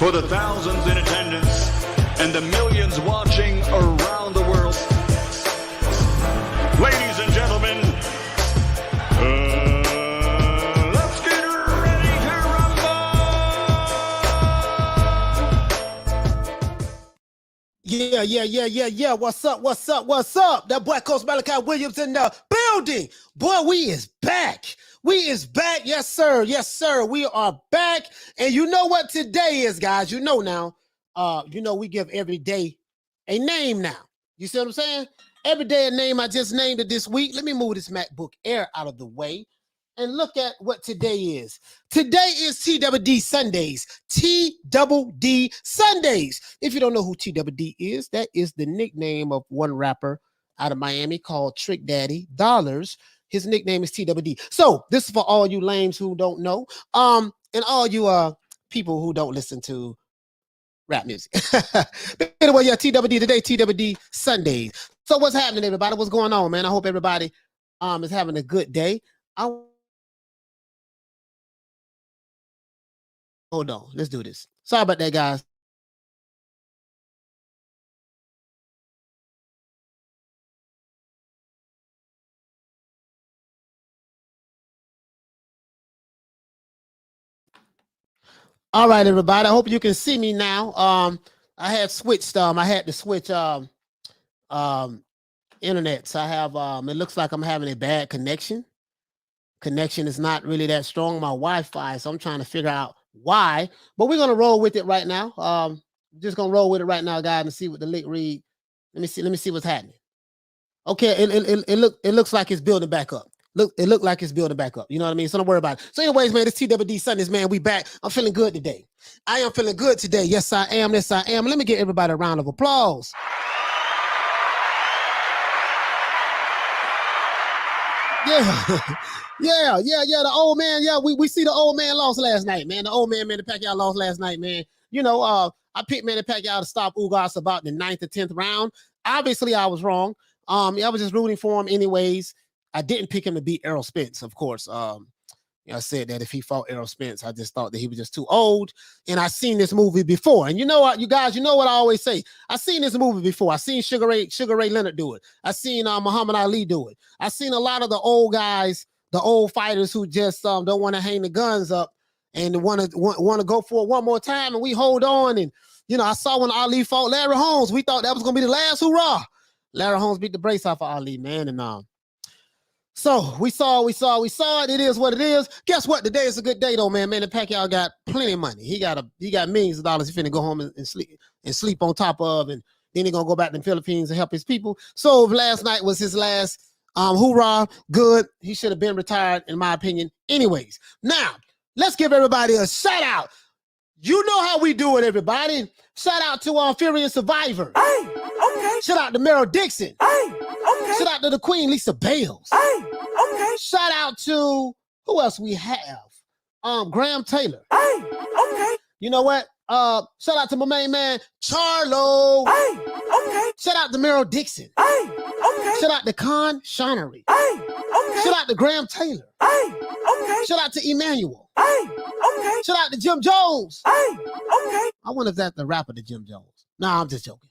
for the thousands in attendance and the millions watching around the world. Ladies and gentlemen, let's get ready to rumble! Yeah. What's up? That boy Coach Malachi Williams in the building. Boy, we is back. Yes, sir. We are back. And you know what today is, guys. You know now. We give every day a name now. You see what I'm saying? Every day a name. I just named it this week. Let me move this MacBook Air out of the way and look at what today is. Today is TWD Sundays. TWD Sundays. If you don't know who TWD is, that is the nickname of one rapper out of Miami called Trick Daddy Dollars. His nickname is TWD. So this is for all you lames who don't know, and all you people who don't listen to rap music. But anyway, yeah, TWD today, TWD Sundays. So what's happening, everybody? What's going on, man? I hope everybody is having a good day. Hold on, let's do this. Sorry about that, guys. All right, everybody. I hope you can see me now. I had switched. I had to switch internet. So I have it looks like I'm having a bad connection. Connection is not really that strong on my Wi-Fi, so I'm trying to figure out why. But we're gonna roll with it right now. Just gonna roll with it right now, guys, and see what the link read. Let me see what's happening. Okay, it looks like it's building back up. It looked like it's building back up. You know what I mean? So don't worry about it. So anyways, man, it's TWD Sundays, man. We back. I'm feeling good today. I am feeling good today. Yes, I am. Yes, I am. Let me give everybody a round of applause. Yeah. The old man. Yeah, we see the old man lost last night, man. The old man, Manny Pacquiao lost last night, man. You know, I picked Manny Pacquiao to stop Ugas about the 9th or 10th round. Obviously, I was wrong. I was just rooting for him anyways. I didn't pick him to beat Errol Spence, of course. I said that if he fought Errol Spence, I just thought that he was just too old. And I've seen this movie before. And you know what, you guys, you know what I always say. I've seen this movie before. I've seen Sugar Ray Leonard do it. I've seen Muhammad Ali do it. I've seen a lot of the old guys, the old fighters who just don't want to hang the guns up and want to go for it one more time. And we hold on. And, you know, I saw when Ali fought Larry Holmes. We thought that was going to be the last hurrah. Larry Holmes beat the brace off of Ali, man. And so we saw it. It is what it is. Guess what? Today is a good day though, man. Manny Pacquiao got plenty of money. He got millions of dollars. He finna go home and sleep on top of, and then he gonna go back to the Philippines and help his people. So last night was his last hoorah. Good. He should have been retired, in my opinion. Anyways, now let's give everybody a shout out. You know how we do it, everybody. Shout out to Fury and Survivor. Hey, okay. Shout out to Meryl Dixon. Hey, okay. Shout out to the Queen Lisa Bales. Hey, okay. Shout out to who else we have? Graham Taylor. Hey, okay. You know what? Shout out to my main man Charlo. Hey, okay. Shout out to Meryl Dixon. Hey, okay. Shout out to Con Shonery. Hey, okay. Shout out to Graham Taylor. Hey, okay. Shout out to Emmanuel. Hey, okay. Shout out to Jim Jones. Hey, okay. I wonder if that's the rapper to Jim Jones. Nah, I'm just joking.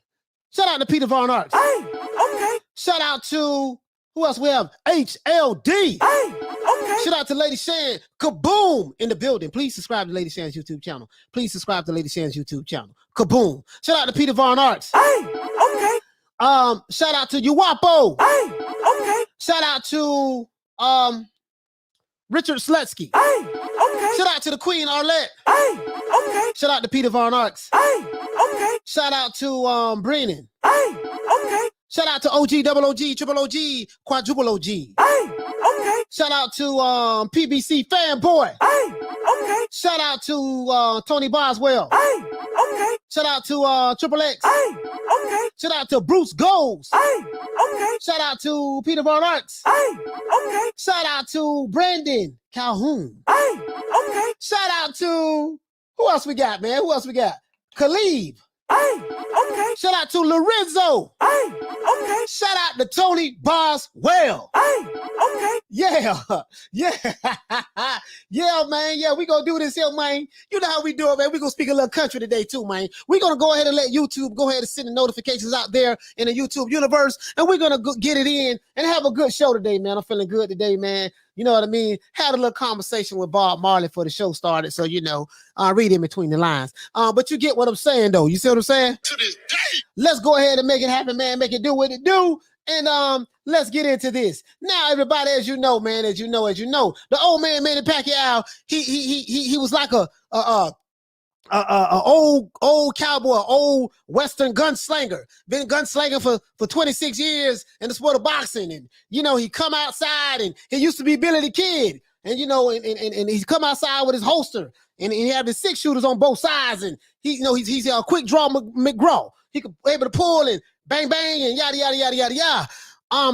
Shout out to Peter Von Arts. Hey, okay. Shout out to who else we have? HLD. Hey, okay. Shout out to Lady Shan. Kaboom in the building. Please subscribe to Lady Shan's YouTube channel. Please subscribe to Lady Shan's YouTube channel. Kaboom. Shout out to Peter Von Arts. Hey, okay. Shout out to Uwapo. Hey, okay. Shout out to Richard Slutsky. Hey, okay. Shout out to the Queen Arlette. Hey, okay. Shout out to Peter Von Arts. Hey, okay. Shout out to Brennan. Hey, okay. Shout out to OG, double OG, triple OG, quadruple OG. Hey, okay. Shout out to PBC Fanboy. Hey, okay. Shout out to Tony Boswell. Hey, okay. Shout out to Triple X. Hey, okay. Shout out to Bruce Goals. Hey, okay. Shout out to Peter Von Arts. Hey, okay. Shout out to Brandon Calhoun. Hey, okay. Shout out to who else we got, man? Who else we got? Khalib. Hey, okay. Shout out to Lorenzo. Hey, okay. Shout out to Tony Boswell. Hey, Okay. Yeah, yeah, yeah, man. Yeah, we gonna do this here, man. You know how we do it, man. We gonna speak a little country today too, man. We gonna go ahead and let YouTube go ahead and send the notifications out there in the YouTube universe, and we're gonna get it in and have a good show today, man. I'm feeling good today, man. You know what I mean? Had a little conversation with Bob Marley before the show started, so you know, read in between the lines. But you get what I'm saying, though. You see what I'm saying? To this day, let's go ahead and make it happen, man. Make it do what it do. And let's get into this. Now, everybody, as you know, man, as you know, the old man, Manny Pacquiao, he was like a old cowboy, old Western gunslinger. Been gunslinging for 26 years in the sport of boxing. And, you know, he come outside and he used to be Billy the Kid. And, you know, and he's come outside with his holster and he had his 6 shooters on both sides. And he, you know, he's a quick draw McGraw. He could able to pull and bang, bang, and yada, yada, yada, yada, yada.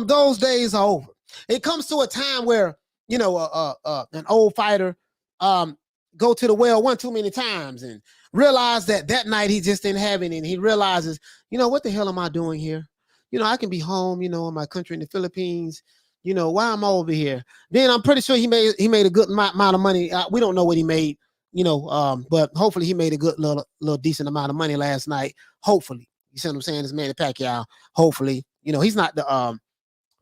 Those days are over. It comes to a time where, you know, an old fighter, go to the well one too many times and realize that night he just didn't have it. And he realizes, you know, what the hell am I doing here? You know, I can be home, you know, in my country in the Philippines. You know, why am I over here? Then I'm pretty sure he made a good amount of money. We don't know what he made, you know, but hopefully he made a good little decent amount of money last night. Hopefully. You see what I'm saying? This Manny Pacquiao, hopefully, you know, he's not the, I'm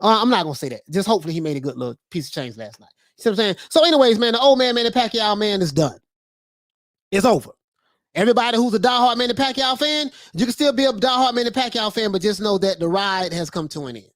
not going to say that. Just hopefully he made a good little piece of change last night. You see what I'm saying? So anyways, man, the old man, Manny Pacquiao, man, is done. It's over. Everybody who's a diehard Manny Pacquiao fan, you can still be a diehard Manny Pacquiao fan, but just know that the ride has come to an end.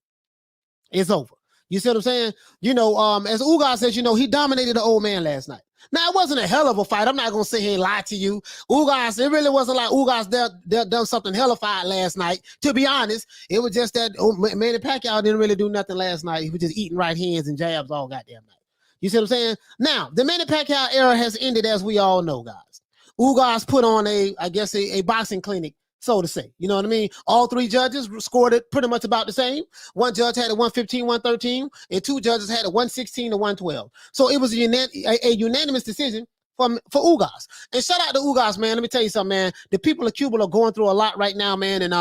It's over. You see what I'm saying? You know, as Ugas says, you know, he dominated the old man last night. Now, it wasn't a hell of a fight. I'm not going to sit here and lie to you. Ugas, it really wasn't like Ugas done something hellified last night. To be honest, it was just that Manny Pacquiao didn't really do nothing last night. He was just eating right hands and jabs all goddamn night. You see what I'm saying? Now, the Manny Pacquiao era has ended, as we all know, guys. Ugas put on a boxing clinic, so to say. You know what I mean? All three judges scored it pretty much about the same. One judge had a 115, 113, and two judges had a 116 to 112. So it was a unanimous decision for Ugas. And shout out to Ugas, man. Let me tell you something, man. The people of Cuba are going through a lot right now, man. And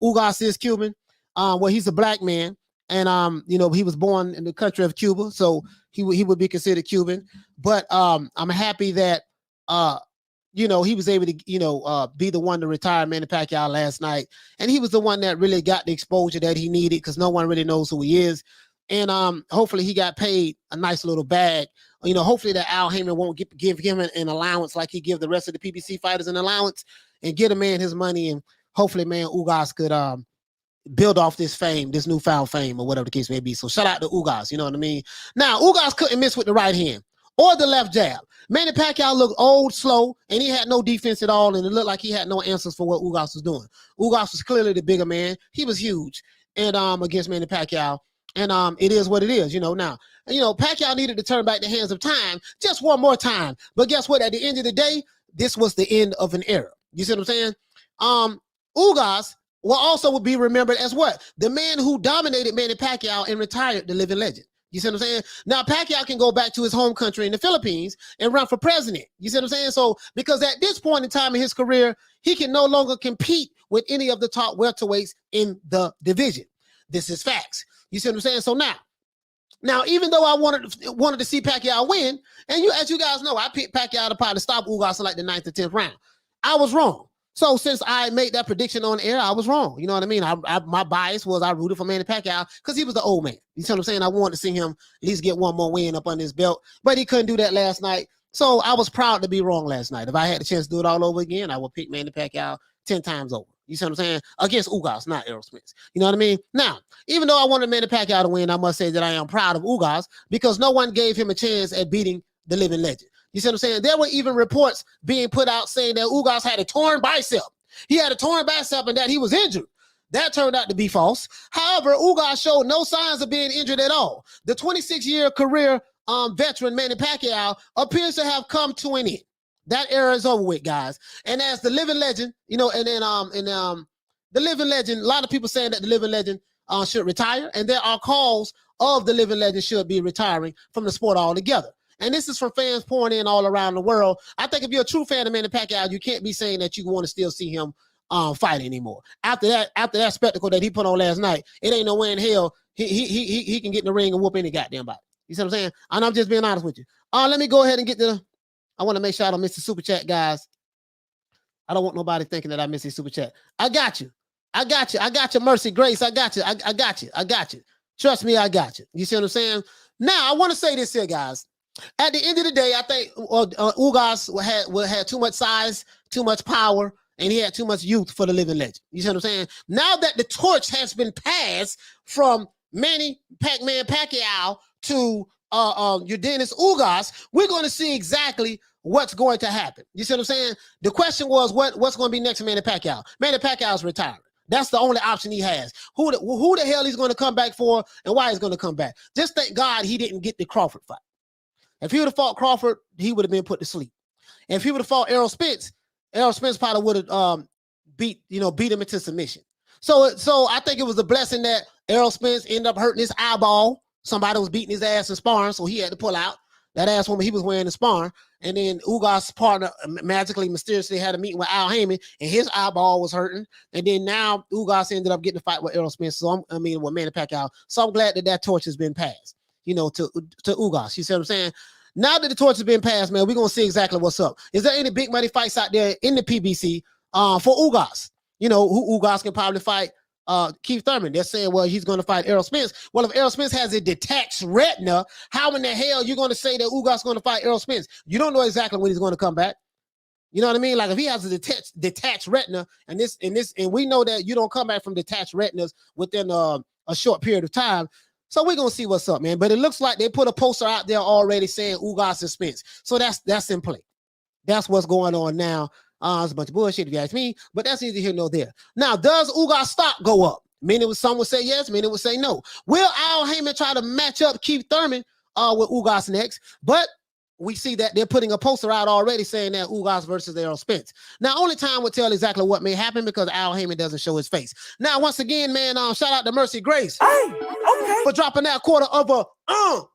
Ugas is Cuban. Well, he's a black man. And you know, he was born in the country of Cuba, so he would be considered Cuban. But I'm happy that you know, he was able to, you know, be the one to retire Manny Pacquiao last night. And he was the one that really got the exposure that he needed because no one really knows who he is. And hopefully he got paid a nice little bag. You know, hopefully that Al Heyman won't give him an allowance like he give the rest of the PBC fighters an allowance and get a man his money. And hopefully, man, Ugas could build off this fame, this newfound fame or whatever the case may be. So shout out to Ugas, you know what I mean? Now, Ugas couldn't miss with the right hand or the left jab. Manny Pacquiao looked old, slow, and he had no defense at all, and it looked like he had no answers for what Ugas was doing. Ugas was clearly the bigger man. He was huge and against Manny Pacquiao, and it is what it is, you know. Now, you know, Pacquiao needed to turn back the hands of time just one more time. But guess what? At the end of the day, this was the end of an era. You see what I'm saying? Ugas would be remembered as what? The man who dominated Manny Pacquiao and retired the living legend. You see what I'm saying? Now, Pacquiao can go back to his home country in the Philippines and run for president. You see what I'm saying? So, because at this point in time in his career, he can no longer compete with any of the top welterweights in the division. This is facts. You see what I'm saying? So now, even though I wanted to see Pacquiao win, and as you guys know, I picked Pacquiao to probably stop Ugas in like the 9th or 10th round. I was wrong. So since I made that prediction on air, I was wrong. You know what I mean? My bias was I rooted for Manny Pacquiao because he was the old man. You see what I'm saying? I wanted to see him at least get one more win up on his belt, but he couldn't do that last night. So I was proud to be wrong last night. If I had the chance to do it all over again, I would pick Manny Pacquiao 10 times over. You see what I'm saying? Against Ugas, not Errol Spence. You know what I mean? Now, even though I wanted Manny Pacquiao to win, I must say that I am proud of Ugas because no one gave him a chance at beating the living legend. You see what I'm saying? There were even reports being put out saying that Ugas had a torn bicep. He had a torn bicep and that he was injured. That turned out to be false. However, Ugas showed no signs of being injured at all. The 26-year career veteran Manny Pacquiao appears to have come to an end. That era is over with, guys. And as the living legend, you know, and then the living legend, a lot of people saying that the living legend should retire, and there are calls of the living legend should be retiring from the sport altogether. And this is from fans pouring in all around the world. I think if you're a true fan of Manny Pacquiao, you can't be saying that you want to still see him fight anymore. After that spectacle that he put on last night, it ain't no way in hell he can get in the ring and whoop any goddamn body. You see what I'm saying? And I'm just being honest with you. Let me go ahead and get to I want to make sure I don't miss the super chat, guys. I don't want nobody thinking that I missed a super chat. I got you. I got you, Mercy Grace. I got you. I got you. Trust me, I got you. You see what I'm saying? Now, I want to say this here, guys. At the end of the day, I think Ugas had too much size, too much power, and he had too much youth for the living legend. You see what I'm saying? Now that the torch has been passed from Manny Pacquiao to Yordenis Ugas, we're going to see exactly what's going to happen. You see what I'm saying? The question was, what's going to be next to Manny Pacquiao? Manny Pacquiao's retiring. That's the only option he has. Who the hell he's going to come back for and why he's going to come back? Just thank God he didn't get the Crawford fight. If he would have fought Crawford, he would have been put to sleep. And if he would have fought Errol Spence probably would have beat him into submission. So I think it was a blessing that Errol Spence ended up hurting his eyeball. Somebody was beating his ass in sparring, so he had to pull out. That ass woman he was wearing in sparring. And then Ugas' partner mysteriously had a meeting with Al Heyman, and his eyeball was hurting. And then now Ugas ended up getting a fight with Errol Spence. So with Manny Pacquiao. So I'm glad that torch has been passed, to Ugas. You see what I'm saying? Now that the torch has been passed, man, we're gonna see exactly what's up. Is there any big money fights out there in the PBC for Ugas? Who Ugas can probably fight Keith Thurman. They're saying, well, he's going to fight Errol Spence. Well, if Errol Spence has a detached retina, how in the hell you're going to say that Ugas is going to fight Errol Spence? You don't know exactly when he's going to come back. You know what I mean? Like if he has a detached retina, and we know that you don't come back from detached retinas within a short period of time. So we're gonna see what's up, man. But it looks like they put a poster out there already saying Ugas and Spence. So that's in play. That's what's going on now. It's a bunch of bullshit if you ask me, but that's neither here nor there. Now, does Ugas stock go up? Some would say yes, many would say no. Will Al Heyman try to match up Keith Thurman with Ugas next? But we see that they're putting a poster out already saying that Ugas versus Errol Spence. Now, only time will tell exactly what may happen because Al Heyman doesn't show his face. Now, once again, man, shout out to Mercy Grace for dropping that quarter of a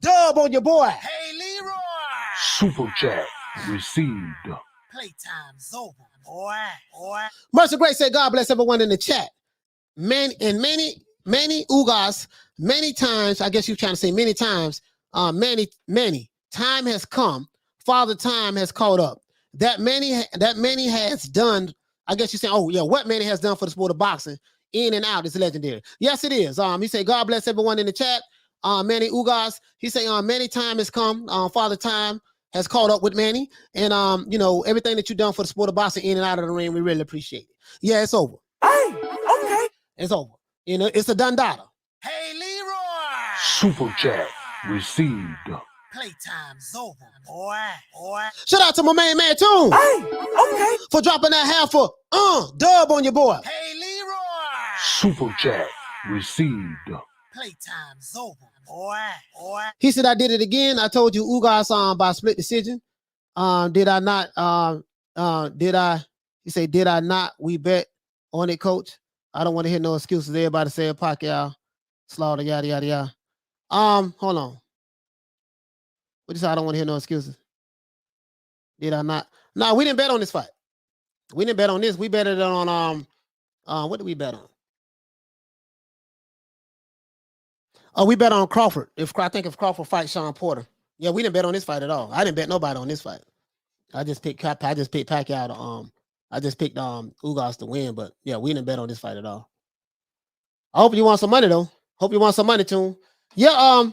dub on your boy. Hey, Leroy. Super chat received. Playtime's over, boy. Mercy Grace said, God bless everyone in the chat. Many Ugas, many times, I guess you're trying to say many times, many, time has come. Father Time has caught up. That many has done, I guess you're saying, oh, yeah, what Manny has done for the sport of boxing, in and out, is legendary. Yes, it is. He said, God bless everyone in the chat. Manny Ugas, he said, many time has come. Father Time has caught up with Manny, and everything that you've done for the sport of boxing in and out of the ring, we really appreciate it. Yeah, it's over. Hey, okay. It's over. It's a done data. Hey, Leroy. Super chat received. Playtime's over, boy. Shout out to my main man Tune. Hey, okay. For dropping that half for dub on your boy. Hey, Leroy. Super chat received. Playtime's over, boy. He said, I did it again. I told you Ugas by split decision. Did I not? He said, did I not? We bet on it, coach. I don't want to hear no excuses. Everybody saying Pacquiao, slaughter, yada, yada, yada. Hold on. What you say? I don't want to hear no excuses. Did I not? No, we didn't bet on this fight. We didn't bet on this. We betted on, what did we bet on? We bet on Crawford. I think if Crawford fights Shawn Porter. Yeah, we didn't bet on this fight at all. I didn't bet nobody on this fight. I just picked Pacquiao to, I just picked Ugas to win, but yeah, we didn't bet on this fight at all. I hope you want some money though. Hope you want some money, Tune. Yeah,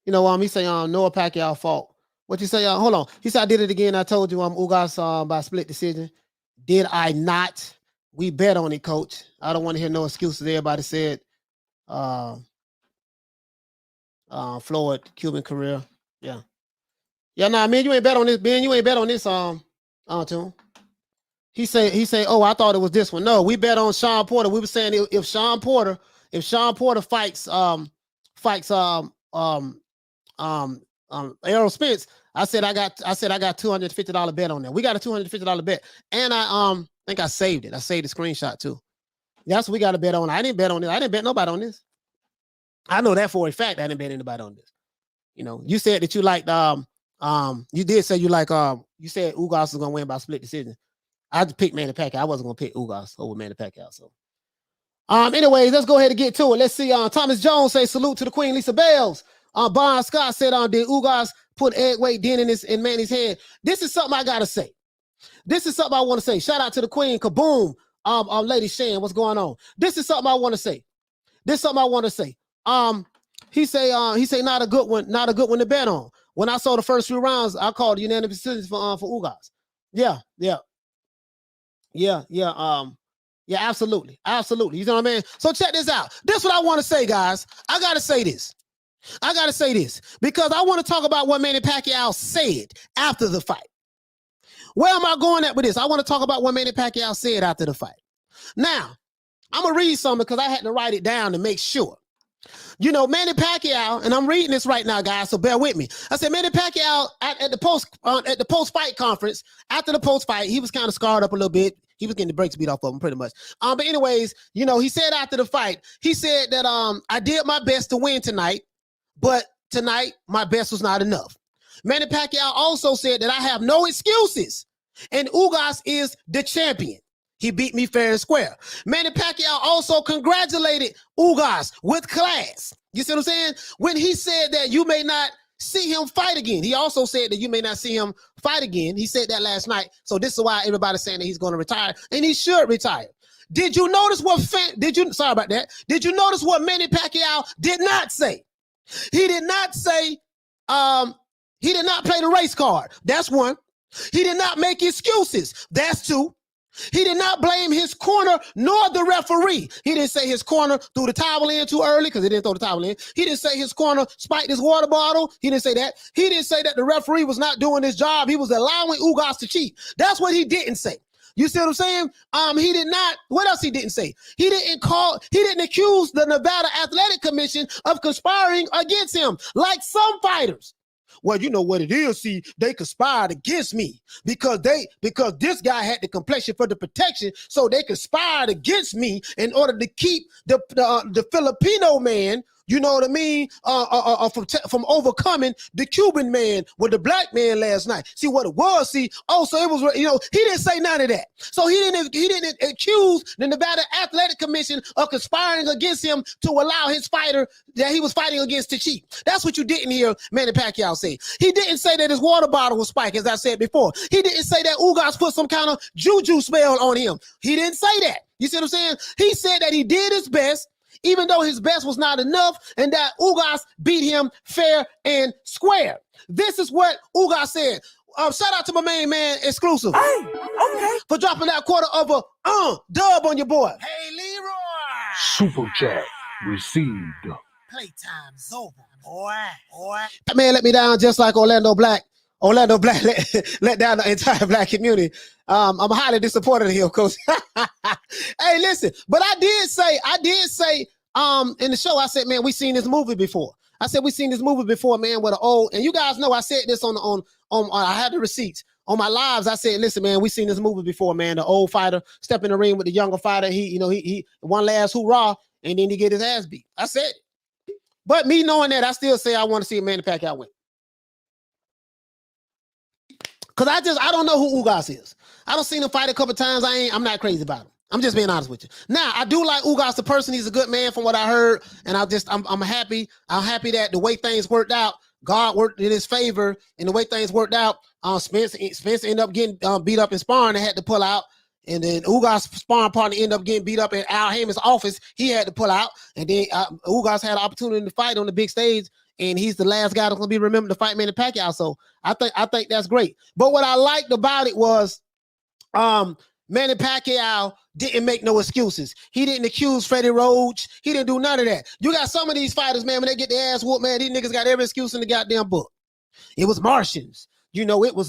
he say Noah Pacquiao fought. What you say? Hold on. He said I did it again. I told you Ugas by split decision. Did I not? We bet on it, coach. I don't want to hear no excuses. Everybody said Floyd, Cuban career. Yeah. Yeah, nah, man, you ain't bet on this, Ben. You ain't bet on this Tune. He say, oh, I thought it was this one. No, we bet on Shawn Porter. We were saying if Shawn Porter fights Errol Spence, I said I got $250 bet on that. We got a $250 bet. And I think I saved it. I saved the screenshot too. That's what we got a bet on. I didn't bet on this. I didn't bet nobody on this. I know that for a fact. I didn't bet anybody on this. You said that you liked you did say you like you said Ugas was gonna win by split decision. I just picked Manny Pacquiao. I wasn't gonna pick Ugas over Manny Pacquiao. So, anyways, let's go ahead and get to it. Let's see. Thomas Jones say salute to the Queen, Lisa Bales. Bon Scott said, did Ugas put egg weight dent in Manny's head? This is something I gotta say. This is something I want to say. Shout out to the Queen. Kaboom. Lady Shan, what's going on? This is something I want to say. This is something I want to say. He say not a good one to bet on. When I saw the first few rounds, I called unanimous decision for Ugas. Yeah, absolutely. You know what I mean? So check this out. This is what I want to say, guys. I gotta say this because I want to talk about what Manny Pacquiao said after the fight. Where am I going at with this? I want to talk about what Manny Pacquiao said after the fight. Now, I'm going to read something because I had to write it down to make sure. You know, Manny Pacquiao, and I'm reading this right now, guys, so bear with me. I said Manny Pacquiao at the post-fight conference, after the post-fight, he was kind of scarred up a little bit. He was getting the brakes beat off of him pretty much. But anyways, you know, he said after the fight, he said that I did my best to win tonight, but tonight my best was not enough. Manny Pacquiao also said that I have no excuses, and Ugas is the champion. He beat me fair and square. Manny Pacquiao also congratulated Ugas with class. You see what I'm saying? When he said that you may not see him fight again, he also said that you may not see him fight again. He said that last night. So this is why everybody's saying that he's going to retire, and he should retire. Did you notice sorry about that. Did you notice what Manny Pacquiao did not say? He did not say, he did not play the race card. That's one. He did not make excuses. That's two. He did not blame his corner nor the referee. He didn't say his corner threw the towel in too early because he didn't throw the towel in. He didn't say his corner spiked his water bottle. He didn't say that. He didn't say that the referee was not doing his job. He was allowing Ugas to cheat. That's what he didn't say. You see what I'm saying? He did not. What else he didn't say? He didn't accuse the Nevada Athletic Commission of conspiring against him, like some fighters. Well, you know what it is. See, they conspired against me because this guy had the complexion for the protection, so they conspired against me in order to keep the Filipino man, you know what I mean, from overcoming the Cuban man with the black man last night. See what it was. See, so it was, you know, he didn't say none of that. So he didn't accuse the Nevada Athletic Commission of conspiring against him to allow his fighter that he was fighting against to cheat. That's what you didn't hear Manny Pacquiao say. He didn't say that his water bottle was spiked, as I said before. He didn't say that Ugas put some kind of juju spell on him. He didn't say that. You see what I'm saying? He said that he did his best, even though his best was not enough, and that Ugas beat him fair and square. This is what Ugas said. Shout out to my main man, Exclusive. Hey, okay. For dropping that quarter of a dub on your boy. Hey, Leroy. Super chat received. Playtime's over, boy. That man let me down just like Orlando Black. Orlando Black let down the entire black community. I'm highly disappointed in him, Coach. Hey, listen, but I did say in the show, I said, man, we seen this movie before. I said we seen this movie before, man, with an old, and you guys know I said this on I had the receipts on my lives. I said, listen, man, we seen this movie before, man. The old fighter step in the ring with the younger fighter. He one last hoorah, and then he get his ass beat. I said it. But me knowing that, I still say I want to see Manny Pacquiao win. Cause I don't know who Ugas is. I don't seen him fight a couple times. I'm not crazy about him. I'm just being honest with you. Now, I do like Ugas the person. He's a good man from what I heard. And I'm happy. I'm happy that the way things worked out, God worked in his favor. And the way things worked out, Spence ended up getting beat up in sparring and had to pull out. And then Ugas' sparring partner ended up getting beat up in Al Heyman's office. He had to pull out. And then Ugas had an opportunity to fight on the big stage. And he's the last guy that's gonna be remembered to fight Manny Pacquiao. So I think that's great. But what I liked about it was Manny Pacquiao didn't make no excuses. He didn't accuse Freddie Roach. He didn't do none of that. You got some of these fighters, man, when they get their ass whooped, man, these niggas got every excuse in the goddamn book. It was Martians. You know, it was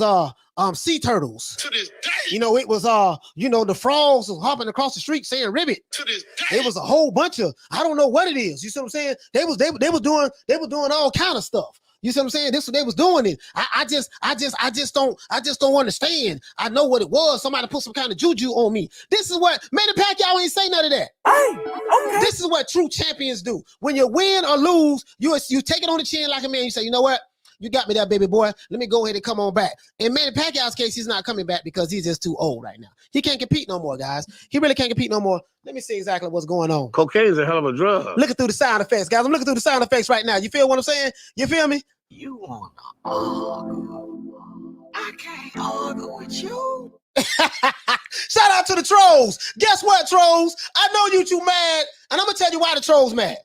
sea turtles. To this day. You know, it was the frogs hopping across the street saying ribbit. To this day. It was a whole bunch of, I don't know what it is. You see what I'm saying? They was doing all kind of stuff. You see what I'm saying? This is what they was doing it. I just don't understand. I know what it was. Somebody put some kind of juju on me. This is what Manny Pacquiao ain't say none of that. Hey, okay. This is what true champions do. When you win or lose, you take it on the chin like a man. You say, you know what? You got me there, baby boy. Let me go ahead and come on back. In Manny Pacquiao's case, he's not coming back because he's just too old right now. He can't compete no more, guys. He really can't compete no more. Let me see exactly what's going on. Cocaine's a hell of a drug. Looking through the sound effects, guys. I'm looking through the sound effects right now. You feel what I'm saying? You feel me? You wanna argue? I can't argue with you. Shout out to the trolls. Guess what, trolls? I know you two mad, and I'm gonna tell you why the trolls mad.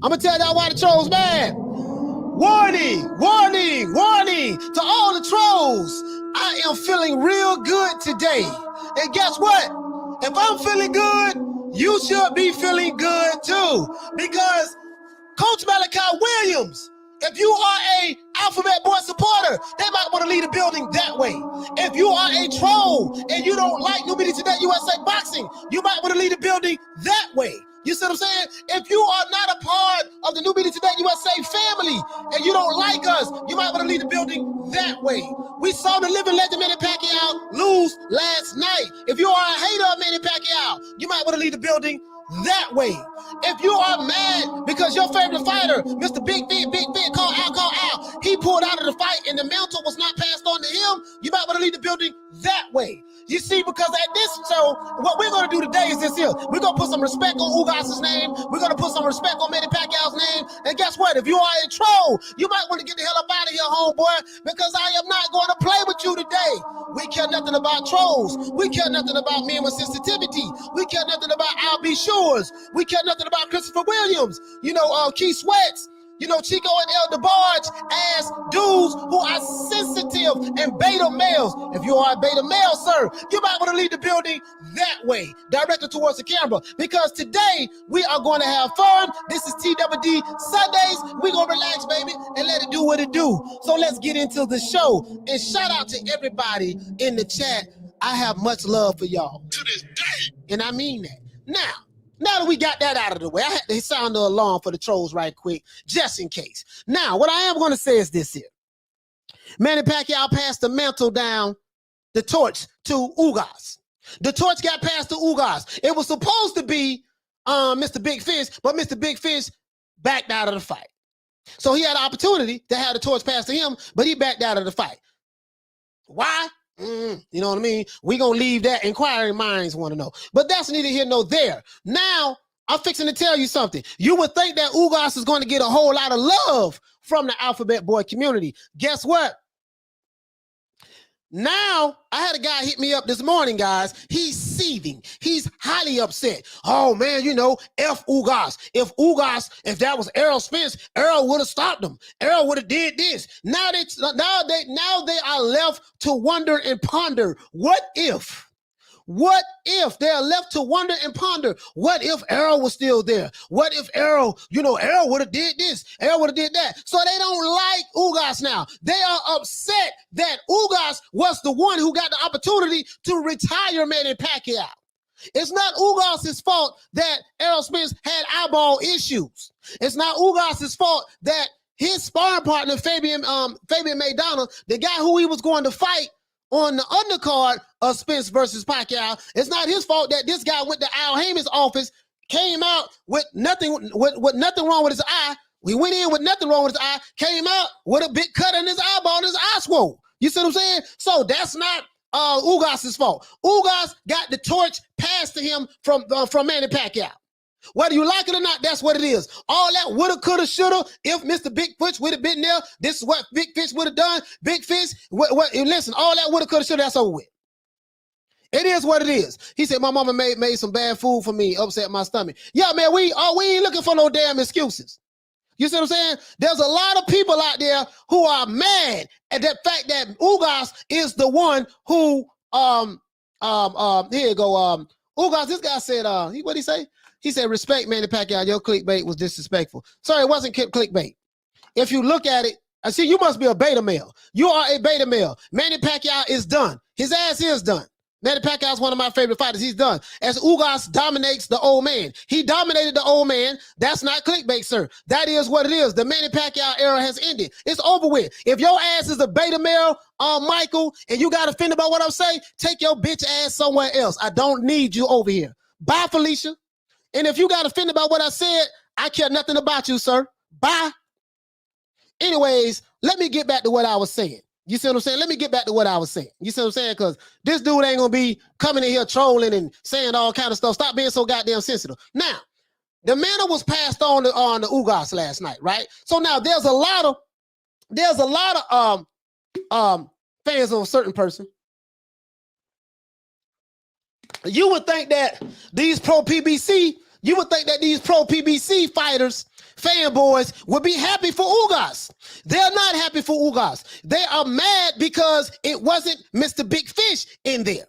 I'm gonna tell y'all why the trolls mad. Warning, warning, warning to all the trolls. I am feeling real good today. And guess what? If I'm feeling good, you should be feeling good too. Because Coach Malachi Williams, if you are a Alphabet Boy supporter, they might want to leave the building that way. If you are a troll and you don't like New Media Today USA Boxing, you might want to leave the building that way. You see what I'm saying? If you are not a part of the New Media Today USA family and you don't like us, you might want to leave the building that way. We saw the living legend Manny Pacquiao lose last night. If you are a hater of Manny Pacquiao, you might want to leave the building that way. If you are mad because your favorite fighter, Mr. Big Fit, call out, he pulled out of the fight and the mantle was not passed on to him, you might want to leave the building that way. You see, because at this show, what we're going to do today is this here. We're going to put some respect on Ugas' name. We're going to put some respect on Manny Pacquiao's name. And guess what? If you are a troll, you might want to get the hell up out of here, homeboy, because I am not going to play with you today. We care nothing about trolls. We care nothing about men with sensitivity. We care nothing about Al B. Shores. We care nothing about Christopher Williams. You know, Keith Sweats. You know, Chico and El DeBarge as dudes who are sensitive and beta males. If you are a beta male, sir, you might want to leave the building that way, directed towards the camera, because today we are going to have fun. This is TWD Sundays. We're going to relax, baby, and let it do what it do. So let's get into the show. And shout out to everybody in the chat. I have much love for y'all. To this day. And I mean that. Now that we got that out of the way, I had to sound the alarm for the trolls right quick, just in case. Now, what I am going to say is this here. Manny Pacquiao passed the mantle down, the torch to Ugas. The torch got passed to Ugas. It was supposed to be Mr. Big Fish, but Mr. Big Fish backed out of the fight. So he had an opportunity to have the torch passed to him, but he backed out of the fight. Why? You know what I mean? We're going to leave that. Inquiring minds want to know. But that's neither here nor there. Now, I'm fixing to tell you something. You would think that Ugas is going to get a whole lot of love from the Alphabet Boy community. Guess what? Now, I had a guy hit me up this morning, guys. He's seething. He's highly upset. Oh, man, you know, F Ugas. If that was Errol Spence, Errol would have stopped him. Errol would have did this. Now they are left to wonder and ponder. What if? What if they're left to wonder and ponder? What if Errol was still there? What if Errol would have did this? Errol would have did that. So they don't like Ugas now. They are upset that Ugas was the one who got the opportunity to retire Manny Pacquiao. It's not Ugas' fault that Errol Spence had eyeball issues. It's not Ugas' fault that his sparring partner, Fabian Maidana, the guy who he was going to fight on the undercard of Spence versus Pacquiao, it's not his fault that this guy went to Al Haymon's office, came out with nothing wrong with his eye. We went in with nothing wrong with his eye, came out with a big cut in his eyeball and his eye swole. You see what I'm saying? So that's not Ugas' fault. Ugas got the torch passed to him from Manny Pacquiao. Whether you like it or not, that's what it is. All that woulda, coulda, shoulda. If Mr. Big Fish would have been there, this is what Big Fish would have done. Big Fish, listen, all that woulda, coulda, shoulda, that's over with. It is what it is. He said, my mama made some bad food for me, upset my stomach. Yeah, man, we ain't looking for no damn excuses. You see what I'm saying? There's a lot of people out there who are mad at the fact that Ugas is the one who, here you go, Ugas, this guy said, what'd he say? He said, respect Manny Pacquiao, your clickbait was disrespectful. Sorry, it wasn't clickbait. If you look at it, I see you must be a beta male. You are a beta male. Manny Pacquiao is done. His ass is done. Manny Pacquiao is one of my favorite fighters. He's done. As Ugas dominates the old man. He dominated the old man. That's not clickbait, sir. That is what it is. The Manny Pacquiao era has ended. It's over with. If your ass is a beta male, Michael, and you got offended by what I'm saying, take your bitch ass somewhere else. I don't need you over here. Bye, Felicia. And if you got offended by what I said, I care nothing about you, sir. Bye. Anyways, let me get back to what I was saying. You see what I'm saying? Let me get back to what I was saying. You see what I'm saying? Because this dude ain't gonna be coming in here trolling and saying all kind of stuff. Stop being so goddamn sensitive. Now, the manner was passed on the Ugas last night, right? So now there's a lot of fans of a certain person. You would think that these pro PBC fighters, fanboys, would be happy for Ugas. They're not happy for Ugas. They are mad because it wasn't Mr. Big Fish in there.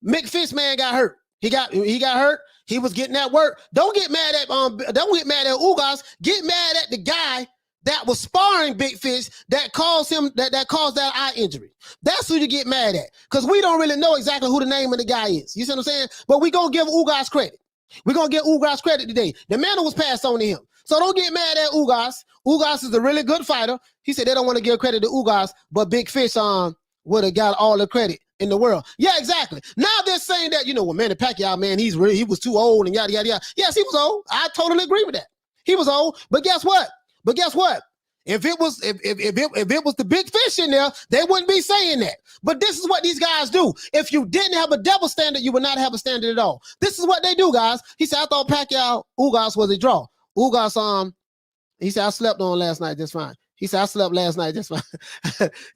Big Fish man got hurt. He got hurt. He was getting that work. Don't get mad at Ugas. Get mad at the guy that was sparring Big Fish that caused that eye injury. That's who you get mad at. Because we don't really know exactly who the name of the guy is. You see what I'm saying? But we're going to give Ugas credit. We're going to give Ugas credit today. The manner was passed on to him. So don't get mad at Ugas. Ugas is a really good fighter. He said they don't want to give credit to Ugas, but Big Fish would have got all the credit in the world. Yeah, exactly. Now they're saying that, well, Manny Pacquiao, man, he was too old and yada, yada, yada. Yes, he was old. I totally agree with that. He was old. But guess what? If it was the Big Fish in there, they wouldn't be saying that. But this is what these guys do. If you didn't have a double standard, you would not have a standard at all. This is what they do, guys. He said, I thought Pacquiao Ugas was a draw. Ugas, he said, I slept on last night just fine. He said, I slept last night just fine.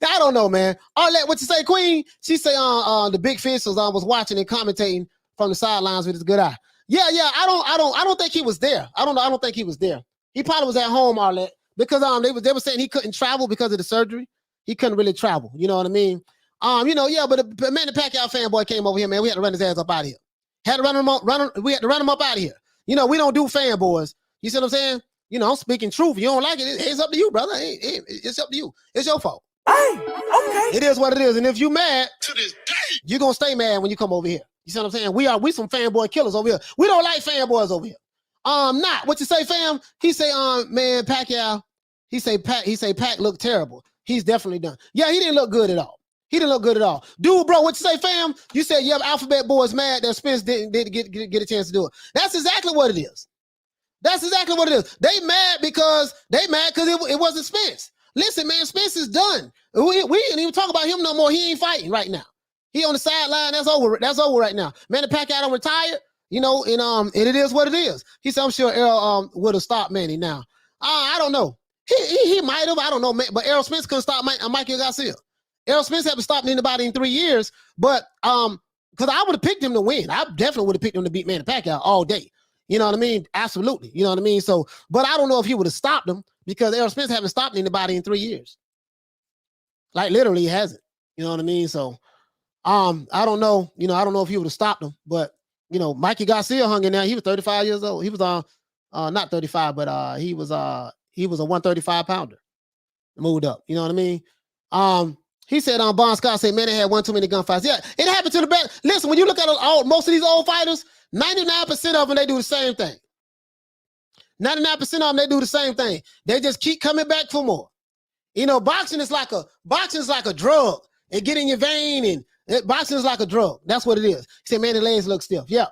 I don't know, man. What you say, Queen? She say the Big Fish was watching and commentating from the sidelines with his good eye. Yeah. I don't think he was there. I don't think he was there. He probably was at home, Arlette, because they were saying he couldn't travel because of the surgery. He couldn't really travel. You know what I mean? But the Manny Pacquiao fanboy came over here, man. We had to run his ass up out of here. We had to run him up out of here. We don't do fanboys. You see what I'm saying? I'm speaking truth. You don't like it, it's up to you, brother. It's up to you. It's your fault. Hey, okay. It is what it is. And if you mad, To this day. you're going to stay mad when you come over here. You see what I'm saying? We some fanboy killers over here. We don't like fanboys over here. What you say, fam? He say, man, Pacquiao, he say Pac looked terrible. He's definitely done. Yeah, he didn't look good at all. Dude, bro, what you say, fam? You said, yeah, Alphabet Boys mad that Spence didn't get a chance to do it. That's exactly what it is. They mad because it wasn't Spence. Listen, man, Spence is done. We ain't even talk about him no more. He ain't fighting right now. He on the sideline. That's over. That's over right now. Manny Pacquiao don't retire. And it is what it is. He said, I'm sure Errol would have stopped Manny now. I don't know. He might have. I don't know. But Errol Spence couldn't stop Michael Garcia. Errol Spence haven't stopped anybody in 3 years. But because I would have picked him to win. I definitely would have picked him to beat Manny Pacquiao all day. You know what I mean? Absolutely. You know what I mean? So, but I don't know if he would have stopped him because Errol Spence haven't stopped anybody in 3 years. Like literally he hasn't. You know what I mean? So, I don't know. I don't know if he would have stopped him, but Mikey Garcia hung in there. He was 35 years old. He was not 35, but he was a 135 pounder. Moved up. You know what I mean? He said Bon Scott said, man, they had one too many gunfights. Yeah, it happened to the best. Listen, when you look at most of these old fighters, 99% of them, they do the same thing. 99% of them, they do the same thing. They just keep coming back for more. Boxing is like a drug. It get in your vein, and boxing is like a drug. That's what it is. He said, man, the legs look stiff. Yeah.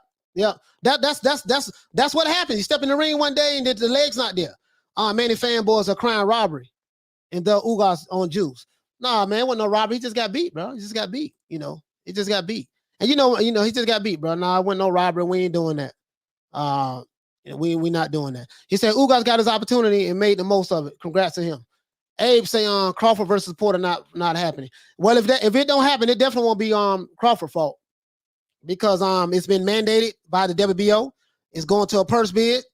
That's what happens. You step in the ring one day and the leg's not there. Many fanboys are crying robbery, and the Ugas on juice. Nah, man, it wasn't no robbery. He just got beat, bro. He just got beat. He just got beat. And he just got beat, bro. Nah, it wasn't no robbery. We ain't doing that. We not doing that. He said Ugas got his opportunity and made the most of it. Congrats to him. Abe say Crawford versus Porter not happening. Well, if it don't happen, it definitely won't be Crawford's fault because it's been mandated by the WBO. It's going to a purse bid.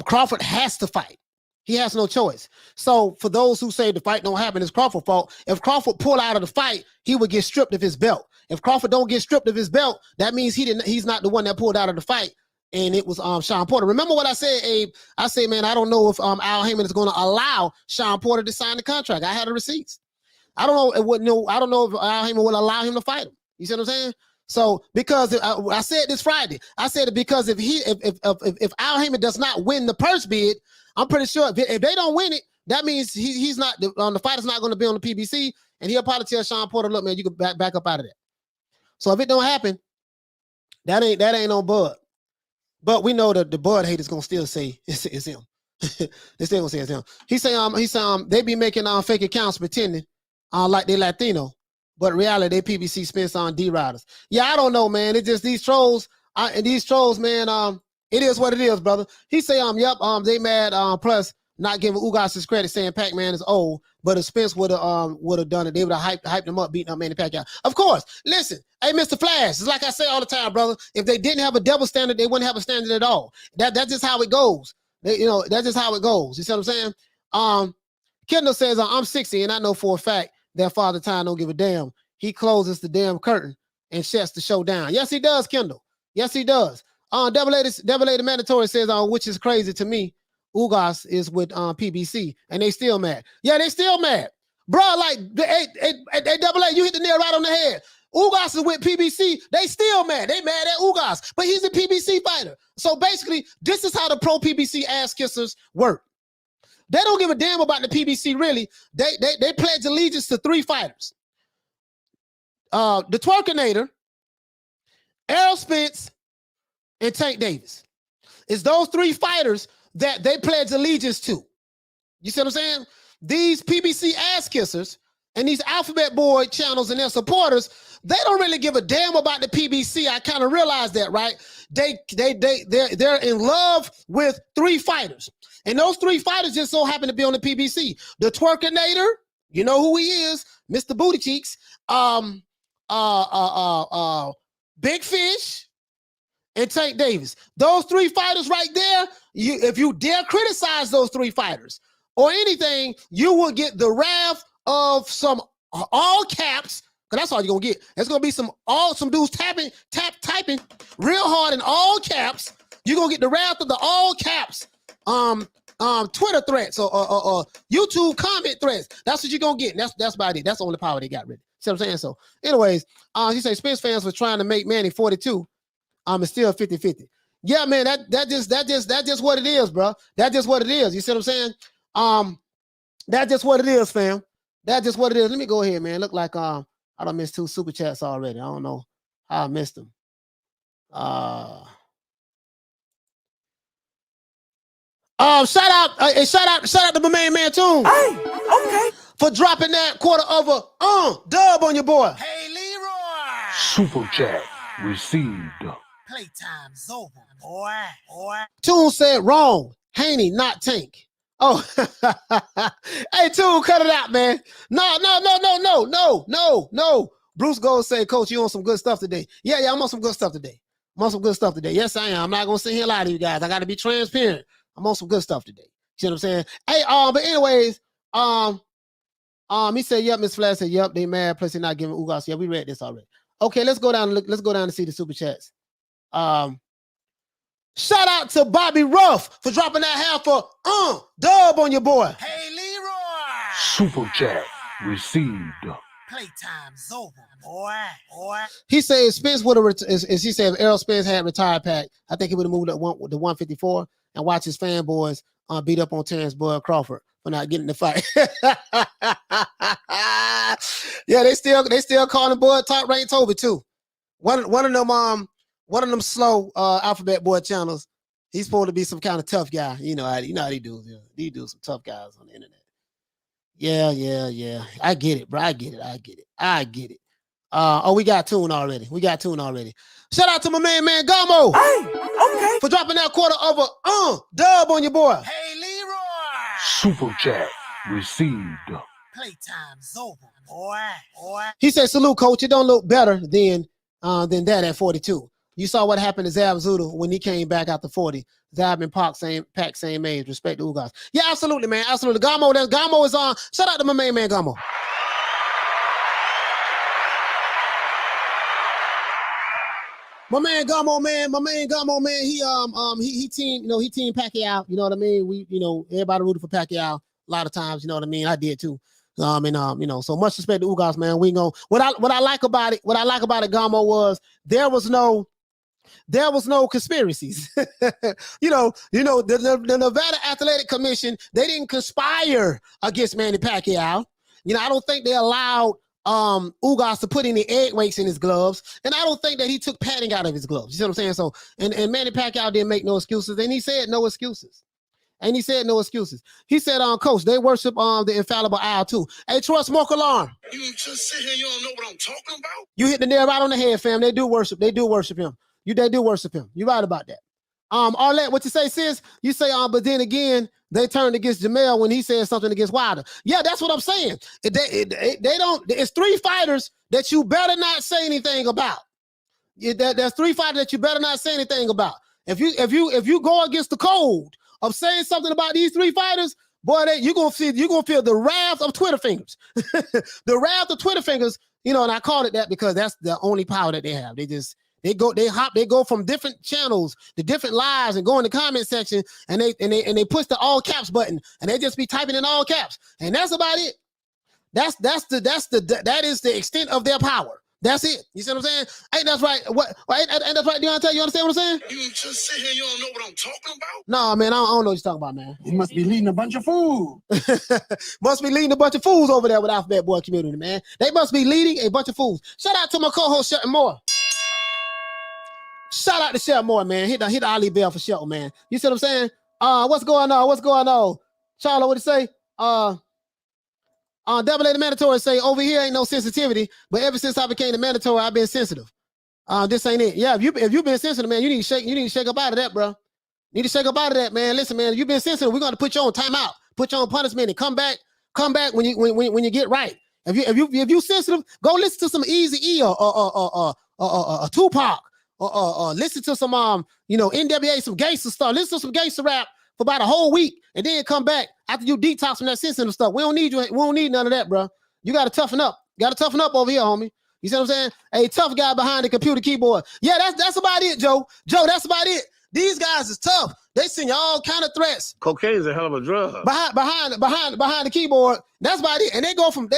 Crawford has to fight. He has no choice. So for those who say the fight don't happen, it's Crawford's fault. If Crawford pull out of the fight, he would get stripped of his belt. If Crawford don't get stripped of his belt, that means he's not the one that pulled out of the fight. And it was Shawn Porter. Remember what I said, Abe? I said, man, I don't know if Al Heyman is going to allow Shawn Porter to sign the contract. I had the receipts. I don't know if Al Heyman will allow him to fight him. You see what I'm saying? So because I said this Friday, I said it because if Al Heyman does not win the purse bid, I'm pretty sure if they don't win it, that means he's not the fighter's not going to be on the PBC, and he'll probably tell Shawn Porter, look, man, you can back up out of that. So if it don't happen, that ain't no Bud. But we know that the Bud haters gonna still say it's him. They still gonna say it's him. He say they be making fake accounts pretending like they Latino, but in reality they PBC Spence on D Riders. Yeah, I don't know, man. It's just these trolls. And these trolls, man. It is what it is, brother. He say yep, they mad. Plus not giving Ugas his credit, saying Pac-Man is old. But if Spence would have done it, they would have hyped him up, beating up Manny Pacquiao. Of course. Listen, hey, Mr. Flash, it's like I say all the time, brother. If they didn't have a double standard, they wouldn't have a standard at all. That's just how it goes. That's just how it goes. You see what I'm saying? Kendall says, I'm 60 and I know for a fact that Father Time don't give a damn. He closes the damn curtain and shuts the show down. Yes, he does, Kendall. Yes, he does. Double A Mandatory says, which is crazy to me. Ugas is with PBC and they still mad. Yeah, they still mad. Bro, like, hey, Double A, you hit the nail right on the head. Ugas is with PBC. They still mad. They mad at Ugas, but he's a PBC fighter. So basically, this is how the pro PBC ass kissers work. They don't give a damn about the PBC, really. They pledge allegiance to 3 fighters. The Twerkinator, Errol Spence, and Tank Davis. It's those 3 fighters that they pledge allegiance to. You see what I'm saying? These PBC ass kissers and these alphabet boy channels and their supporters, they don't really give a damn about the PBC. I kind of realized that, right? They're in love with 3 fighters. And those 3 fighters just so happen to be on the PBC. The Twerkinator, you know who he is, Mr. Booty Cheeks, Big Fish, and Tank Davis. Those 3 fighters right there, if you dare criticize those 3 fighters or anything, you will get the wrath of some all caps, because that's all you're gonna get. There's gonna be some dudes typing real hard in all caps. You're gonna get the wrath of the all caps Twitter threats or YouTube comment threats. That's what you're gonna get. That's about it. That's the only power they got, really. See what I'm saying? So, anyways, he said Spence fans were trying to make Manny 42. It's still 50-50. Yeah, man, that just what it is, bro. That's just what it is. You see what I'm saying? That's just what it is, fam. That's just what it is. Let me go ahead, man. Look like I done missed 2 super chats already. I don't know how I missed them. Shout out to my man Tune. Hey, okay. For dropping that quarter of a dub on your boy. Hey, Leroy. Super chat received. Playtime's over, boy. Tune said wrong. Haney, not Tank. Oh, hey, Tune, cut it out, man. No. Bruce Gold said, Coach, you on some good stuff today. Yeah, I'm on some good stuff today. Yes, I am. I'm not gonna sit here and lie to you guys. I gotta be transparent. I'm on some good stuff today. See what I'm saying? Hey, but anyways, he said, yep, Miss Flash said, yep, they mad, plus they're not giving Ugas. Yeah, we read this already. Okay, let's go down and see the super chats. Shout out to Bobby Ruff for dropping that half for dub on your boy. Hey, Leroy. Super chat received. Playtime's over, boy. He said Spence would have. He said if Errol Spence had retired Pac, I think he would have moved up to 154 and watch his fanboys beat up on Terrence Bud Crawford for not getting the fight. Yeah, they still calling Bud top ranked Toby too. One of them slow alphabet boy channels. He's supposed to be some kind of tough guy. You know how he do. Yeah. He do some tough guys on the internet. Yeah. I get it, bro. I get it. We got Tune already. Shout out to my man Gamo. Hey, okay. For dropping that quarter of a dub on your boy. Hey, Leroy. Super chat received. Playtime's over, boy. He said, salute, coach. It don't look better than that at 42. You saw what happened to Zab Zuda when he came back after 40. Zab and Pac same age. Respect to Ugas. Yeah, absolutely, man. Absolutely. Gamo is on. Shout out to my man Gamo. My man Gamo, man. He team Pacquiao. You know what I mean? Everybody rooted for Pacquiao a lot of times. You know what I mean? I did too. So much respect to Ugas, man. We go. What I like about it, Gamo, was there was no conspiracies. The Nevada Athletic Commission, they didn't conspire against Manny Pacquiao. I don't think they allowed Ugas to put any egg weights in his gloves, and I don't think that he took padding out of his gloves. You see what I'm saying? So, and Manny Pacquiao didn't make no excuses, and he said no excuses. And he said no excuses. He said, Coach, they worship the infallible owl too. Hey, Troy, smoke alarm. You just sit here, you don't know what I'm talking about? You hit the nail right on the head, fam. They do worship him. They do worship him. You right about that. Arlette, what you say, sis? You say, but then again, they turned against Jamel when he said something against Wilder. Yeah, that's what I'm saying. They don't. It's 3 fighters that you better not say anything about. There's 3 fighters that you better not say anything about. If you go against the code of saying something about these 3 fighters, boy, you're gonna feel the wrath of Twitter fingers. The wrath of Twitter fingers, you know, and I called it that because that's the only power that they have. They go from different channels to different lives and go in the comment section and they push the all caps button and they just be typing in all caps. And that's about it. That is the extent of their power. That's it. You see what I'm saying? Ain't that's right? Ain't that's right, Deontay? You understand what I'm saying? You just sit here, you don't know what I'm talking about? No, man, I don't know what you're talking about, man. You must be leading a bunch of fools. Must be leading a bunch of fools over there with Alphabet Boy community, man. They must be leading a bunch of fools. Shout out to my co-host, Shelton Moore. Shout out to Shelton Moore, man. Hit the Ali bell for Shelton, man. You see what I'm saying? What's going on? Charlie, what do you say? Double A the mandatory say over here ain't no sensitivity, but ever since I became the mandatory, I've been sensitive. This ain't it. Yeah, if you've been sensitive, man, you need to shake up out of that, bro. You need to shake up out of that, man. Listen, man, if you've been sensitive, we're gonna put you on timeout, put you on punishment, and come back when you get right. If you sensitive, go listen to some Eazy-E or Tupac, or listen to some NWA, some gangster stuff. Listen to some gangster rap for about a whole week, and then come back after you detox from that sensitive stuff. We don't need you. We don't need none of that, bro. You got to toughen up. Got to toughen up over here, homie. You see what I'm saying? A tough guy behind the computer keyboard. Yeah, that's about it, Joe. Joe, that's about it. These guys is tough. They send you all kind of threats. Cocaine is a hell of a drug. Behind the keyboard. That's about it. And they go from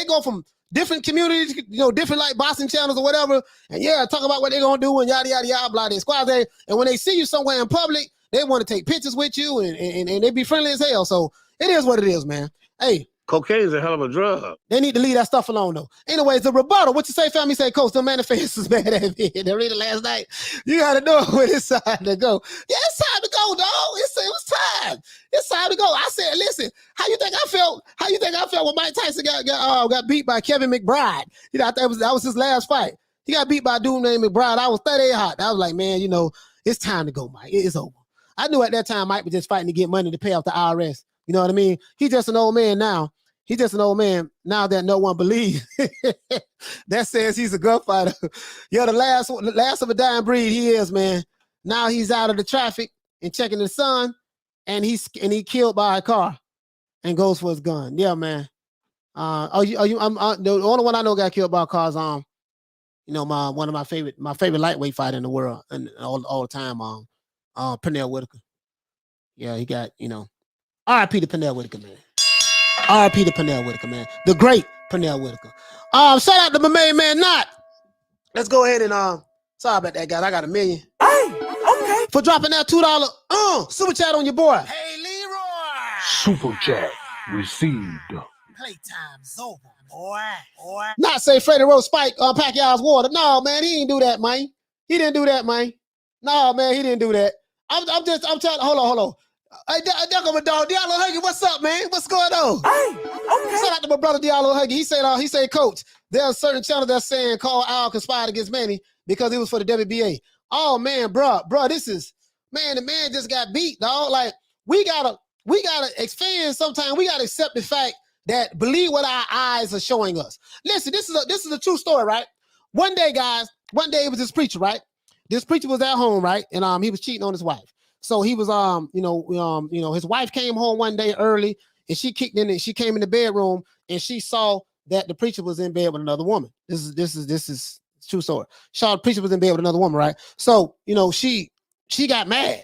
different communities, different like boxing channels or whatever. And yeah, talk about what they're gonna do and yada yada yada blah blah squad. And when they see you somewhere in public, they want to take pictures with you and they be friendly as hell. So it is what it is, man. Hey. Cocaine is a hell of a drug. They need to leave that stuff alone, though. Anyways, the rebuttal. What you say, family? Say, Coach, the manifest is bad at me. They read it last night. You got to know when it's time to go. Yeah, it's time to go, dog. It was time. It's time to go. I said, listen, how you think I felt when Mike Tyson got beat by Kevin McBride? You know, I thought that was his last fight. He got beat by a dude named McBride. I was 38 hot. I was like, man, it's time to go, Mike. It's over. I knew at that time Mike was just fighting to get money to pay off the IRS. You know what I mean? He's just an old man now. He's just an old man now that no one believes. That says he's a gunfighter. Yo, the last of a dying breed he is, man. Now he's out of the traffic and checking the sun, and he killed by a car and goes for his gun. Yeah, man. The only one I know got killed by a car is one of my favorite lightweight fighter in the world and all the time, Pernell Whitaker. Yeah, he got, R.I.P. to Pernell Whitaker, man. R.I.P. to Pernell Whitaker, man. The great Pernell Whitaker. Shout out to my main man, Not. Let's go ahead and sorry about that, guys. I got $1 million. Hey, okay. For dropping that $2 super chat on your boy. Hey, Leroy. Super chat received. Playtime's over, boy. Not say Freddie Rose Spike Pacquiao's water. No, man, he didn't do that, man. He didn't do that, man. No, man, he didn't do that. I'm telling. Hold on. Hey, my dog, Diallo Huggy, what's up, man? What's going on? Hey, okay. Shout out to my brother Diallo Huggy. He said, Coach, there's certain channels that's saying call Al conspired against Manny because it was for the WBA. Oh man, bro, this is the man just got beat, dog. Like we gotta expand. Sometimes we gotta accept the fact that believe what our eyes are showing us. Listen, this is a true story, right? One day it was this preacher, right? This preacher was at home, right? And he was cheating on his wife. So he was, his wife came home one day early and she came in the bedroom and she saw that the preacher was in bed with another woman. This is true story. Saw the preacher was in bed with another woman, right? So, she got mad.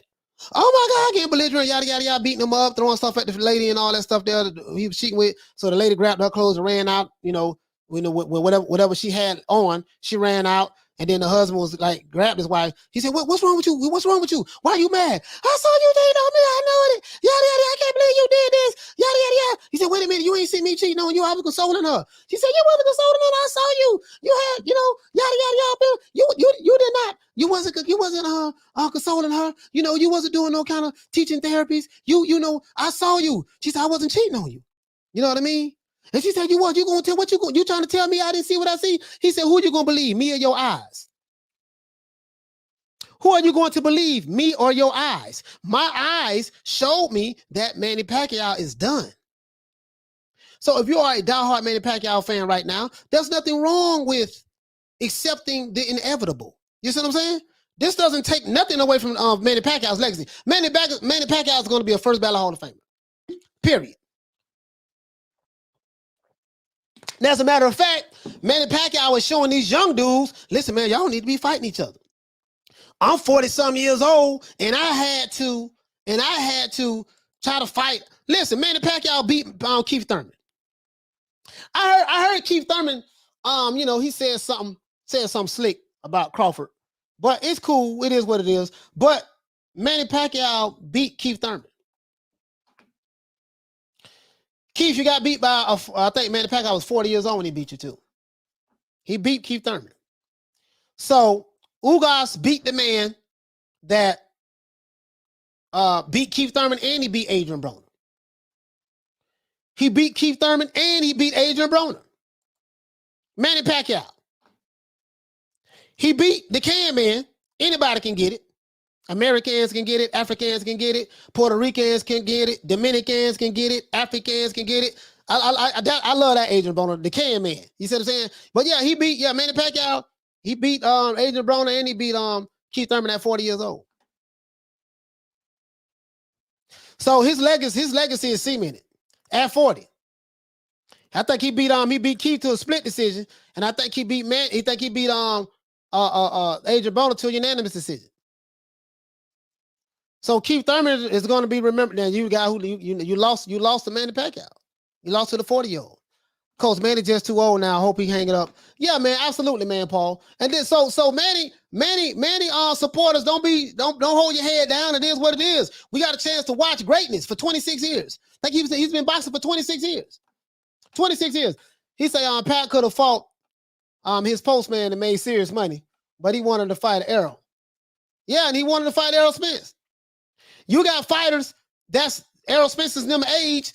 Oh my God, I can't belligerent, yada, yada, yada, beating him up, throwing stuff at the lady and all that stuff there he was cheating with. So the lady grabbed her clothes and ran out, whatever she had on, she ran out. And then the husband was like, grabbed his wife. He said, what's wrong with you? What's wrong with you? Why are you mad? I saw you cheating on me. I know it. Yada, yada, I can't believe you did this. Yada, yada, yada. He said, wait a minute. You ain't seen me cheating on you. I was consoling her. She said, you wasn't consoling her. I saw you. You had, yada, yada, yada. You did not. You wasn't consoling her. You wasn't doing no kind of teaching therapies. I saw you. She said, I wasn't cheating on you. You know what I mean? And she said, you trying to tell me I didn't see what I see? He said, who you going to believe, me or your eyes? Who are you going to believe, me or your eyes? My eyes showed me that Manny Pacquiao is done. So if you are a diehard Manny Pacquiao fan right now, there's nothing wrong with accepting the inevitable. You see what I'm saying? This doesn't take nothing away from Manny Pacquiao's legacy. Manny Pacquiao is going to be a first ballot Hall of Famer. Period. And as a matter of fact, Manny Pacquiao is showing these young dudes, listen, man, y'all need to be fighting each other. I'm 40-some years old, and I had to try to fight. Listen, Manny Pacquiao beat Keith Thurman. I heard Keith Thurman, he said something slick about Crawford, but it's cool. It is what it is. But Manny Pacquiao beat Keith Thurman. Keith, you got beat by, I think Manny Pacquiao was 40 years old when he beat you too. He beat Keith Thurman. So Ugas beat the man that beat Keith Thurman, and he beat Adrian Broner. He beat Keith Thurman and he beat Adrian Broner. Manny Pacquiao. He beat the Can Man. Anybody can get it. Americans can get it. Africans can get it. Puerto Ricans can get it. Dominicans can get it. Africans can get it. I love that Adrian Broner, the Can Man. You see what I'm saying? But yeah, Manny Pacquiao. He beat Adrian Broner and he beat Keith Thurman at 40 years old. So his legacy is cemented at 40. I think he beat Keith to a split decision, and I think he beat Adrian Broner to a unanimous decision. So Keith Thurman is going to be remembered. Now you got you lost to Manny Pacquiao. You lost to the 40-year-old. Coach Manny just too old now. I hope he hang it up. Yeah, man, absolutely, man, Paul. And then so Manny supporters, don't hold your head down. It is what it is. We got a chance to watch greatness for 26 years. Like he's been boxing for 26 years. 26 years. He say Pat could have fought his postman and made serious money, but he wanted to fight Errol. Yeah, and he wanted to fight Errol Spence. You got fighters that's Errol Spence's number age.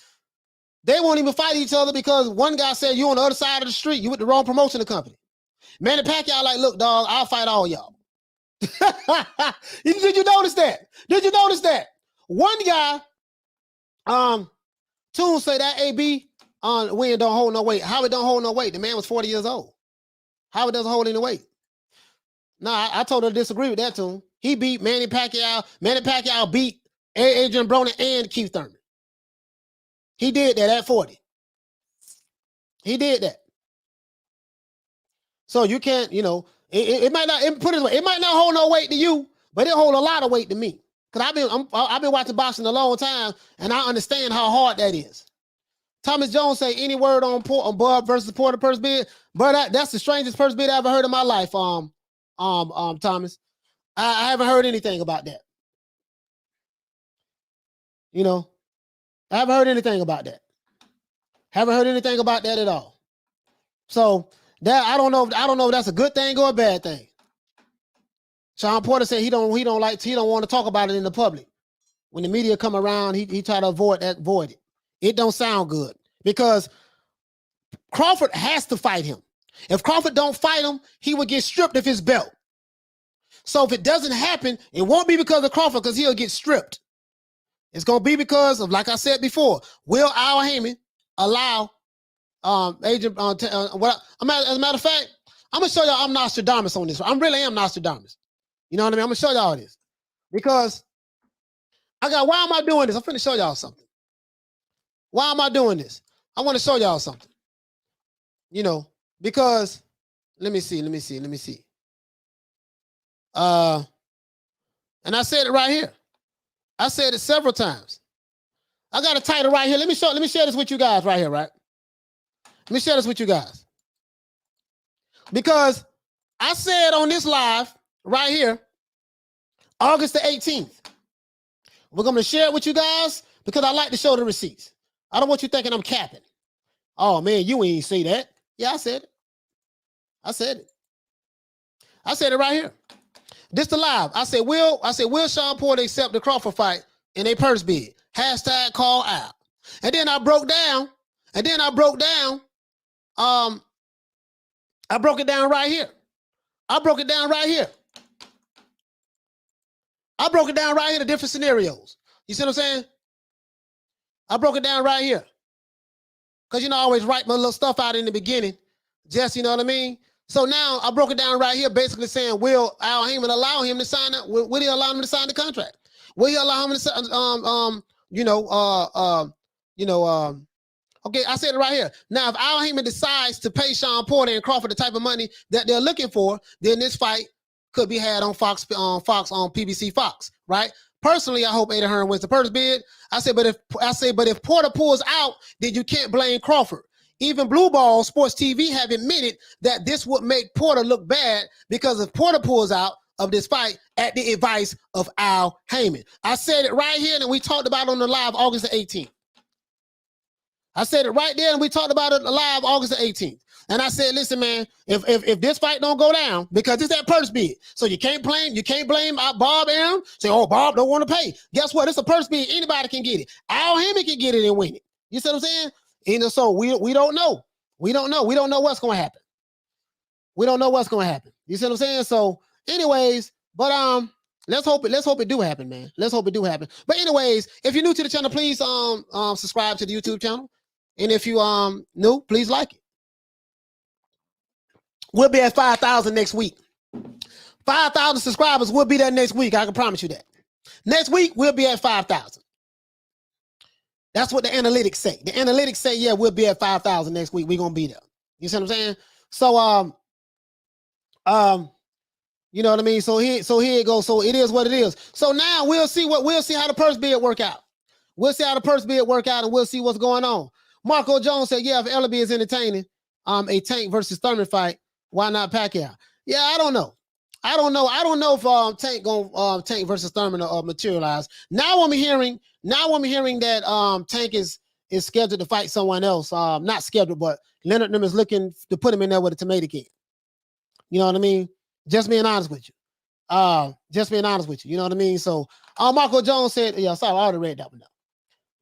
They won't even fight each other because one guy said you on the other side of the street. You with the wrong promotional company. Manny Pacquiao like, look, dog, I'll fight all y'all. Did you notice that? Did you notice that? One guy, Toon say that AB win don't hold no weight. Howard don't hold no weight. The man was 40 years old. Howard doesn't hold any weight. No, I told her to disagree with that, Toon. He beat Manny Pacquiao. Manny Pacquiao beat Adrian Broner and Keith Thurman. He did that at 40. He did that. So you can't, it might not put it this way. It might not hold no weight to you, but it hold a lot of weight to me. Cause I've been watching boxing a long time, and I understand how hard that is. Thomas Jones say any word on Bud versus Porter purse bid, but that's the strangest purse bid I ever heard in my life. Thomas, I haven't heard anything about that. I haven't heard anything about that. Haven't heard anything about that at all. So that I don't know if that's a good thing or a bad thing. Shawn Porter said he don't want to talk about it in the public. When the media come around, he try to avoid it. It don't sound good because Crawford has to fight him. If Crawford don't fight him, he would get stripped of his belt. So if it doesn't happen, it won't be because of Crawford because he'll get stripped. It's going to be because of, like I said before, will Al Heyman allow Adrian, as a matter of fact, I'm going to show y'all I'm Nostradamus on this. I really am Nostradamus. You know what I mean? I'm going to show y'all this because why am I doing this? I'm finna show y'all something. Why am I doing this? I want to show y'all something. Because let me see. And I said it right here. I said it several times. I got a title right here. Let me share this with you guys right here, right? Let me share this with you guys. Because I said on this live right here, August the 18th, we're going to share it with you guys because I like to show the receipts. I don't want you thinking I'm capping. Oh man, you ain't say that. Yeah, I said it. I said it. I said it right here. This the live. I said, will Shawn Porter accept the Crawford fight in a purse bid? Hashtag call out. And then I broke down. I broke it down right here. I broke it down right here. The different scenarios. You see what I'm saying? I broke it down right here. Because, I always write my little stuff out in the beginning. Just, you know what I mean? So now I broke it down right here, basically saying, will Al Heyman allow him to sign up? Will he allow him to sign the contract? Will he allow him to sign, okay, I said it right here. Now, if Al Heyman decides to pay Shawn Porter and Crawford the type of money that they're looking for, then this fight could be had on Fox on PBC Fox, right? Personally, I hope Ada Hearn wins the purse bid. I say, but if Porter pulls out, then you can't blame Crawford. Even Blue Ball Sports TV have admitted that this would make Porter look bad because if Porter pulls out of this fight at the advice of Al Heyman. I said it right here, and we talked about it on the live August the 18th. I said it right there, and we talked about it live August the 18th. And I said, listen, man, if this fight don't go down, because it's that purse bid, so you can't blame Bob Arum. Say, oh, Bob don't want to pay. Guess what? It's a purse bid. Anybody can get it. Al Heyman can get it and win it. You see what I'm saying? So we don't know. We don't know. We don't know what's going to happen. We don't know what's going to happen. You see what I'm saying? So, anyways, but let's hope it do happen, man. Let's hope it do happen. But anyways, if you're new to the channel, please subscribe to the YouTube channel. And if you new, please like it. We'll be at 5,000 next week. 5,000 subscribers. We'll be there next week. I can promise you that. Next week, we'll be at 5,000. That's what the analytics say. The analytics say, yeah, we'll be at 5,000 next week. We're going to be there. You see what I'm saying? So, you know what I mean? So here it goes. So it is what it is. So now we'll see how the purse bid work out. We'll see how the purse bid work out, and we'll see what's going on. Marco Jones said, yeah, if Ellaby is entertaining a Tank versus Thurman fight, why not Pacquiao? Yeah, I don't know. I don't know if Tank versus Thurman materialize. Now I'm hearing that Tank is scheduled to fight someone else. Not scheduled, but Leonard Nim is looking to put him in there with a tomato can. You know what I mean? Just being honest with you. You know what I mean? So Marco Jones said, yeah, sorry, I already read that one now.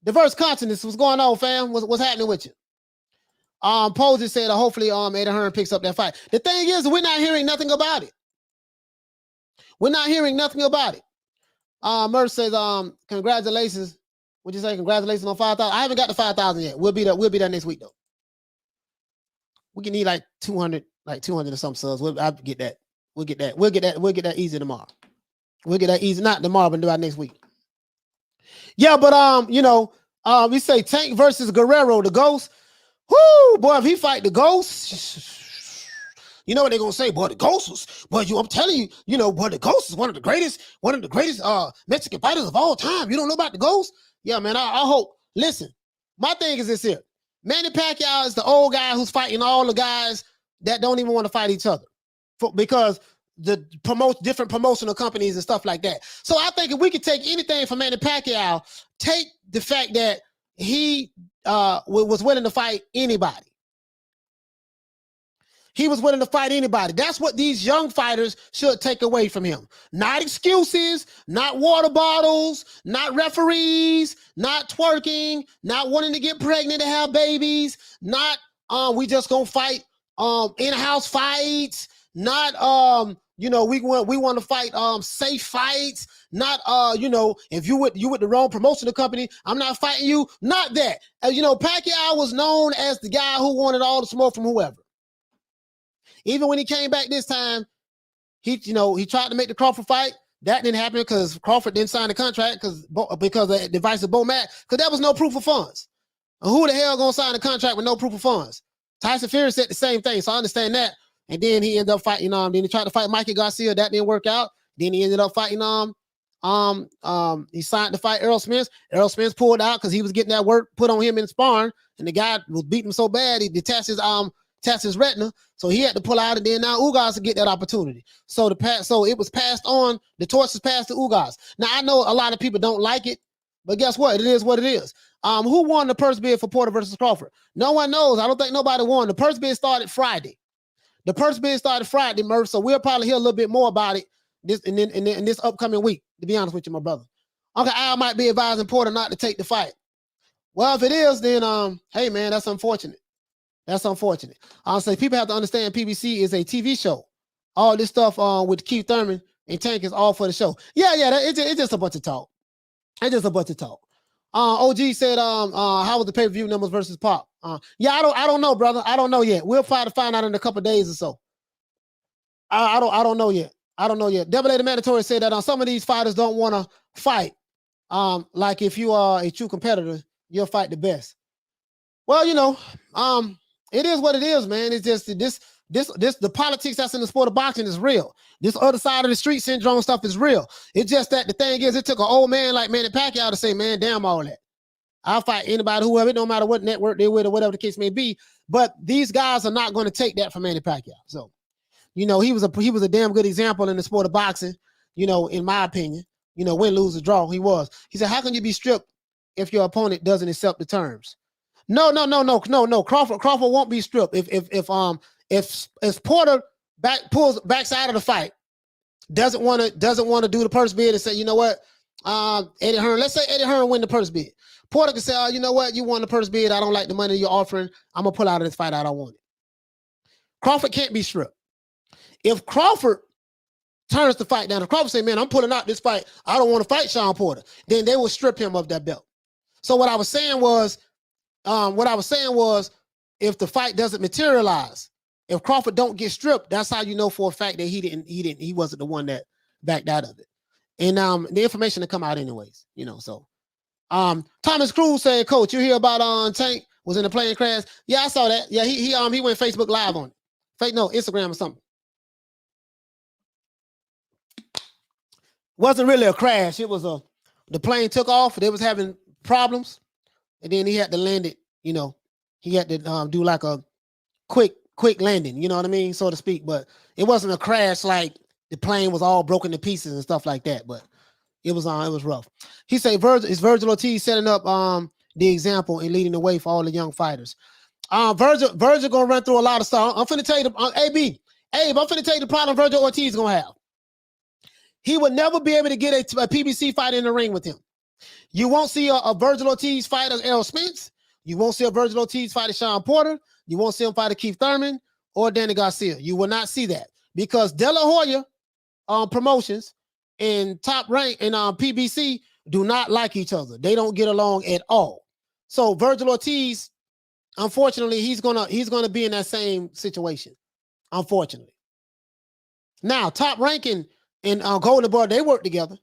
Diverse continents, what's going on, fam? What's happening with you? Posey said, hopefully Ada Hearn picks up that fight. The thing is, we're not hearing nothing about it. Merce says, congratulations. What'd you say? Congratulations on 5,000. I haven't got the 5,000 yet. We'll be there next week though. We can need like 200 or some subs. I'll get that. We'll get that easy tomorrow. We'll get that easy, not tomorrow, but do it next week. Yeah, but we say Tank versus Guerrero, the Ghost. Whoo, boy, if he fight the Ghost, you know what they're gonna say, boy, the Ghost was, boy, I'm telling you, boy, the Ghost is one of the greatest Mexican fighters of all time. You don't know about the Ghost? Yeah, man, I hope. Listen, my thing is this here. Manny Pacquiao is the old guy who's fighting all the guys that don't even want to fight each other because the different promotional companies and stuff like that. So I think if we could take anything from Manny Pacquiao, take the fact that he was willing to fight anybody. He was willing to fight anybody. That's what these young fighters should take away from him. Not excuses, not water bottles, not referees, not twerking, not wanting to get pregnant to have babies, not we just gonna fight in-house fights, not we want to fight safe fights, not if you with the wrong promotional company, I'm not fighting you. Not that. Pacquiao was known as the guy who wanted all the smoke from whoever. Even when he came back this time, he tried to make the Crawford fight. That didn't happen because Crawford didn't sign the contract because of the advice of Bo Mack, because there was no proof of funds. And who the hell gonna sign a contract with no proof of funds? Tyson Fury said the same thing, so I understand that. And then he ended up fighting then he tried to fight Mikey Garcia. That didn't work out. Then he ended up fighting he signed to fight Errol Spence. Errol Spence pulled out because he was getting that work put on him in sparring, and the guy was beating him so bad he detached his retina, so he had to pull out, and then now Ugas to get that opportunity. So it was passed on. The torch was passed to Ugas. Now I know a lot of people don't like it But guess what? It is what it is. Who won the purse bid for Porter versus Crawford? No one knows. I don't think nobody won. The purse bid started Friday. Murph. So we'll probably hear a little bit more about it in this upcoming week, to be honest with you, my brother. Uncle Al might be advising Porter not to take the fight. Well, if it is, then hey man, that's unfortunate. That's unfortunate. I'll say people have to understand PBC is a TV show. All this stuff with Keith Thurman and Tank is all for the show. Yeah, it's just a bunch of talk. It's just a bunch of talk. OG said, how was the pay-per-view numbers versus Pop? Yeah, I don't know, brother. I don't know yet. We'll try to find out in a couple of days or so. I don't know yet. Double A the Mandatory said that some of these fighters don't want to fight. Like if you are a true competitor, you'll fight the best. Well, it is what it is, man. It's just the politics that's in the sport of boxing is real. This other side of the street syndrome stuff is real. It's just that the thing is, it took an old man like Manny Pacquiao to say, man, damn all that. I'll fight anybody, whoever, no matter what network they're with or whatever the case may be. But these guys are not going to take that from Manny Pacquiao. So, he was a damn good example in the sport of boxing, in my opinion. Win, lose, or draw, he was. He said, how can you be stripped if your opponent doesn't accept the terms? No. Crawford won't be stripped. If Porter backs out of the fight, doesn't want to do the purse bid and say, you know what, Eddie Hearn, let's say Eddie Hearn win the purse bid. Porter can say, oh, you know what, you won the purse bid. I don't like the money you're offering. I'm gonna pull out of this fight. I don't want it. Crawford can't be stripped. If Crawford turns the fight down, if Crawford say, man, I'm pulling out this fight, I don't want to fight Shawn Porter, then they will strip him of that belt. So what I was saying was, if the fight doesn't materialize, if Crawford don't get stripped, that's how you know for a fact that he wasn't the one that backed out of it. And the information will come out anyways, so. Thomas Cruz said, Coach, you hear about Tank was in a plane crash? Yeah, I saw that. Yeah, he went Facebook Live on it. Instagram or something. Wasn't really a crash. It was the plane took off. They was having problems, and then he had to land it. He had to do like a quick landing. You know what I mean, so to speak. But it wasn't a crash like the plane was all broken to pieces and stuff like that. But it was rough. He said, Virgil Ortiz setting up the example and leading the way for all the young fighters. Virgil gonna run through a lot of stuff. I'm finna tell you Abe, I'm finna tell you the problem Virgil Ortiz gonna have. He would never be able to get a PBC fight in the ring with him. You won't see a Virgil Ortiz fight as Errol Spence. You won't see a Virgil Ortiz fight as Shawn Porter. You won't see him fight a Keith Thurman or Danny Garcia. You will not see that because De La Hoya Promotions and Top Rank and PBC do not like each other. They don't get along at all. So Virgil Ortiz, unfortunately, he's gonna be in that same situation. Unfortunately. Now, Top Rank and Golden Boy, they work together.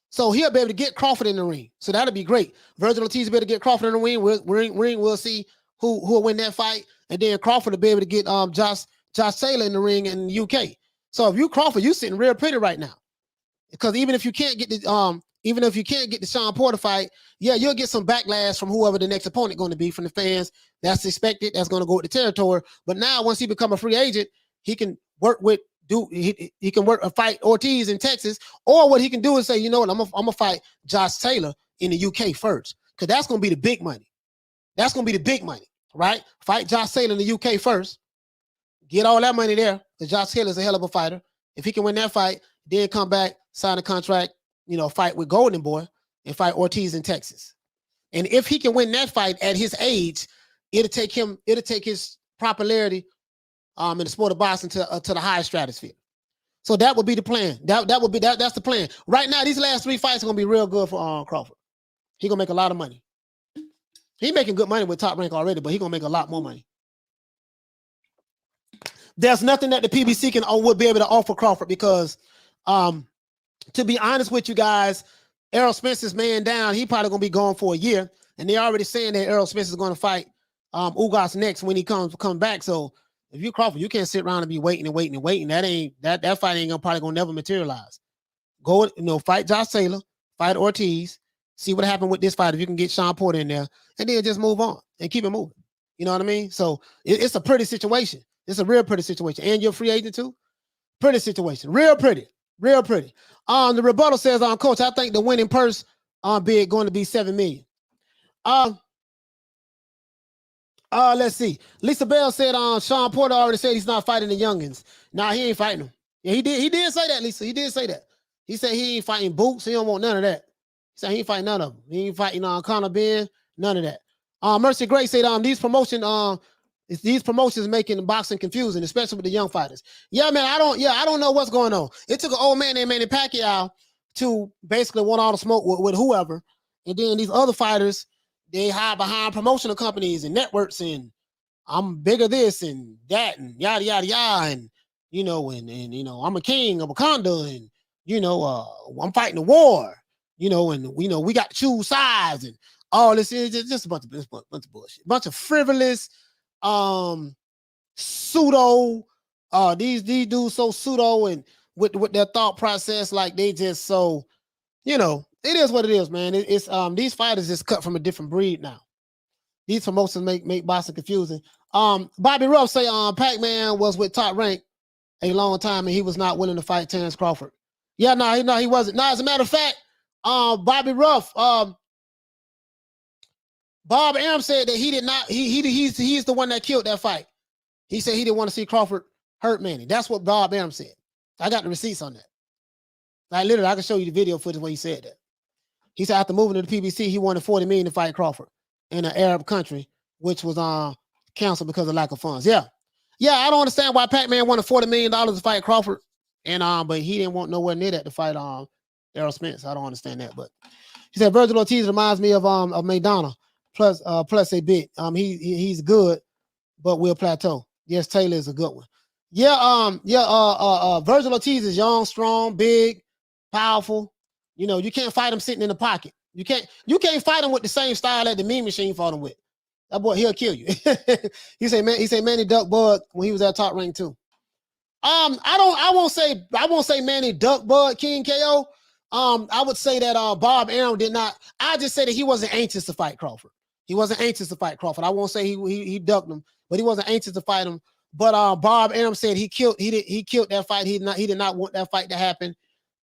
So he'll be able to get Crawford in the ring. So that'll be great. Virgil Ortiz will be able to get Crawford in the ring. We'll see who will win that fight. And then Crawford will be able to get Josh Taylor in the ring in the UK. So if you Crawford, you sitting real pretty right now. Because even if you can't get the Shawn Porter fight, yeah, you'll get some backlash from whoever the next opponent going to be from the fans. That's expected. That's going to go with the territory. But now once he become a free agent, he can work with he can work a fight Ortiz in Texas, or what he can do is say, you know what, I'm gonna fight Josh Taylor in the UK first, because that's gonna be the big money. That's gonna be the big money, right? Fight Josh Taylor in the UK first, get all that money there, because Josh Taylor's a hell of a fighter. If he can win that fight, then come back, sign a contract, fight with Golden Boy and fight Ortiz in Texas. And if he can win that fight at his age, it'll take his popularity in the sport of boxing to the highest stratosphere. So that would be the plan. That's the plan. Right now, these last 3 fights are gonna be real good for Crawford. He gonna make a lot of money. He making good money with Top Rank already, but he gonna make a lot more money. There's nothing that the PBC would be able to offer Crawford because, to be honest with you guys, Errol Spence is man down. He probably gonna be gone for a year, and they're already saying that Errol Spence is gonna fight Ugas next when he comes back. So if you Crawford, you can't sit around and be waiting. That fight ain't probably gonna never materialize. Go, fight Josh Taylor, fight Ortiz, see what happened with this fight. If you can get Shawn Porter in there, and then just move on and keep it moving. You know what I mean? So it's a pretty situation. It's a real pretty situation. And you're a free agent too? Pretty situation. Real pretty. Real pretty. The rebuttal says, Coach, I think the winning purse bid going to be 7 million. Let's see. Lisa Bell said Shawn Porter already said he's not fighting the youngins. Nah, he ain't fighting them. Yeah, he did say that, Lisa. He did say that. He said he ain't fighting Boots. He don't want none of that. He said he ain't fighting none of them. He ain't fighting Conor Ben, none of that. Mercy Gray said these promotions making boxing confusing, especially with the young fighters. Yeah, man, I don't know what's going on. It took an old man named Manny Pacquiao to basically want all the smoke with whoever. And then these other fighters, they hide behind promotional companies and networks and I'm bigger this and that and yada, yada, yada. And, I'm a king of Wakanda and, I'm fighting a war, and, we got to choose sides and all this is just a bunch of bullshit. Bunch of frivolous, pseudo, these dudes so pseudo and with their thought process, like they just so, it is what it is, man. It's these fighters is cut from a different breed now. These promotions make boxing confusing. Bobby Ruff say Pac-Man was with Top Rank a long time and he was not willing to fight Terrence Crawford. Yeah, no, he wasn't. No, as a matter of fact, Bobby Ruff, Bob Arum said that he did not. He's the one that killed that fight. He said he didn't want to see Crawford hurt Manny. That's what Bob Arum said. I got the receipts on that. Like literally, I can show you the video footage where he said that. He said after moving to the PBC, he wanted $40 million to fight Crawford in an Arab country, which was canceled because of lack of funds. Yeah, I don't understand why Pac-Man wanted $40 million to fight Crawford, and but he didn't want nowhere near that to fight Errol Spence. I don't understand that, but he said Virgil Ortiz reminds me of Maidana plus a bit. He's good, but will plateau. Yes, Taylor is a good one. Yeah, Virgil Ortiz is young, strong, big, powerful. You can't fight him sitting in the pocket. You can't fight him with the same style that the Mean Machine fought him with. That boy, he'll kill you. He said Manny duck Bud when he was at Top Rank too. I won't say Manny duck Bud King KO. I would say that Bob Arum did not. I just say that he wasn't anxious to fight Crawford. He wasn't anxious to fight Crawford. I won't say he ducked him, but he wasn't anxious to fight him. But Bob Arum said he killed that fight. He did not want that fight to happen.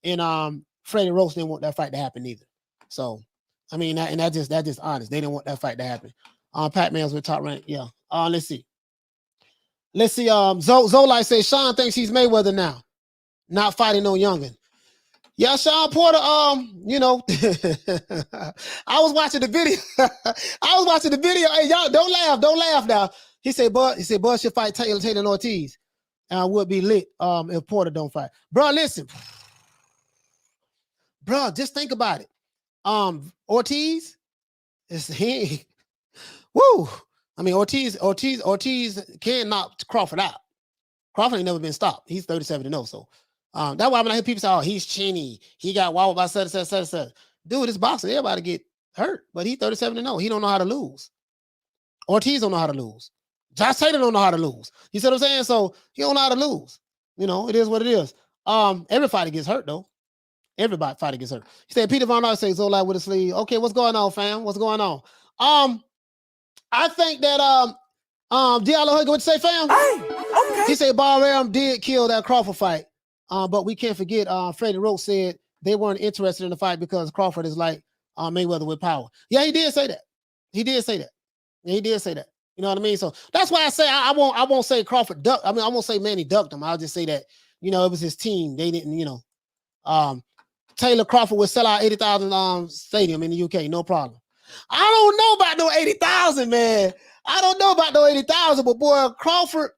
And Freddie Roach didn't want that fight to happen either. So, I mean, that's just honest. They didn't want that fight to happen. Pac-Man's with Top Rank. Yeah. Let's see. Zolai says Shawn thinks he's Mayweather now, not fighting no youngin. Yeah, Shawn Porter. I was watching the video. Hey, y'all, don't laugh now. He said, Bud should fight Taylor and Ortiz. And I would be lit if Porter don't fight. Bro, listen. Bro, just think about it. Ortiz woo. I mean, Ortiz can knock Crawford out. Crawford ain't never been stopped. He's 37-0. So that's why when I hear people say, oh, he's chinny. He got wobbled by such. Dude, this boxing, everybody get hurt, but he's 37-0. He don't know how to lose. Ortiz don't know how to lose. Josh Taylor don't know how to lose. You see what I'm saying? So he don't know how to lose. It is what it is. Every fighter gets hurt though. Everybody fighter gets hurt. He said Peter Von Ark says Zola with a sleeve. Okay, what's going on, fam? What's going on? I think that Diallo Huggy, what you say, fam? Hey, okay. He said Bob Arum did kill that Crawford fight. But we can't forget Freddie Roach said they weren't interested in the fight because Crawford is like Mayweather with power. Yeah, he did say that. Yeah, he did say that. You know what I mean? So that's why I say I won't say Crawford ducked. I won't say Manny ducked him. I'll just say that, it was his team. They didn't, Taylor Crawford would sell out 80,000 stadium in the UK, no problem. I don't know about no 80,000, man. I don't know about no 80,000, but boy, Crawford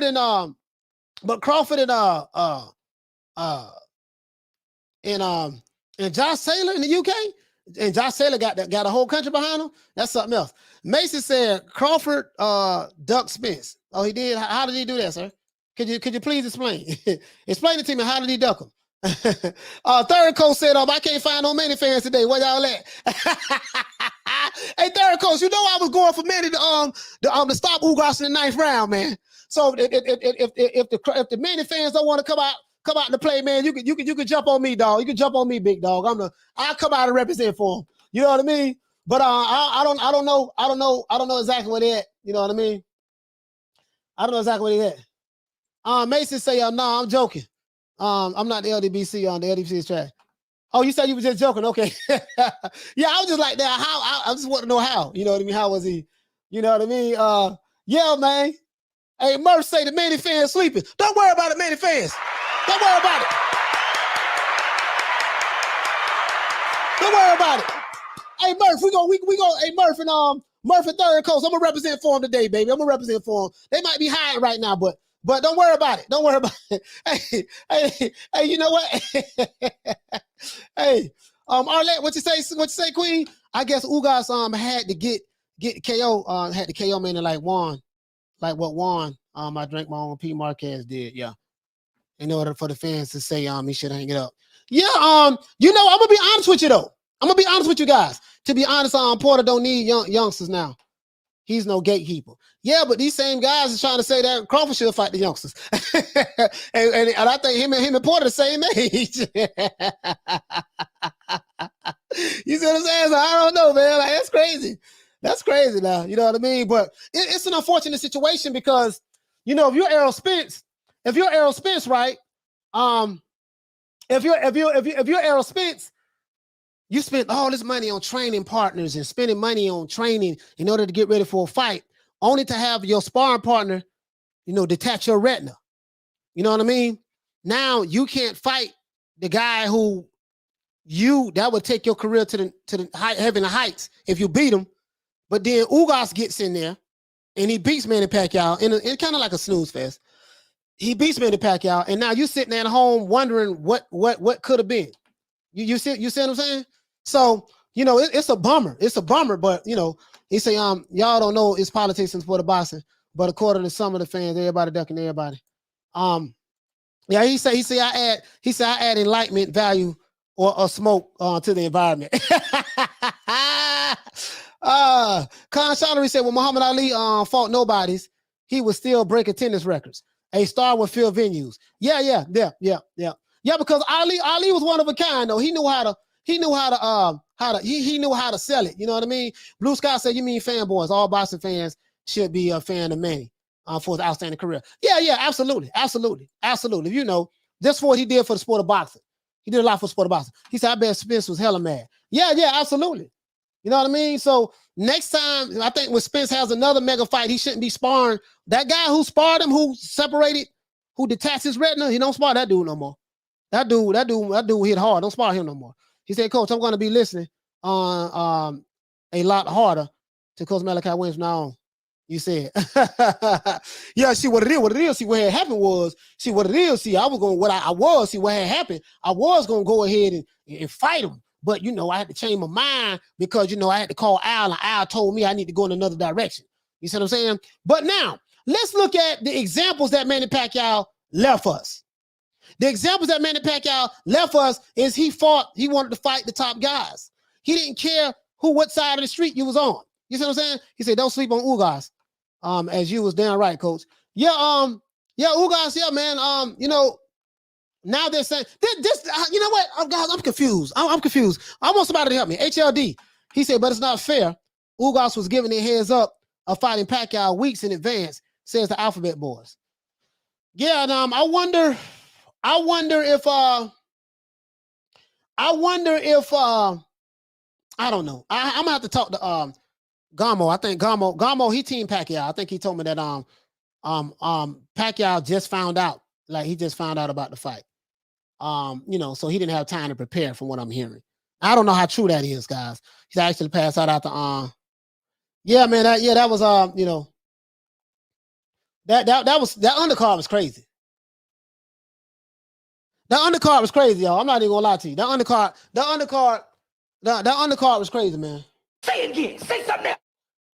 and Josh Taylor in the UK, and Josh Taylor got a whole country behind him. That's something else. Mason said Crawford ducked Spence. Oh, he did. How did he do that, sir? Could you please explain? Explain it to me. How did he duck him? Third Coach said, I can't find no Manny fans today. Where y'all at? Hey, Third Coach, I was going for Manny to stop Ugas in the 9th round, man. So if the Manny fans don't want to come out to play, man, you can jump on me, dog. You can jump on me, big dog. I'll come out and represent for him. You know what I mean? But I don't know exactly where they at. You know what I mean? I don't know exactly where they at. Mason say, no, I'm joking. I'm not the LDBC on the LDBC is trash. Oh, you said you was just joking. Okay. Yeah, I was just like that. I just want to know how. You know what I mean? How was he? You know what I mean? Yeah, man. Hey, Murph say the Manny fans sleeping. Don't worry about it, Manny fans. Don't worry about it. Don't worry about it. Hey, Murph, we go. Hey, Murph and Third Coast. I'm gonna represent for him today, baby. I'm gonna represent for him. They might be hiding right now, but don't worry about it. Don't worry about it. Hey, you know what? Hey, Arlette, what you say, Queen? I guess Ugas had to get KO. Had to KO man like Juan, like what Juan I drank my own P Marquez did. Yeah, in order for the fans to say he should hang it up. Yeah, you know, I'm gonna be honest with you though. I'm gonna be honest with you guys. To be honest, Porter don't need youngsters now. He's no gatekeeper. Yeah, but these same guys are trying to say that Crawford should fight the youngsters. and I think him and Porter the same age. You see what I'm saying? So I don't know, man. Like, that's crazy. That's crazy now. You know what I mean? But it's an unfortunate situation because, you know, if you're Errol Spence, right? If you're Errol Spence, you spent all this money on training partners and spending money on training in order to get ready for a fight, only to have your sparring partner, you know, detach your retina. You know what I mean? Now you can't fight the guy who that would take your career to the heaven of heights if you beat him. But then Ugas gets in there and he beats Manny Pacquiao in kind of like a snooze fest. He beats Manny Pacquiao, and now you sitting at home wondering what could have been. You see what I'm saying? So, you know, it's a bummer. It's a bummer, but you know, he say, y'all don't know it's politics in sport of boxing, but according to some of the fans, everybody ducking everybody. Yeah, he say I add enlightenment value or smoke to the environment. Khan Shonery said, when Muhammad Ali fought nobodies, he was still break attendance records. A star would fill venues. Yeah, because Ali was one of a kind though. He knew how to sell it. You know what I mean? Blue Sky said, you mean fanboys? All boxing fans should be a fan of Manny for his outstanding career. Yeah, absolutely. You know, just for what he did for the sport of boxing. He did a lot for the sport of boxing. He said, I bet Spence was hella mad. Yeah, absolutely. You know what I mean? So next time, I think when Spence has another mega fight, he shouldn't be sparring. That guy who sparred him, who separated, who detached his retina, he don't spar that dude no more. That dude hit hard. Don't spar him no more. He said, Coach, I'm going to be listening on a lot harder to Coach Malachi Williams from now on. You said, yeah, see what it is. See what had happened was, see what it is. See, I was going, what had happened. I was going to go ahead and fight him. But, you know, I had to change my mind because, you know, I had to call Al, and Al told me I need to go in another direction. You see what I'm saying? But now, let's look at the examples that Manny Pacquiao left us. The examples that Manny Pacquiao left us is he wanted to fight the top guys. He didn't care what side of the street you was on. You see what I'm saying? He said, don't sleep on Ugas. As you was damn right, Coach. Yeah, Ugas, yeah, man. You know, now they're saying this. You know what, guys? I'm confused. I'm confused. I want somebody to help me. HLD. He said, but it's not fair. Ugas was giving their heads up of fighting Pacquiao weeks in advance. Says the Alphabet Boys. Yeah, and I wonder if I don't know. I'm gonna have to talk to Gamo. I think Gamo he team Pacquiao. I think he told me that Pacquiao just found out. Like he just found out about the fight. You know, so he didn't have time to prepare from what I'm hearing. I don't know how true that is, guys. He's actually passed out after yeah, man, that was you know, that undercard was crazy. That undercard was crazy, y'all. I'm not even gonna lie to you. That undercard was crazy, man. Say it again. Say something else.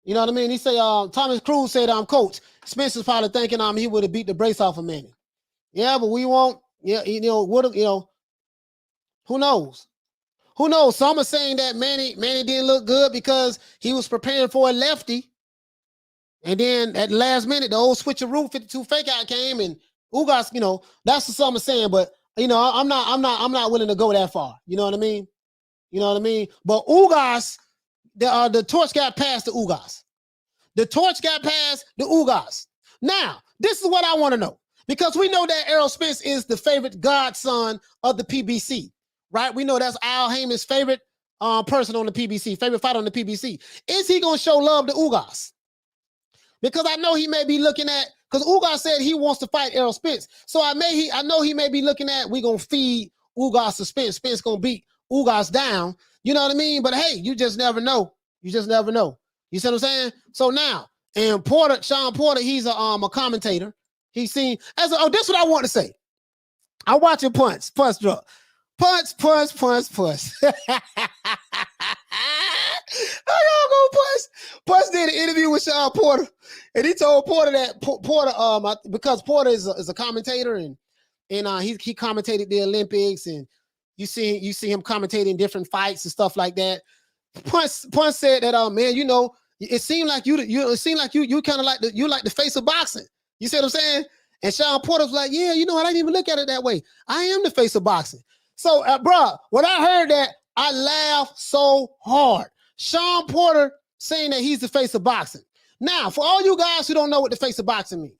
You know what I mean? He say, Thomas Cruz said, Coach, Spencer's probably thinking he would have beat the brace off of Manny. Yeah, but we won't. Yeah, you know, who knows? Who knows? Some are saying that Manny didn't look good because he was preparing for a lefty. And then at the last minute, the old switcheroo 52 fake out came, and Ugas, you know, that's what some are saying, but you know, I'm not willing to go that far. You know what I mean? But Ugas, the torch got passed to Ugas. The torch got passed to Ugas. Now, this is what I want to know. Because we know that Errol Spence is the favorite godson of the PBC. right? We know that's Al Heyman's favorite person on the PBC, favorite fighter on the PBC. Is he gonna show love to Ugas? Because I know he may be looking at, because Ugas said he wants to fight Errol Spence. So I know he may be looking at, we're gonna feed Ugas to Spence. Spence gonna beat Ugas down. You know what I mean? But hey, you just never know. You just never know. You see what I'm saying? So now, and Porter, Shawn Porter, he's a commentator. He's seen as this is what I want to say. I watch him punch drop. Punch. I gotta go punch. Punch did an interview with Shawn Porter, and he told Porter that Porter, because Porter is a commentator, and he commentated the Olympics, and you see him commentating different fights and stuff like that. Punch said that, man, you know, it seemed like you kind of like the face of boxing. You see what I'm saying? And Shawn Porter's like, yeah, you know, I didn't even look at it that way. I am the face of boxing. So, bro, when I heard that, I laughed so hard. Shawn Porter saying that he's the face of boxing. Now, for all you guys who don't know what the face of boxing means,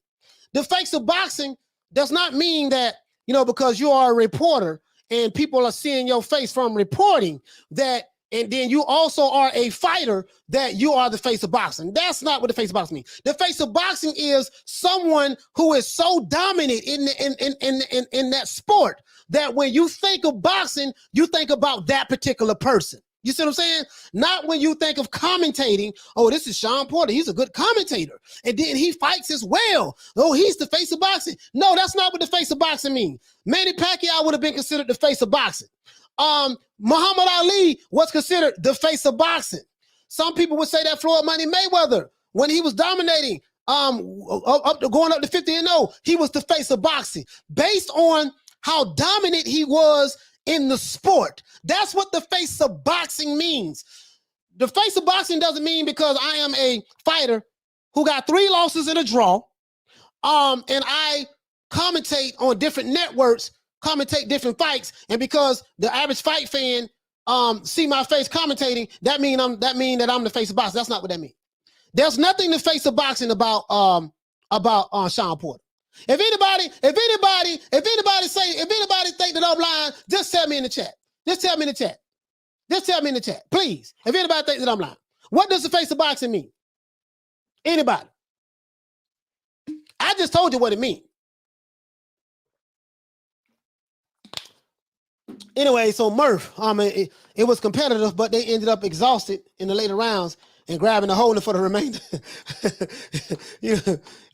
the face of boxing does not mean that, you know, because you are a reporter and people are seeing your face from reporting that, and then you also are a fighter, that you are the face of boxing. That's not what the face of boxing means. The face of boxing is someone who is so dominant in that sport that when you think of boxing, you think about that particular person. You see what I'm saying? Not when you think of commentating, oh, this is Shawn Porter, he's a good commentator, and then he fights as well. Oh, he's the face of boxing. No, that's not what the face of boxing means. Manny Pacquiao would have been considered the face of boxing. Muhammad Ali was considered the face of boxing. Some people would say that Floyd Money Mayweather, when he was dominating, going up to 50-0, he was the face of boxing based on how dominant he was in the sport. That's what the face of boxing means. The face of boxing doesn't mean because I am a fighter who got 3 losses and a draw, and I commentate on different networks, commentate different fights, and because the average fight fan see my face commentating, that mean that I'm the face of boxing. That's not what that means. There's nothing the face of boxing about Shawn Porter. If anybody think that I'm lying, just tell me in the chat. Just tell me in the chat, please. If anybody thinks that I'm lying, what does the face of boxing mean? Anybody? I just told you what it means. Anyway, so Murph, it was competitive, but they ended up exhausted in the later rounds and grabbing the holder for the remainder.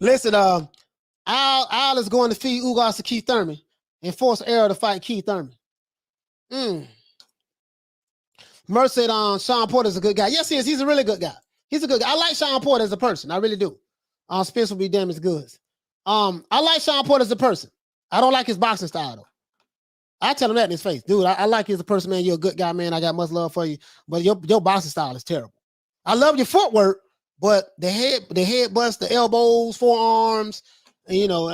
Listen, Al is going to feed Ugas to Keith Thurman and force Errol to fight Keith Thurman. Murph said Shawn Porter's a good guy. Yes, he is. He's a really good guy. He's a good guy. I like Shawn Porter as a person. I really do. Spence will be damaged goods. I like Shawn Porter as a person. I don't like his boxing style, though. I tell him that in his face. Dude, I like you as a person, man. You're a good guy, man. I got much love for you. But your boxing style is terrible. I love your footwork, but the head bust, the elbows, forearms, and, you know,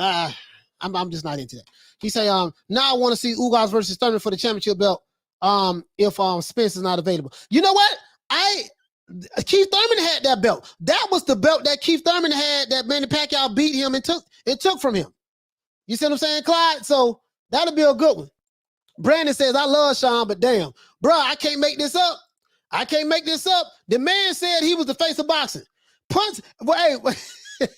I'm just not into that. He say, now I want to see Ugas versus Thurman for the championship belt if Spence is not available. You know what? Keith Thurman had that belt. That was the belt that Keith Thurman had that Manny Pacquiao beat him and took from him. You see what I'm saying, Clyde? So that'll be a good one. Brandon says, I love Shawn, but damn, bro, I can't make this up. The man said he was the face of boxing. Punch, wait. I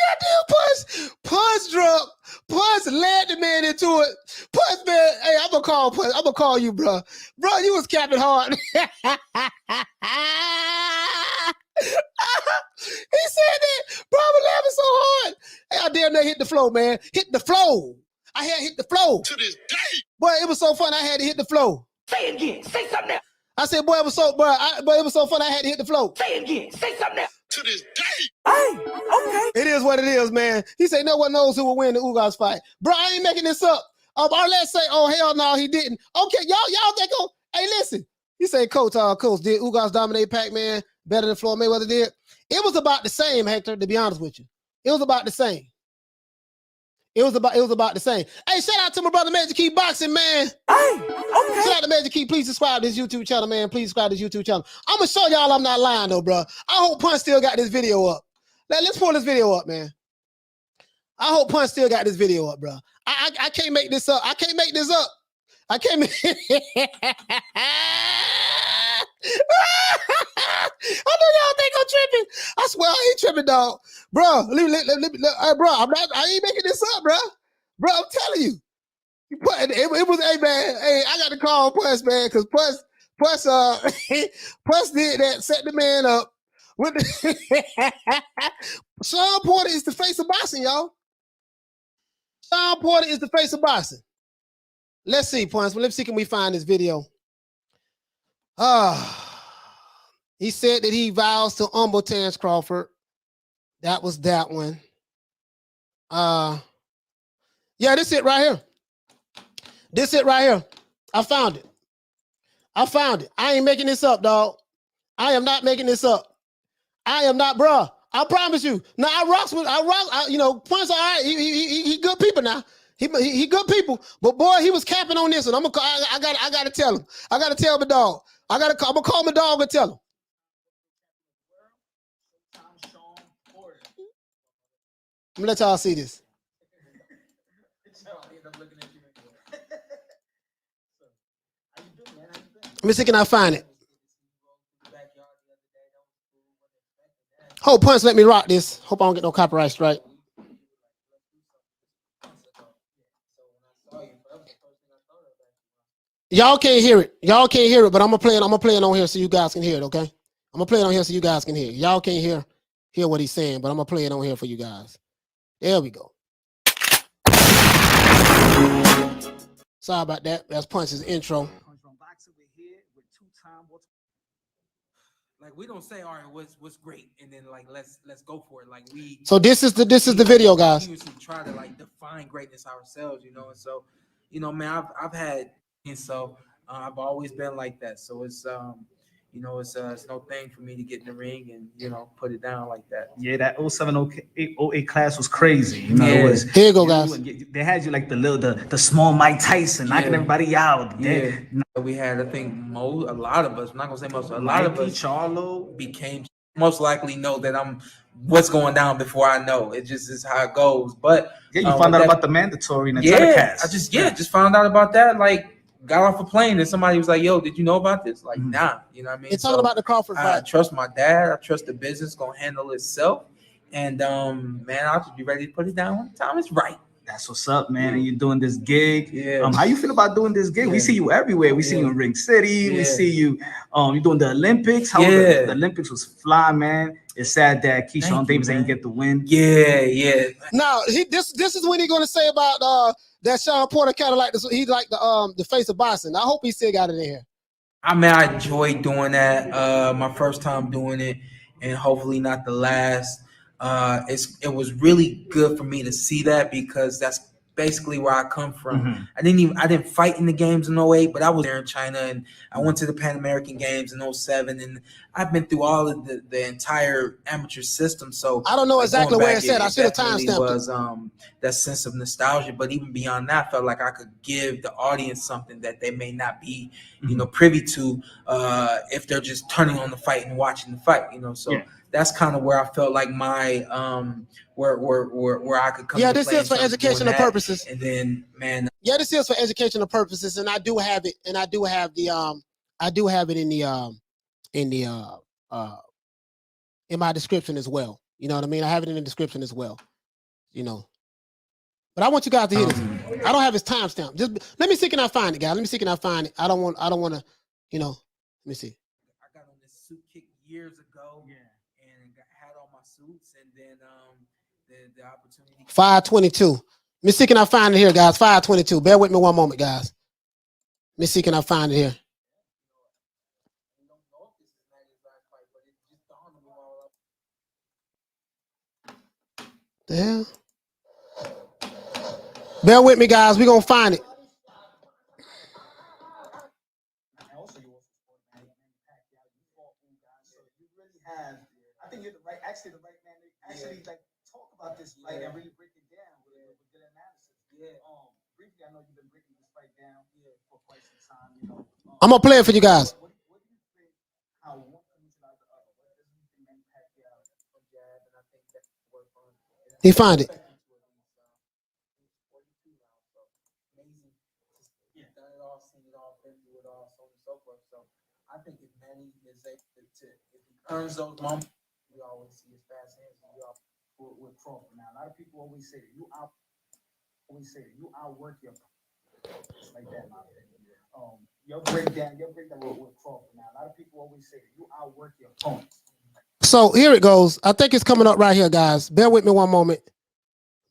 got this punch drop. Punch led the man into it. Punch, man, hey, I'm gonna call Punch. I'm gonna call you, bro. Bro, you was capping hard. He said that, bro, I was laughing so hard. Hey, I damn near hit the flow, man. Hit the flow. I had to hit the flow. To this day. Boy, it was so fun. I had to hit the flow. Say it again. Say something else. I said, boy, it was so fun. I had to hit the flow. Say it again. Say something else. To this day. Hey, okay. It is what it is, man. He said, no one knows who will win the Ugas fight. Bro, I ain't making this up. Or let's say, oh, hell no, he didn't. Okay, y'all think, oh, hey, listen. He said, Coach, did Ugas dominate Pac-Man better than Floyd Mayweather did? It was about the same, Hector, to be honest with you. It was about the same. It was about the same. Hey, shout out to my brother Major Key Boxing, man. Hey, okay. Shout out to Major Key. Please subscribe to this YouTube channel, man. Please subscribe to this YouTube channel. I'm going to show y'all I'm not lying, though, bro. I hope Punch still got this video up. Now, let's pull this video up, man. I hope Punch still got this video up, bro. I can't make this up. I can't make this up. I can't make I know y'all think I'm tripping. I swear I ain't tripping, dog. Bro, bro, I ain't making this up, bro. Bro, I'm telling you. It was, hey, man. Hey, I got to call Puss, man, because Puss did that, set the man up. With the Shawn Porter is the face of boxing, y'all. Shawn Porter is the face of boxing. Let's see, Punch. Let's see, can we find this video? He said that he vows to humble Terrence Crawford. That was that one. Yeah, this it right here. This it right here. I found it. I found it. I ain't making this up, dog. I am not making this up. I am not, bruh. I promise you. Now you know, Punch all right. He good people now. He good people. But boy, he was capping on this one. I gotta tell him. I gotta tell my dog. I'm gonna call my dog and tell him. I'm gonna let y'all see this. Let me see, can I find it? Hope Punch let me rock this. Hope I don't get no copyright strike. Y'all can't hear it. Y'all can't hear it, but I'm gonna play it on here so you guys can hear it, okay? I'm gonna play it on here so you guys can hear it. Y'all can't hear what he's saying, but I'm gonna play it on here for you guys. There we go. Sorry about that. That's Punch's intro. Like we don't say, all right, what's great, and then like let's go for it. Like we. So this is the video, guys. We try to like define greatness ourselves, you know. And so, you know, man, I've had, and so I've always been like that. So it's you know, it's no thing for me to get in the ring and, you know, put it down like that. Yeah, that 07-08 class was crazy. You know, Yeah. it was, here you go, guys. They had you like the small Mike Tyson knocking everybody out. Yeah, we had, I think, a lot of us. I'm not gonna say most, a lot of us. Charlo became most likely know that I'm what's going down before I know. It just is how it goes. But yeah, you found out about the mandatory and the telecast. I just found out about that. Like, got off a plane and somebody was like, "Yo, did you know about this?" Like, nah, you know what I mean. It's talking about the Crawford fight. I trust my dad. I trust the business gonna handle itself. And man, I'll just be ready to put it down when the time is right. That's what's up, man. And you're doing this gig. Yeah. How you feel about doing this gig? We see you everywhere. We see you in Ring City. We see you. You're doing the Olympics. How the Olympics was fly, man. It's sad that Keyshawn Davis ain't get the win. Yeah. Now this is when he's gonna say about that Shawn Porter kind of like this. He's like the face of boxing. I hope he still got it in here. I mean, I enjoyed doing that. My first time doing it, and hopefully not the last. It was really good for me to see that because that's basically where I come from. I didn't fight in the games in 08, but I was there in China, and I went to the Pan American Games in 07, and I've been through all of the entire amateur system. So I don't know exactly where it's at. I should have timestamped it. Was that sense of nostalgia, but even beyond that, I felt like I could give the audience something that they may not be, you know, privy to if they're just turning on the fight and watching the fight, you know. So that's kind of where I felt like my where I could come. Yeah, this is for educational purposes. And then, man, yeah, this is for educational purposes, and I do have it, and I do have it in my description as well. You know what I mean? I have it in the description as well. You know, but I want you guys to hear this. I don't have his timestamp. Just let me see, can I find it, guys? Let me see, can I find it? I don't want to, you know. Let me see. I got on this suit kick years ago. Yeah. Had all my suits, and then the opportunity. 522. Let me see, can I find it here, guys? 522. Bear with me one moment, guys. Let me see, can I find it here? The hell? Bear with me, guys. We're gonna find it. I think you're the right man to actually like talk about this fight and really break it down with good analysis. Briefly, I know you've been breaking this fight down for quite some time. You know, I'm gonna play it for you guys. What do you think? How one comes out the other? What does you think Manny Pacquiao from jab? And I think that's what he find it. I think if Manny is able to if he earns those moments, we always see his fast hands. With Crawford. Now, a lot of people always say that you outwork your it's like that, in my opinion. Your breakdown with Crawford. Now, a lot of people always say that you outwork your opponents. So here it goes. I think it's coming up right here, guys. Bear with me one moment.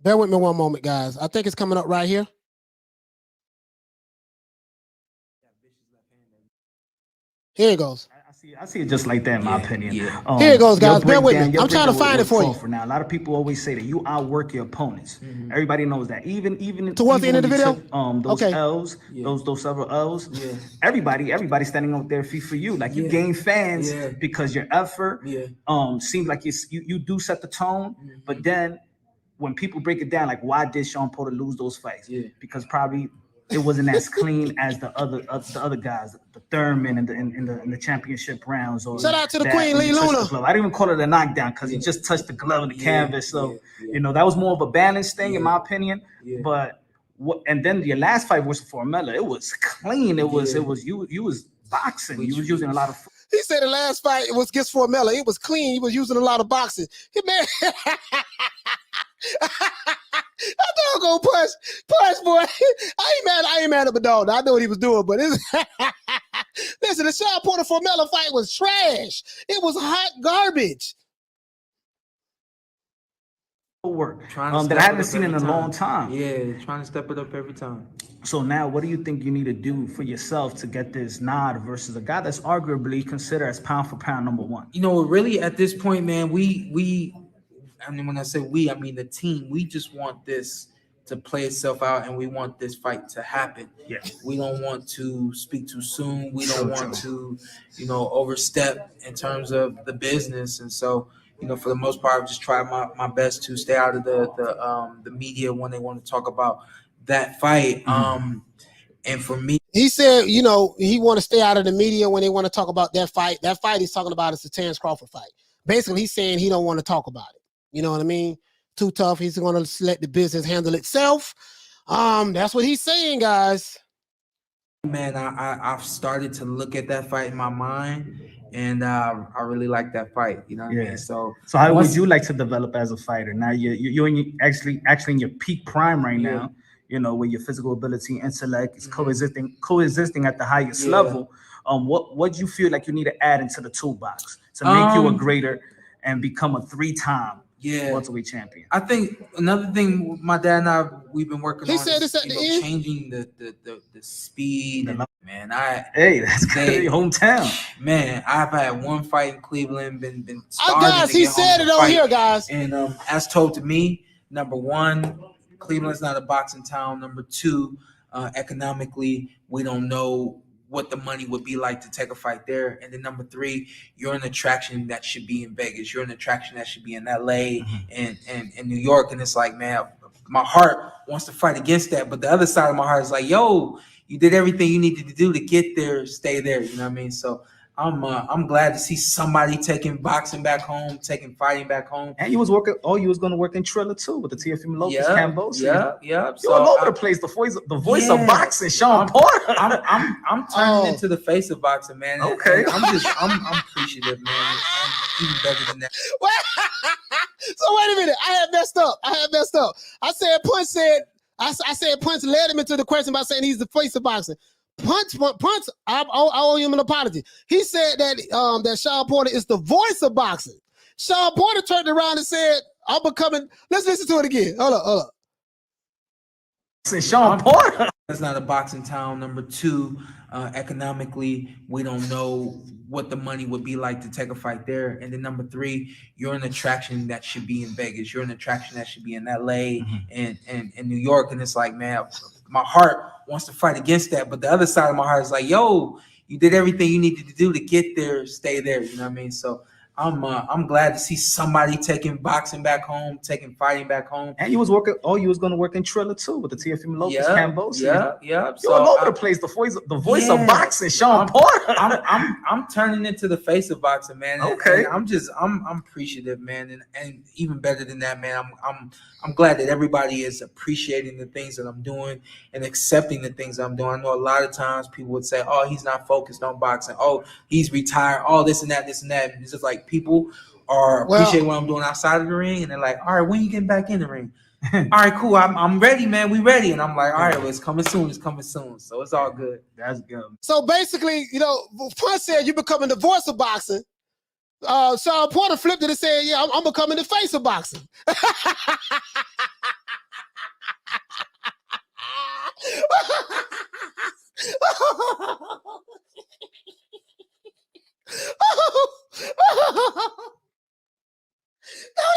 Bear with me one moment, guys. I think it's coming up right here. Here it goes. I see it just like that, in my opinion. Yeah. Here it goes, guys. Bear with me. I'm trying to find it for you. Now, a lot of people always say that you outwork your opponents. Everybody knows that. Even Towards the end of the video? Those L's, those several L's. Yeah. Everybody standing up their feet for you. Like you gain fans because your effort. Seems like you do set the tone, but then when people break it down, like why did Shawn Porter lose those fights? Because probably it wasn't as clean as the other guys, the Thurman in the championship rounds. Or shout out to the Queen, Lee Luna. I didn't even call it a knockdown because he just touched the glove in the canvas. So you know that was more of a balance thing, in my opinion. But and then your last fight was for Mella. It was clean. It was you was boxing. You was using a lot of. He said the last fight was against Formella. It was clean. He was using a lot of boxing. He man. I don't go push, boy. I ain't mad at the dog. I know what he was doing, but it's listen, the Shawn Porter Formella fight was trash. It was hot garbage. Work that I haven't seen in a long time. Yeah, trying to step it up every time. So now, what do you think you need to do for yourself to get this nod versus a guy that's arguably considered as pound for pound #1? You know, really at this point, man, we I mean, when I say we, I mean the team. We just want this to play itself out, and we want this fight to happen. Yeah. We don't want to speak too soon. We don't want to, overstep in terms of the business. And so, for the most part, I've just tried my best to stay out of the media when they want to talk about that fight. And for me, he said, he want to stay out of the media when they want to talk about that fight. That fight he's talking about is the Terrence Crawford fight. Basically, he's saying he don't want to talk about it. You know what I mean? Too tough. He's going to let the business handle itself. That's what he's saying, guys. Man, I've started to look at that fight in my mind, and I really like that fight. You know what I mean? So how would you like to develop as a fighter? Now you're actually in your peak prime right now. Where your physical ability, intellect is coexisting at the highest level. What do you feel like you need to add into the toolbox to make you a greater and become a 3-time welterweight champion? I think another thing my dad and we've been working on is changing the speed. Man, that's good. Your hometown. Man, I've had one fight in Cleveland, been guys, he said it on here, guys. And as told to me, #1, Cleveland's not a boxing town. #2, economically, we don't know what the money would be like to take a fight there. And then #3, you're an attraction that should be in Vegas. You're an attraction that should be in LA and New York. And it's like, man, my heart wants to fight against that. But the other side of my heart is like, yo, you did everything you needed to do to get there, stay there. You know what I mean? So I'm glad to see somebody taking boxing back home, taking fighting back home. And you was going to work in Triller too with the TFM Lopez Campos. Yeah. You're all over the place. The voice of boxing, Shawn Porter. I'm turning into the face of boxing, man. Okay. I'm appreciative, man. I'm even better than that. So wait a minute. I had messed up. I said Punch led him into the question by saying he's the face of boxing. Punch, I owe him an apology. He said that Shawn Porter is the voice of boxing. Shawn Porter turned around and said, I'm becoming, let's listen to it again. Hold up. Shawn Porter. It's not a boxing town. #2, economically, we don't know what the money would be like to take a fight there. And then #3, you're an attraction that should be in Vegas. You're an attraction that should be in LA and New York. And it's like, man, my heart wants to fight against that. But the other side of my heart is like, yo, you did everything you needed to do to get there, stay there. You know what I mean? So I'm glad to see somebody taking boxing back home, taking fighting back home. And you was working. Oh, you was going to work in Triller too with the TFM Lopez Cambosia. Yeah. You're all over the place. The voice of boxing, Shawn Porter. I'm turning into the face of boxing, man. Okay. And I'm appreciative, man, and even better than that, man. I'm glad that everybody is appreciating the things that I'm doing and accepting the things I'm doing. I know a lot of times people would say, "Oh, he's not focused on boxing. Oh, he's retired. Oh, this and that, this and that." And it's just like people are appreciating what I'm doing outside of the ring, and they're like, "All right, when you getting back in the ring?" All right, cool. I'm ready, man. We ready. And I'm like, all right, well, it's coming soon. It's coming soon. So it's all good. That's good. So basically, Punch said you becoming the voice of boxing. Shawn Porter flipped it and said, yeah, I'm becoming the face of boxing. No,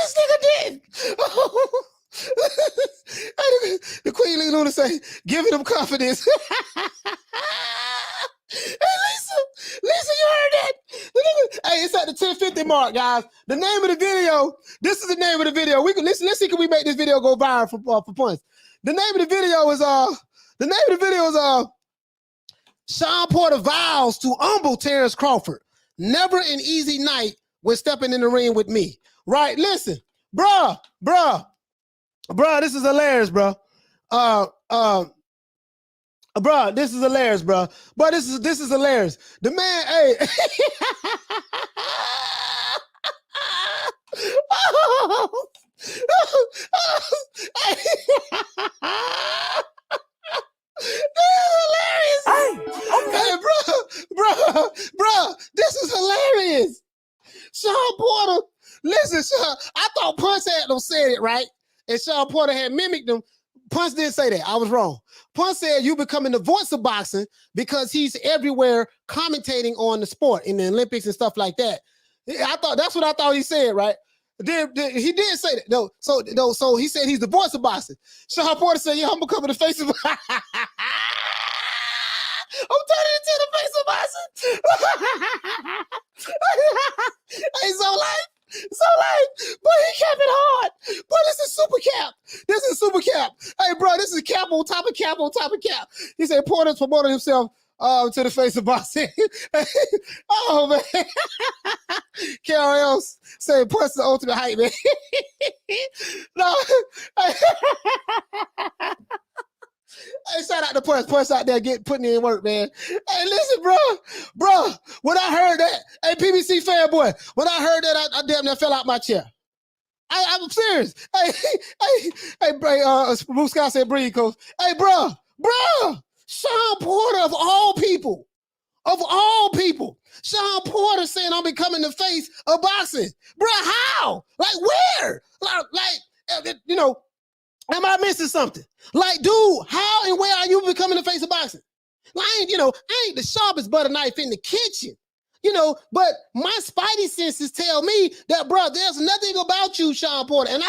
this nigga did. The Queen Lee Luna say, giving them confidence. Hey, Lisa, you heard that? Hey, it's at the 1050 mark, guys. The name of the video. This is the name of the video. We can let's see, can we make this video go viral for points? The name of the video is Shawn Porter vows to humble Terrence Crawford. Never an easy night when stepping in the ring with me. Right? Listen, bruh, this is hilarious, bro. Bro, this is hilarious, bro. But this is hilarious. The man, hey. Hey, bro, this is hilarious. Shawn Porter, listen, Shawn, I thought Punch had them said it, right? And Shawn Porter had mimicked them. Punch didn't say that. I was wrong. Punch said you becoming the voice of boxing because he's everywhere commentating on the sport in the Olympics and stuff like that. I thought that's what I thought he said, right? He did say that. No, so he said he's the voice of boxing. Shawn Porter said, yeah, I'm becoming the face of boxing. I'm turning into the face of boxing. Hey, so boy, he kept it hard. Boy, this is super cap. Hey, bro, this is cap on top of cap on top of cap. He said Porter's promoting himself to the face of boxing. Oh, man. Carol else say Punch the ultimate hype, man. No. Hey, shout out to Punch out there putting in work, man. Hey, listen, bro, when I heard that, hey, PBC fanboy, when I heard that, I damn near fell out my chair. I'm serious. Hey, Blue Sky said, breathe, coach. Hey, bro, Shawn Porter of all people, Shawn Porter saying I'm becoming the face of boxing. Bro, how? Like, where? Am I missing something? Like, dude, how and where are you becoming the face of boxing? Like, I ain't the sharpest butter knife in the kitchen, but my spidey senses tell me that, bro, there's nothing about you, Shawn Porter. And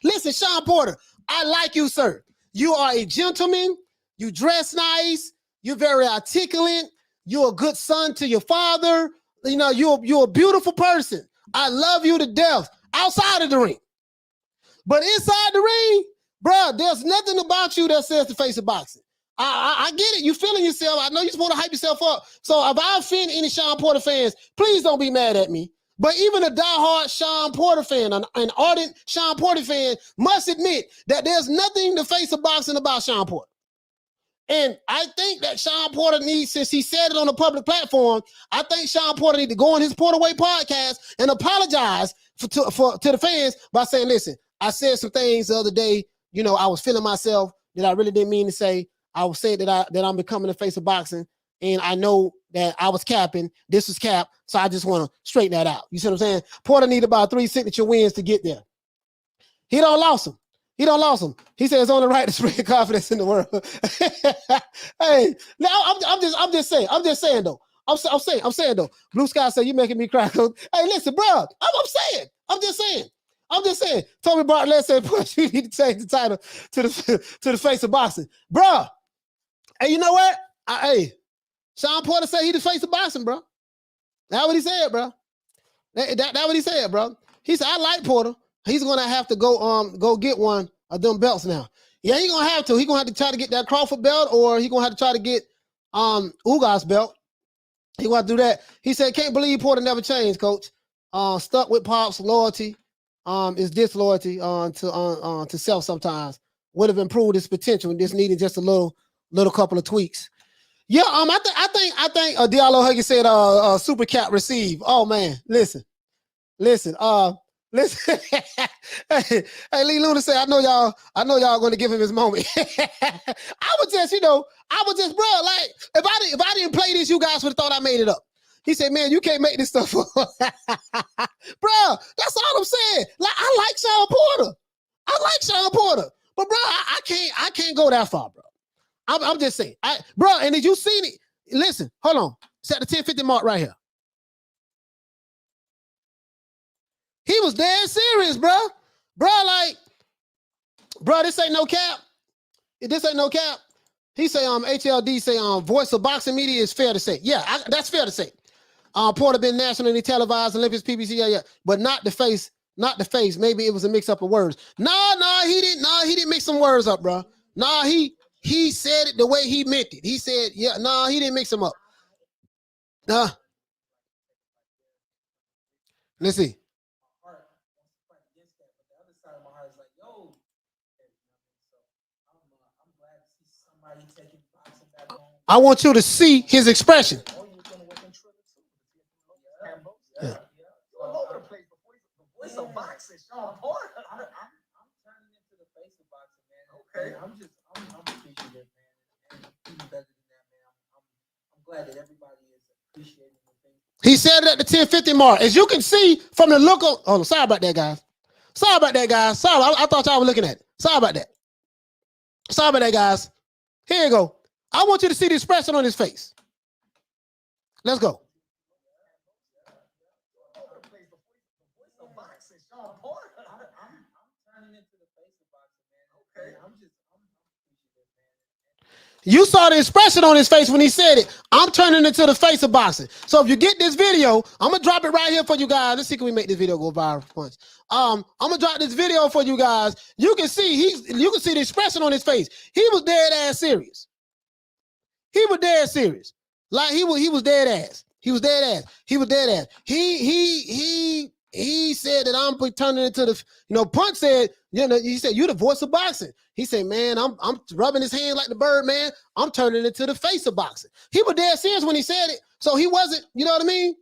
listen, Shawn Porter, I like you, sir. You are a gentleman. You dress nice. You're very articulate. You're a good son to your father. You're a beautiful person. I love you to death outside of the ring. But inside the ring, bro, there's nothing about you that says the face of boxing. I get it. You feeling yourself. I know you're supposed to hype yourself up. So if I offend any Shawn Porter fans, please don't be mad at me. But even a diehard Shawn Porter fan, an ardent Shawn Porter fan, must admit that there's nothing the face of boxing about Shawn Porter. And I think that Shawn Porter needs, since he said it on a public platform, I think Shawn Porter needs to go on his Porterweight podcast and apologize to the fans by saying, listen, I said some things the other day, I was feeling myself that I really didn't mean to say. I was saying that I'm becoming the face of boxing, and I know that I was capping. This was cap, so I just want to straighten that out. You see what I'm saying? Porter need about 3 signature wins to get there. He don't lost him. He said it's only right to spread confidence in the world. Hey, now I'm just saying though. I'm saying though. Blue Sky said you making me cry. Hey, listen, bro. I'm just saying. Toby Bartlett said, "Push, you need to change the title to the face of boxing, bro." Hey, you know what? Shawn Porter said he the face of boxing, bro. That's what he said, bro. That what he said, bro. He said, I like Porter. He's gonna have to go get one of them belts now. Yeah, he gonna have to. He gonna have to try to get that Crawford belt, or he gonna have to try to get Ugas belt. He gonna have to do that. He said, can't believe Porter never changed, coach. Stuck with Pop's loyalty. Is disloyalty to self sometimes. Would have improved his potential and just needed just a little couple of tweaks. Yeah, I think Diallo Huggy said super cat receive. Oh man, listen. Hey, Lee Luna said, I know y'all gonna give him his moment. I was just, bro, like if I didn't play this, you guys would have thought I made it up. He said, man, you can't make this stuff up. Bro, that's all I'm saying. Like, I like Shawn Porter. But bro, I can't go that far, bro. I'm just saying. Bro, and did you seen it? Listen, hold on. Set the 10:50 mark right here. He was dead serious, bro. Bro, this ain't no cap. This ain't no cap. He say, HLD say, voice of boxing media is fair to say. Yeah, that's fair to say. Porter been nationally televised, Olympics, PBC, yeah. But not the face. Maybe it was a mix up of words. No, he didn't mix some words up, bro. No, he said it the way he meant it. He said, yeah, no, he didn't mix them up. Let's see. I want you to see his expression. Yeah. All over the place. The voice of boxing, Shawn Porter. I'm turning into the face of boxing, man. Okay. I'm appreciative, man. And even better than that, man. I'm glad that everybody is appreciating the thing. He said it at the 10:50 mark. As you can see from the look of, oh, sorry about that, guys. Sorry, I thought y'all were looking at it. Sorry about that, guys. Here you go. I want you to see the expression on his face. Let's go. You saw the expression on his face when he said it. I'm turning into the face of boxing. So if you get this video, I'm gonna drop it right here for you guys. Let's see, can we make this video go viral once? I'm gonna drop this video for you guys. You can see the expression on his face. He was dead ass serious. Like he was dead ass. He said that I'm turning into the, Punch said, he said, you the voice of boxing. He said, man, I'm rubbing his hand like the bird, man. I'm turning into the face of boxing. He was dead serious when he said it. So he wasn't, you know what I mean?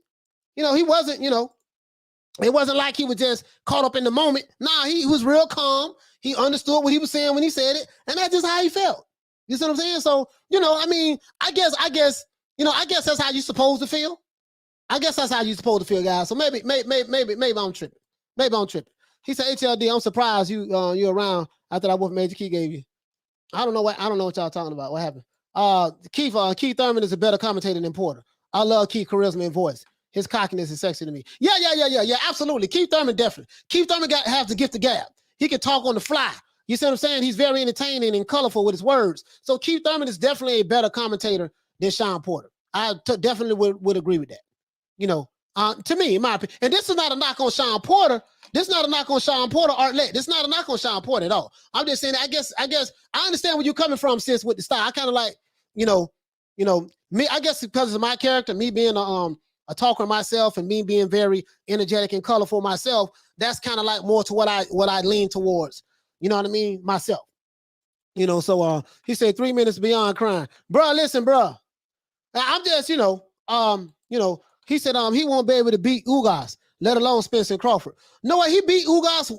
He wasn't, it wasn't like he was just caught up in the moment. Nah, he was real calm. He understood what he was saying when he said it. And that's just how he felt. You see what I'm saying? So, I guess that's how you're supposed to feel. Guys. So maybe I'm tripping. He said, HLD, I'm surprised you're around after that wolf Major Key gave you. I don't know what y'all talking about. What happened? Keith Thurman is a better commentator than Porter. I love Keith charisma and voice. His cockiness is sexy to me. Yeah, absolutely. Keith Thurman definitely. Keith Thurman has the gift of gab. He can talk on the fly. You see what I'm saying? He's very entertaining and colorful with his words. So Keith Thurman is definitely a better commentator than Shawn Porter. I definitely would agree with that. To me, in my opinion. And this is not a knock on Shawn Porter. This is not a knock on Shawn Porter, Artlett. This is not a knock on Shawn Porter at all. I'm just saying, I guess I understand where you're coming from, sis, with the style. I kind of like, me, I guess because of my character, me being a talker myself and me being very energetic and colorful myself, that's kind of like more to what I lean towards. You know what I mean? Myself. So he said 3 minutes beyond crying. Bro, listen, bro. I'm just, he said he won't be able to beat Ugas, let alone Spence and Crawford. No way, he beat Ugas.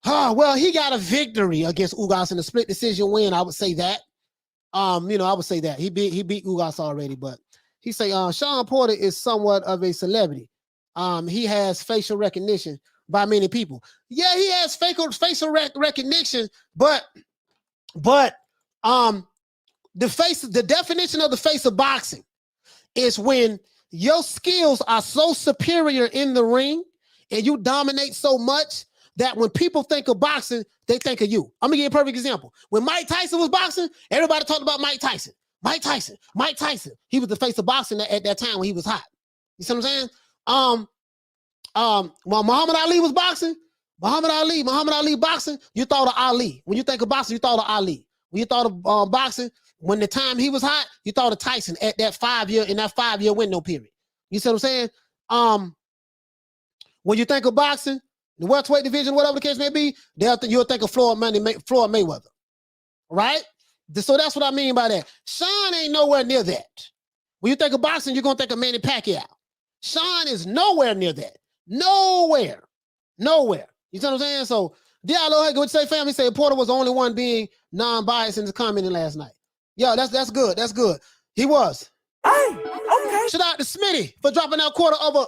Well, he got a victory against Ugas in a split decision win. I would say that. I would say that. He beat Ugas already, but he say Shawn Porter is somewhat of a celebrity. He has facial recognition by many people. Yeah, he has facial recognition, but the definition of the face of boxing is when your skills are so superior in the ring and you dominate so much that when people think of boxing, they think of you. I'm gonna give you a perfect example. When Mike Tyson was boxing, everybody talked about Mike Tyson. Mike Tyson. He was the face of boxing at that time when he was hot. You see what I'm saying? While Muhammad Ali was boxing, Muhammad Ali boxing, you thought of Ali. When you think of boxing, you thought of Ali. When you thought of boxing, when the time he was hot, you thought of Tyson at that 5-year window period. You see what I'm saying? When you think of boxing, the welterweight division, whatever the case may be, you'll think of Floyd Mayweather, right? So that's what I mean by that. Shawn ain't nowhere near that. When you think of boxing, you're gonna think of Manny Pacquiao. Shawn is nowhere near that. Nowhere. You know what I'm saying? So, Diallo, hey, what you say, family? Say Porter was the only one being non-biased in his commenting last night. Yo, that's good. That's good. He was. Hey, okay. Shout out to Smitty for dropping that quarter of a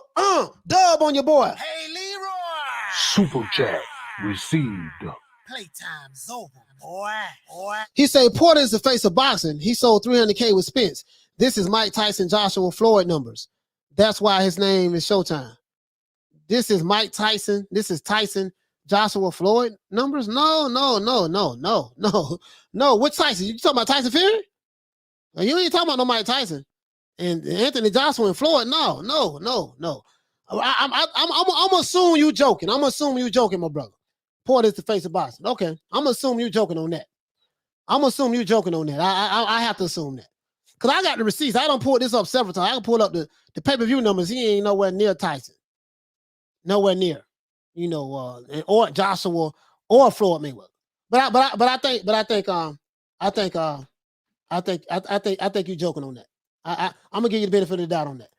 dub on your boy. Hey, Leroy. Super chat received. Playtime's over, boy. He said Porter is the face of boxing. He sold 300K with Spence. This is Mike Tyson, Joshua Floyd numbers. That's why his name is Showtime. This is Mike Tyson. This is Tyson, Joshua Floyd numbers? No. Which Tyson? You talking about Tyson Fury? You ain't talking about no Mike Tyson. And Anthony Joshua and Floyd? No. I'm assuming you joking. I'm assuming you joking, my brother. Porter is the face of boxing. Okay. I'm assuming you joking on that. I have to assume that. Because I got the receipts. I don't pull this up several times. I can pull up the pay-per-view numbers. He ain't nowhere near Tyson. Nowhere near. You know, or Joshua or Floyd Mayweather. I think you're joking on that. I'm gonna give you the benefit of the doubt on that.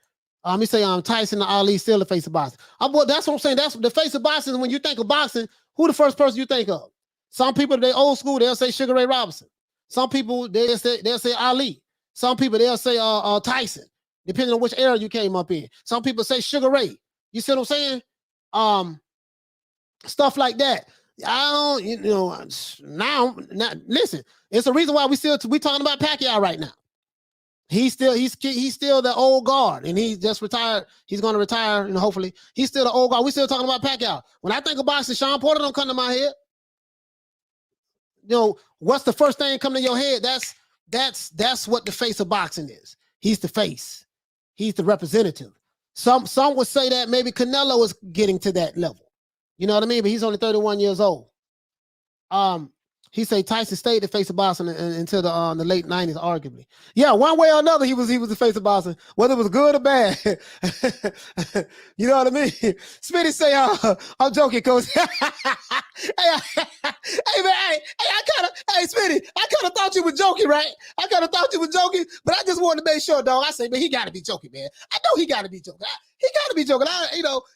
Let me say Tyson and Ali still the face of boxing. That's what I'm saying. That's the face of boxing. When you think of boxing, who the first person you think of? Some people, they old school, they'll say Sugar Ray Robinson. Some people they'll say Ali. Some people they'll say Tyson, depending on which era you came up in. Some people say Sugar Ray. You see what I'm saying? Stuff like that. I don't, now listen, it's the reason why we talking about Pacquiao right now. He's still the old guard, and he just retired. He's going to retire, hopefully. He's still the old guard. We still talking about Pacquiao. When I think of boxing, Shawn Porter don't come to my head. What's the first thing come to your head? That's what the face of boxing is. He's the face. He's the representative. Some would say that maybe Canelo is getting to that level. You know what I mean? But he's only 31 years old. He say Tyson stayed the face of boxing until the late 90s, arguably. Yeah, one way or another, he was the face of boxing, whether it was good or bad. You know what I mean? Smitty say, I'm joking, coach. Hey, man, Smitty, I kind of thought you were joking, right? I kind of thought you were joking, but I just wanted to make sure, dog. I say, man, he got to be joking, man. I know he got to be joking. He got to be joking.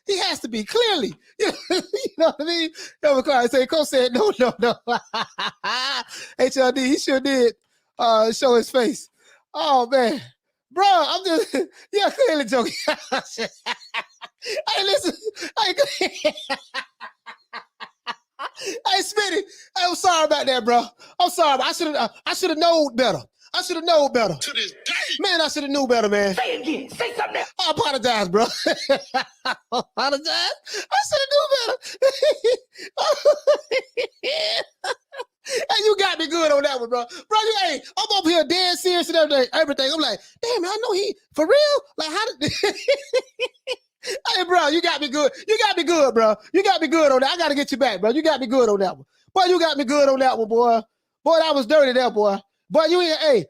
He has to be, clearly. You know what I mean? I say, Coach said, no. HLD, he sure did show his face. Oh, man. Bro, I'm just, clearly joking. Hey, listen. Hey, Smitty. I'm sorry about that, bro. I'm sorry. I should have known better. To this day. Man, I should have knew better, man. Say it again. Say something else. I apologize, bro. I apologize. I should have knew better. Hey, you got me good on that one, bro. Bro, I'm up here dead serious and everything. I'm like, damn, man, I know he, for real? Like, how did... Hey, bro, you got me good. You got me good, bro. You got me good on that. I got to get you back, bro. You got me good on that one. Boy, you got me good on that one, boy. Boy, that was dirty there, boy. Boy, you ain't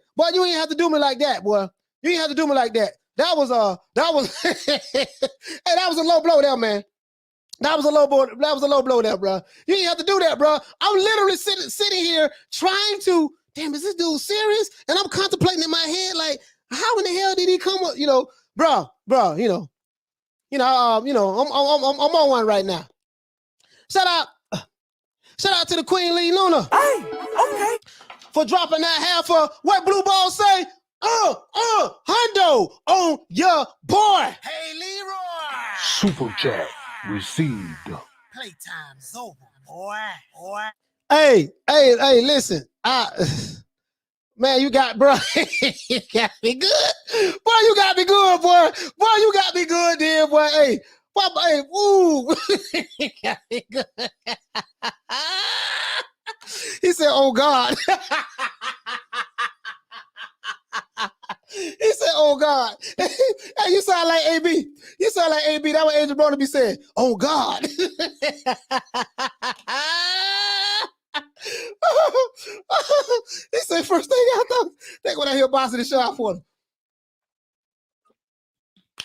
have to do me like that, boy. You ain't have to do me like that. That was hey, that was a low blow there, man. That was a low blow there, bro. You ain't have to do that, bro. I'm literally sitting here trying to, damn, is this dude serious? And I'm contemplating in my head, like, how in the hell did he come up? Bro, I'm on one right now. Shout out to the Queen Lee Luna. Hey, okay. For dropping that half of what Blue Ball say, hundo on your boy. Hey, Leroy. Super chat received. Playtime's over, boy. Hey, listen. Man, you got me good. Boy, you got me good, boy. Boy, you got me good, dear boy. Hey, woo. You got me good. He said, oh, God. He said, oh God. Hey, you sound like AB. You sound like AB. That what Adrian Broner be saying. Oh God. He said first thing I thought, think when I hear boss of the shot for him.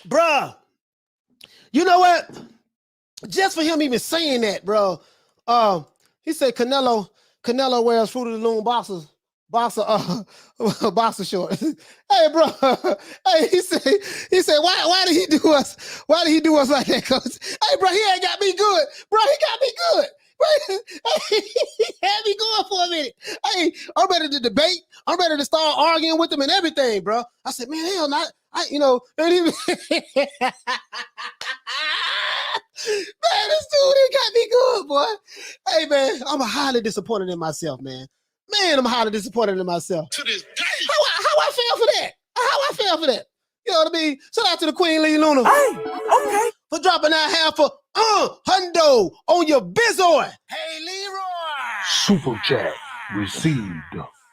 Bruh, you know what? Just for him even saying that, bro. He said Canelo wears Fruit of the Loom boxer shorts. Hey, bro. Hey, he said, why did he do us? Why did he do us like that, coach? Hey, bro, he ain't got me good. Bro, he got me good. Bro, he had me going for a minute. Hey, I'm ready to debate. I'm ready to start arguing with him and everything, bro. I said, man, hell not. Man, this dude, he got me good, boy. Hey, man, I'm highly disappointed in myself, man. Man, I'm highly disappointed in myself. To this day. How I fell for that? How I fell for that? You know what I mean? Shout out to the Queen Lee Luna. Hey, okay. For dropping that half for hundo on your bizoid. Hey, Leroy. Super chat received.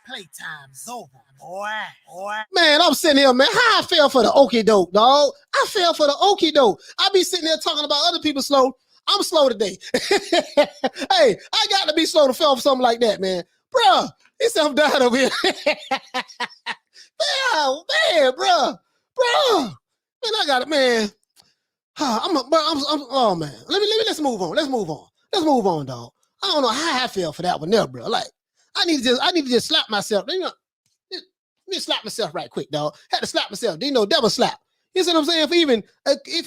Playtime's over, boy. Man, I'm sitting here, man. How I fell for the okie doke, dog? I fell for the okie doke. I be sitting there talking about other people slow. I'm slow today. Hey, I got to be slow to fall for something like that, man. Bruh, he said I'm dying over here. man, bruh. Man, I got it, man. Oh man. Let's move on. Let's move on, dog. I don't know how I feel for that one there, bro. Like, I need to just slap myself. You know, let me slap myself right quick, dog. Had to slap myself. Double slap. You see what I'm saying? For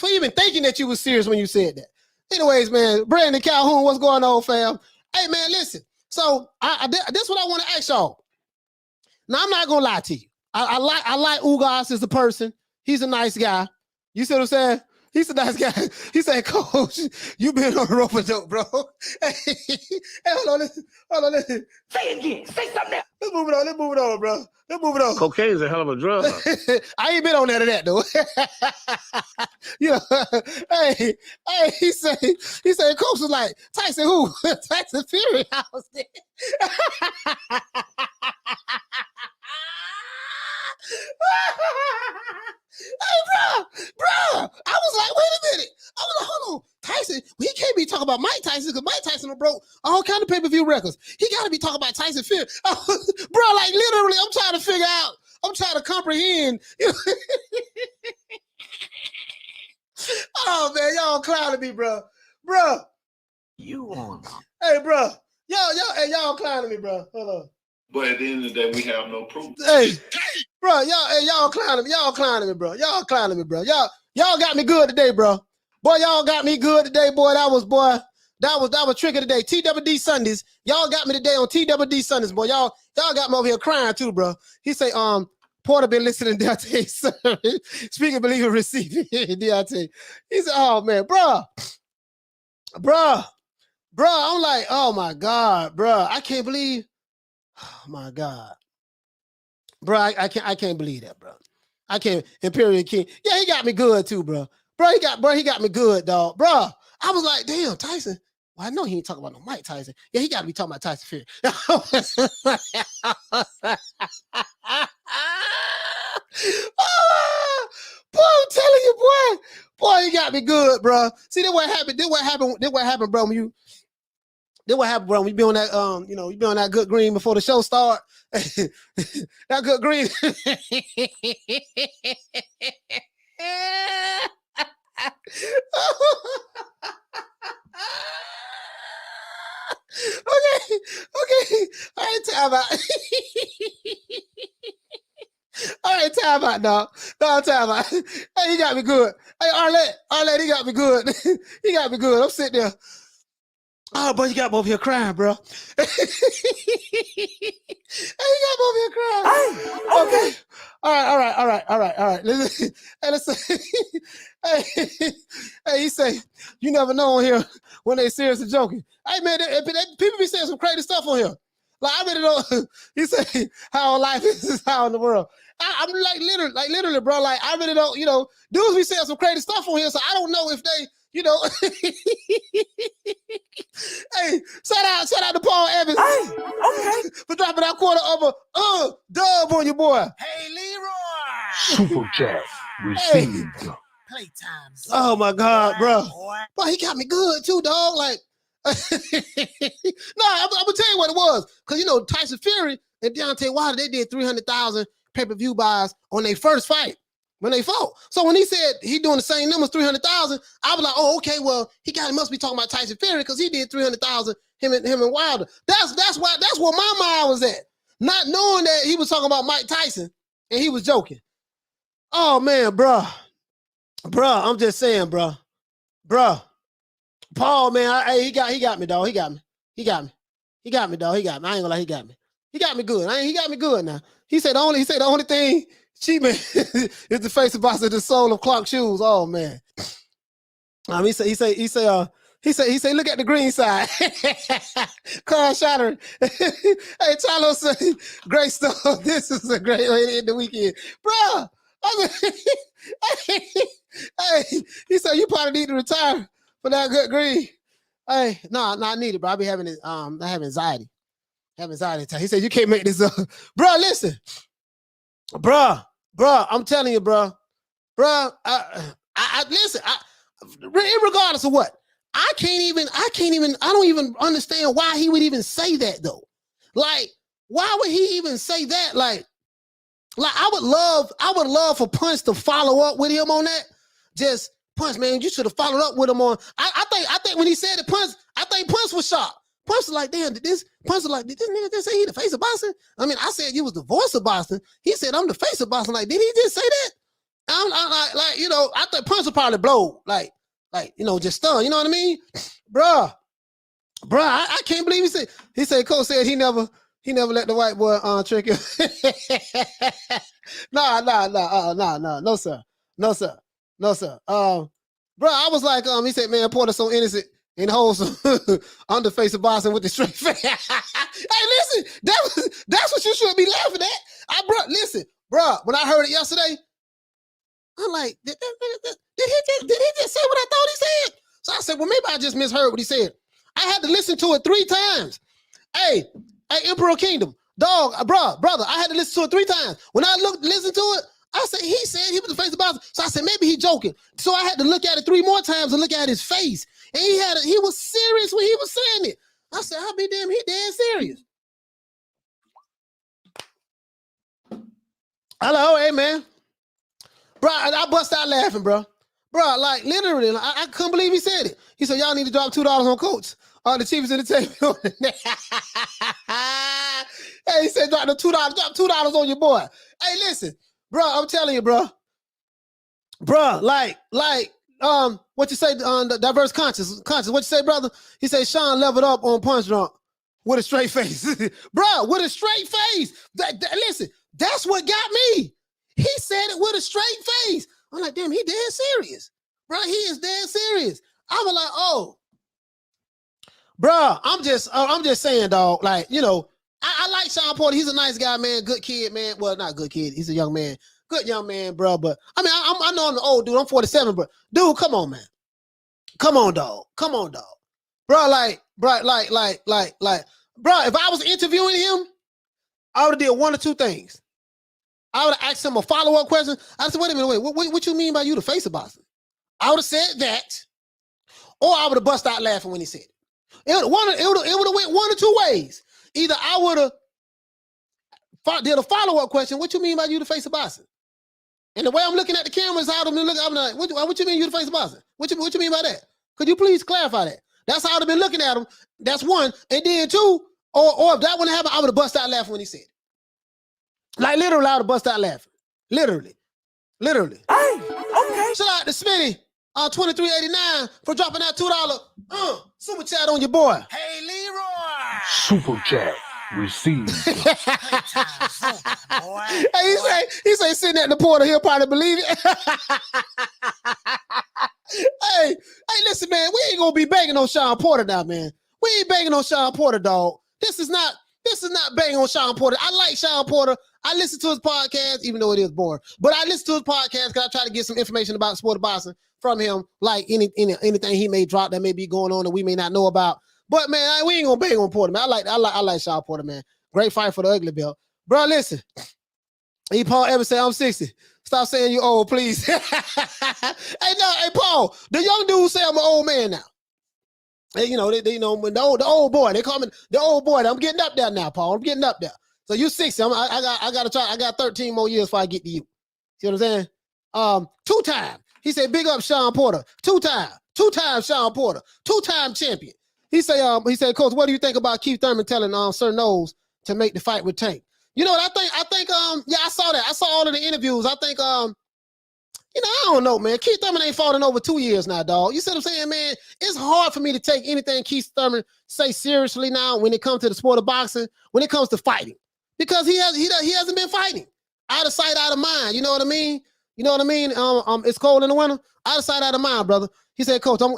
even thinking that you was serious when you said that. Anyways, man, Brandon Calhoun, what's going on, fam? Hey, man, listen. So this is what I want to ask y'all. Now, I'm not gonna lie to you. I like Ugas as a person. He's a nice guy. You see what I'm saying? He's a nice guy. He said, Coach, you been on the rope dope, bro. Hey, hold on, listen. Say it again. Say something else. Let's move it on, bro. Let's move it on. Cocaine's a hell of a drug. I ain't been on that or that, though. You know, hey, he said, Coach was like, Tyson who? Tyson Fury. I was there. Hey, bro, I was like, wait a minute. I was like, hold on, Tyson. He can't be talking about Mike Tyson because Mike Tyson broke all kind of pay-per-view records. He got to be talking about Tyson Fury. Bro, like literally, I'm trying to figure out. I'm trying to comprehend. You know? Oh man, y'all clowning me, bro. You on? Hey, bro. Y'all clowning me, bro. Hold on. But at the end of the day, we have no proof. Hey, bro, y'all clowning me. Y'all clowning me, bro. Y'all got me good today, bro. Boy, y'all got me good today, boy. That was trick of the day. TWD Sundays. Y'all got me today on TWD Sundays, boy. Y'all got me over here crying too, bro. He say, Porter been listening to Deontay. Speaking, believing, receiving Deontay. He said, oh man, bro. I'm like, oh my God, bro. I can't believe. Oh my God, bro! I can't believe that, bro. I can't. Imperial King, yeah, he got me good too, bro. He got me good, dog, bro. I was like, damn, Tyson. Well, I know he ain't talking about no Mike Tyson. Yeah, he got to be talking about Tyson Fury. Boy, I'm telling you, boy, he got me good, bro. See, then what happened, bro? Then what happened, bro? When you be on that, you be on that good green before the show start. That good green. Okay. All right, time out. All right, time out, dog. No, time out. Hey, he got me good. Hey, Arlette, he got me good. He got me good. I'm sitting there. Oh, boy, you got me over here crying, bro. Hey, you got me over here crying. Hey, okay. All right. Listen, hey, listen. Hey, he say, you never know on here when they serious and joking. Hey, man, people be saying some crazy stuff on here. Like, I really don't. He say, how life is how in the world. I'm like literally, bro. Like, I really don't, dudes be saying some crazy stuff on here, so I don't know if they, Hey, shout out to Paul Evans. Hey, okay. For dropping that quarter of a dub on your boy. Hey, Leroy. Super chat received. Playtime. Oh my God, bro. Boy. Bro, he got me good too, dog. Like, no, I'm gonna tell you what it was. Cause you know, Tyson Fury and Deontay Wilder, they did 300,000 pay-per-view buys on their first fight when they fought. So when he said he doing the same numbers, 300,000, I was like, oh, okay, well, he must be talking about Tyson Fury because he did 300,000, him and Wilder. That's where my mind was at. Not knowing that he was talking about Mike Tyson and he was joking. Oh man, bruh, I'm just saying, bruh. Paul, man, he got me, dog. He got me, dog. He got me. I ain't gonna lie, he got me. He got me good. He got me good now. He said the only thing she man is the face of boxing, the soul of Clark shoes. Oh man. He say, look at the green side. Carl Shatter. Hey, Charlo say, great stuff. This is a great way to end the weekend. Bro, hey, he said you probably need to retire for that good green. Hey, no, I need it, bro. I be having I have anxiety. He said you can't make this up. Bro, listen. Bro, I'm telling you, bro. Listen, regardless of what, I don't even understand why he would even say that though. Like, why would he even say that? Like I would love for Punch to follow up with him on that. Just Punch, man, you should have followed up with him on. I think when he said it, Punch was shocked. Punch was like, damn, did this nigga just say he the face of boxing? I mean, I said you was the voice of boxing. He said I'm the face of boxing. Like, did he just say that? I'm like, you know, I think Punch would probably blow, like, you know, just stunned. You know what I mean? Bruh, I can't believe he said Cole said he never let the white boy trick him. No, sir. Bro, I was like, he said, man, Porter's so innocent and wholesome. I'm the face of boxing with the straight face. Hey, listen, that's what you should be laughing at. Listen, bro, when I heard it yesterday, I'm like, did he just say what I thought he said? So I said, well, maybe I just misheard what he said. I had to listen to it 3 times. Hey, Emperor Kingdom, dog, brother, I had to listen to it 3 times. When I listened to it, I said, he said he was the face of boxing. So I said, maybe he joking. So I had to look at it 3 more times and look at his face. And he was serious when he was saying it. I said, I'll be damn, he dead serious. Hello, hey man. Bro, I bust out laughing, bro. Bro, like literally, I couldn't believe he said it. He said, y'all need to drop $2 on Coach. The cheapest entertainment. Hey, he said, drop $2 on your boy. Hey, listen, bro, I'm telling you, bro. Bro, like, what you say, the diverse conscious. What you say, brother? He said, Shawn leveled up on Punch Drunk with a straight face. Bro, with a straight face. Listen, that's what got me. He said it with a straight face. I'm like, damn, he dead serious. Bro, he is dead serious. I was like, oh. Bro, I'm just saying, dog. Like, you know, I like Shawn Porter. He's a nice guy, man. Good kid, man. Well, not good kid. He's a young man. Good young man, bro. But I mean, I know I'm the old dude. I'm 47, but dude, come on, man. Come on, dog. Bro, bro, if I was interviewing him, I would have did 1 or 2 things. I would have asked him a follow-up question. I said, wait a minute, what you mean by you the face of boxing? I would have said that, or I would have bust out laughing when he said it. It would have went 1 or 2 ways. Either I would have did a follow-up question, what you mean by you the face of boxing? And the way I'm looking at the camera is how I'm looking. I'm like, what you mean you the face of boxing? What you mean by that? Could you please clarify that? That's how I'd have been looking at him. That's 1. And then 2, or if that wouldn't happen, I would have bust out laughing when he said it. Like literally, I would have bust out laughing. Literally. Hey, okay. Shout out to Smitty on 2389 for dropping that $2 super chat on your boy. Hey, Leroy. Super chat received. Hey, he say sitting at the porter, he'll probably believe it. hey, listen, man, we ain't gonna be banging on Shawn Porter now, man. We ain't banging on Shawn Porter, dog. This is not This is not bang on Shawn Porter. I like Shawn Porter. I listen to his podcast, even though it is boring. But I listen to his podcast because I try to get some information about sport of boxing from him, like anything he may drop that may be going on that we may not know about. But man, we ain't gonna bang on Porter, man. I like Shawn Porter, man. Great fight for the ugly belt. Bro, listen. He Paul Evans say I'm 60. Stop saying you old, please. Hey, Paul, the young dude say I'm an old man now. They, you know, when the old boy, they call me the old boy. I'm getting up there now, Paul. I'm getting up there. So you 60. I gotta try. I got 13 more years before I get to you. See what I'm saying? 2-time. He said, big up Shawn Porter. 2-time Shawn Porter. 2-time champion. He said, Coach, what do you think about Keith Thurman telling Sir Knowles to make the fight with Tank? You know what I think, yeah, I saw that. I saw all of the interviews. I think, I don't know, man. Keith Thurman ain't fought in over 2 years now, dog. You see what I'm saying, man? It's hard for me to take anything Keith Thurman say seriously now when it comes to the sport of boxing, when it comes to fighting. Because he hasn't been fighting. Out of sight, out of mind. You know what I mean? It's cold in the winter. Out of sight, out of mind, brother. He said, Coach, I'm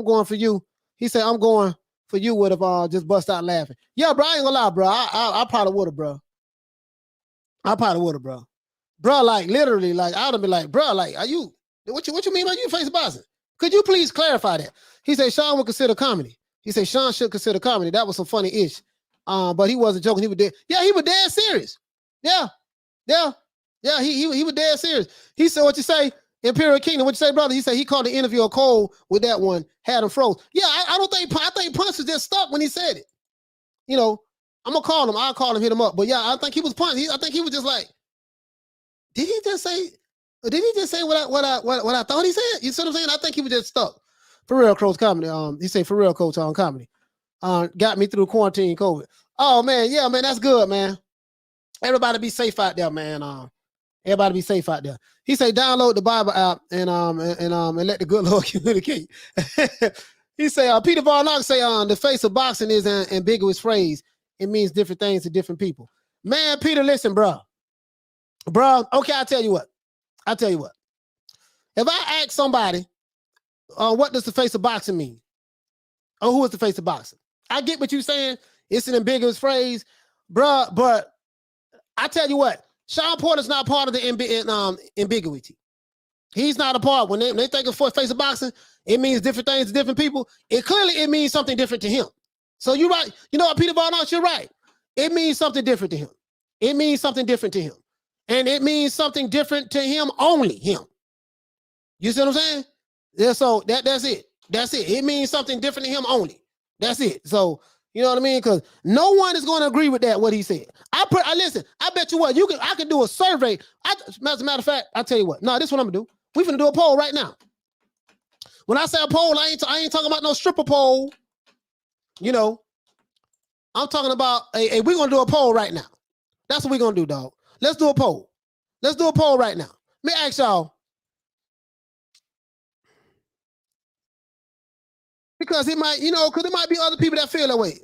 going for you. He said, I'm going for you would have just bust out laughing. Yeah, bro, I ain't gonna lie, bro. I probably would have, bro. Bro, like literally, like I would have been like, bro, like, are you what you mean by you face boxing? Could you please clarify that? He said Shawn would consider comedy. He said Shawn should consider comedy. That was some funny ish. But he wasn't joking. He was dead. Yeah, he was dead serious. Yeah. He was dead serious. He said, what you say? Imperial Kingdom. What you say, brother? He said he called the interview a cold with that one, had him froze. Yeah, I think Punch was just stuck when he said it. You know, I'm gonna call him. I'll call him, hit him up. But yeah, I think he was punched. I think he was just like, did he just say what I thought he said? You see what I'm saying? I think he was just stuck. For real, Coach Comedy. He said for real, Coach on Comedy. Got me through quarantine COVID. Oh man, yeah, man, that's good, man. Everybody be safe out there, man. Everybody be safe out there. He say download the Bible app and let the good Lord communicate. He say Peter Von Knox say the face of boxing is an ambiguous phrase. It means different things to different people. Man, Peter, listen, bro. Okay, I'll tell you what. If I ask somebody, what does the face of boxing mean? Or who is the face of boxing? I get what you're saying. It's an ambiguous phrase, bro. But I tell you what, Shawn Porter's not part of the ambiguity. He's not a part. When they think of face of boxing, it means different things to different people. It means something different to him. So you're right. You know what, Peter Von Knox, you're right. It means something different to him. And it means something different to him, only him. You see what I'm saying? Yeah, so that's it. It means something different to him only. That's it. So, you know what I mean? Because no one is going to agree with that, what he said. Listen, I bet you what, I could do a survey. As a matter of fact, I'll tell you what. No, this is what I'm going to do. We're going to do a poll right now. When I say a poll, I ain't talking about no stripper poll. You know, I'm talking about, we're going to do a poll right now. That's what we're going to do, dog. Let's do a poll. Right now. Let me ask y'all. Because it might, because there might be other people that feel that way.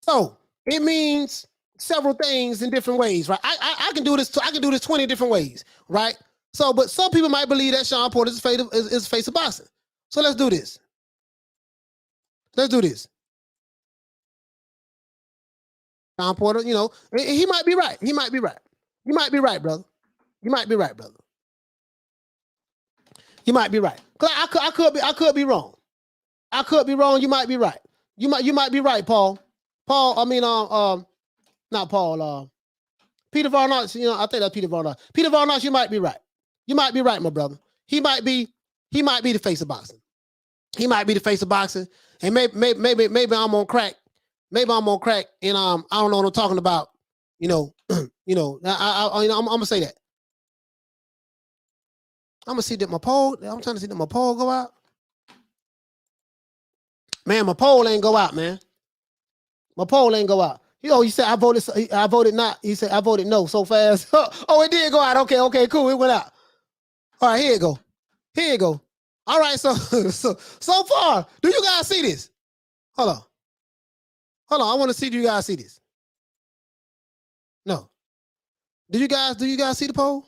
So it means several things in different ways, right? I can do this. I can do this 20 different ways, right? So, but some people might believe that Shawn Porter is the face of boxing. So let's do this. Shawn Porter, he might be right. You might be right, brother. You might be right. I could be wrong. You might be right. You might be right, Paul. Not Paul. Peter Von Knox, I think that's Peter Von Knox. Peter Von Knox, you might be right. You might be right, my brother. He might be the face of boxing. And maybe I'm on crack. And I don't know what I'm talking about. I'm gonna say that. I'm gonna see that my poll. I'm trying to see that my poll go out. Man, my poll ain't go out, man. He said I voted not. He said I voted no so fast. Oh, it did go out. Okay, cool. It went out. All right, here you go. All right, so far, do you guys see this? Hold on. I want to see, do you guys see this? No. Do you guys see the poll?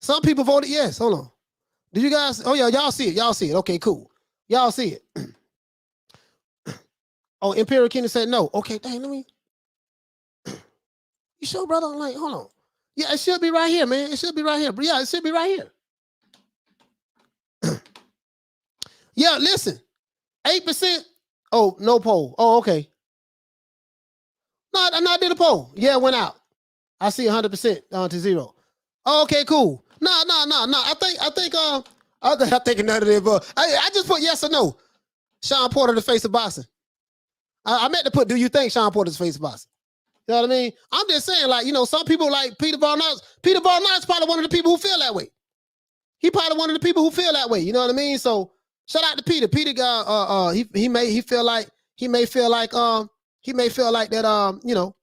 Some people voted yes. Hold on. Did you guys? Oh yeah, y'all see it. Y'all see it. Okay, cool. Y'all see it. Oh, Imperial Kingdom said no. Okay, dang, let me. You sure, brother? I'm like, hold on. Yeah, it should be right here, man. It should be right here. But yeah, it should be right here. Yeah, listen. 8%. Oh, no poll. Oh, okay. No, I did a poll. Yeah, it went out. I see 100% to 0. Oh, okay, cool. No. I think I'm thinking none of the above. I just put yes or no. Shawn Porter, the face of boxing. I meant to put, do you think Shawn Porter's the face of boxing? You know what I mean? I'm just saying, like, you know, some people like Peter Von Knight's probably one of the people who feel that way. He probably one of the people who feel that way. You know what I mean? So shout out to Peter. Peter got he may feel like that you know,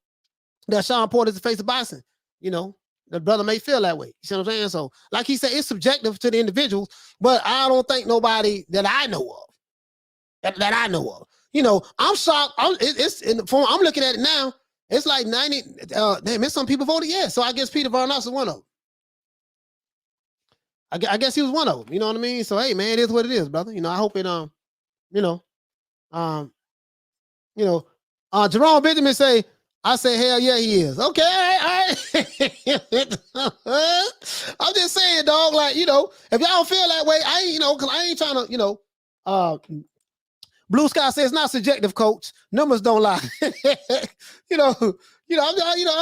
that Shawn Porter is the face of boxing. You know, the brother may feel that way. You see what I'm saying? So, like he said, it's subjective to the individuals, but I don't think nobody that I know of. You know, I'm shocked. It's in the form I'm looking at it now. It's like 90. Damn, some people voted yes. So I guess Peter Von Knight's one of them. I guess he was one of them. You know what I mean? So hey, man, it is what it is, brother. You know, I hope it Jerome Benjamin say, I say, hell yeah, he is. Okay, all right. I'm just saying, dog, like, you know, if y'all feel that way, I ain't, you know, because I ain't trying to, you know, Blue Sky says not subjective, coach. Numbers don't lie. I'm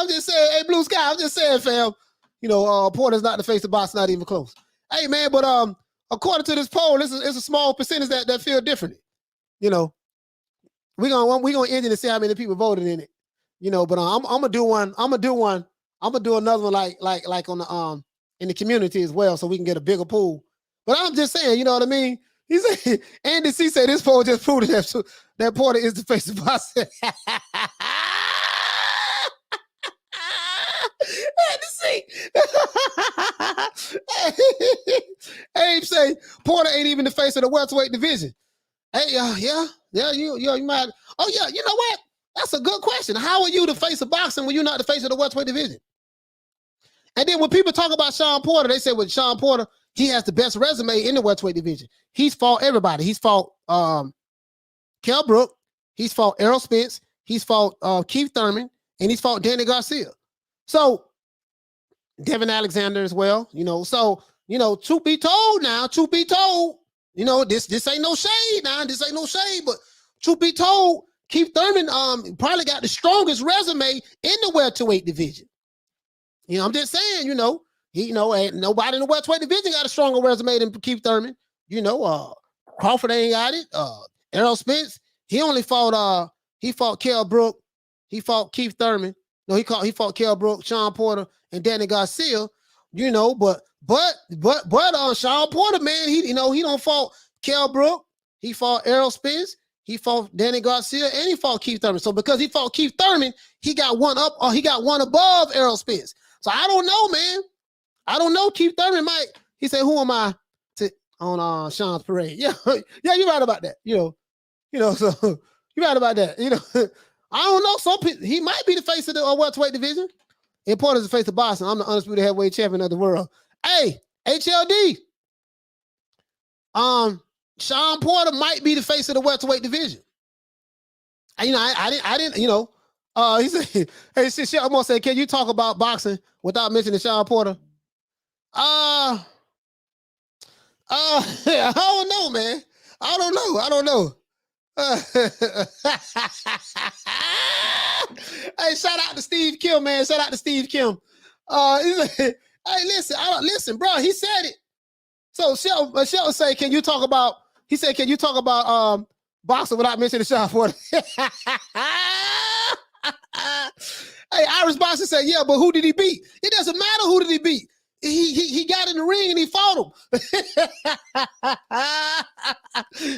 just saying, hey, Blue Sky, I'm just saying, fam, you know, Porter's not the face of box, not even close. Hey, man, but according to this poll, it's a small percentage that feel differently. You know, we're gonna end it and see how many people voted in it. You know, but I'm gonna do one. I'm gonna do another one like on the in the community as well, so we can get a bigger pool. But I'm just saying, you know what I mean? He said, Andy C said this poll just proved that Porter is the face of boxing. Abe say Porter ain't even the face of the welterweight division. Hey, you might. Oh yeah, you know what? That's a good question. How are you the face of boxing when you're not the face of the welterweight division? And then when people talk about Shawn Porter, they say with Shawn Porter, he has the best resume in the welterweight division. He's fought everybody. He's fought Kell Brook. He's fought Errol Spence. He's fought Keith Thurman, and he's fought Danny Garcia. So Devin Alexander as well. You know, so you know, truth be told, you know, this ain't no shade now. This ain't no shade, but truth be told, Keith Thurman probably got the strongest resume in the welterweight division. You know, I'm just saying, you know, ain't nobody in the welterweight division got a stronger resume than Keith Thurman. You know, Crawford ain't got it. Errol Spence, he fought Kell Brook, he fought Keith Thurman. No, he fought Kell Brook, Shawn Porter, and Danny Garcia. You know, but Shawn Porter, man, he don't fought Kell Brook, he fought Errol Spence, he fought Danny Garcia, and he fought Keith Thurman. So because he fought Keith Thurman, he got one up, or he got one above Errol Spence. So I don't know, man. I don't know. Keith Thurman might. He said, "Who am I to on Sean's parade?" Yeah, yeah, you're right about that. You know, so you're right about that. You know, I don't know. Some people, he might be the face of the welterweight division. And Porter's the face of boxing. I'm the undisputed heavyweight champion of the world. Hey, HLD. Shawn Porter might be the face of the welterweight division. You know, I didn't, you know. He said, hey, shit, I'm gonna say, can you talk about boxing without mentioning Shawn Porter? I don't know, man. I don't know. Hey, shout out to Steve Kim, man. Shout out to Steve Kim. Hey, listen, bro. He said it. So Shelton say, can you talk about? He said, can you talk about boxing without mentioning Shawn Porter? Hey, Irish Boxer said, yeah, but who did he beat? It doesn't matter who did he beat. He got in the ring and he fought him.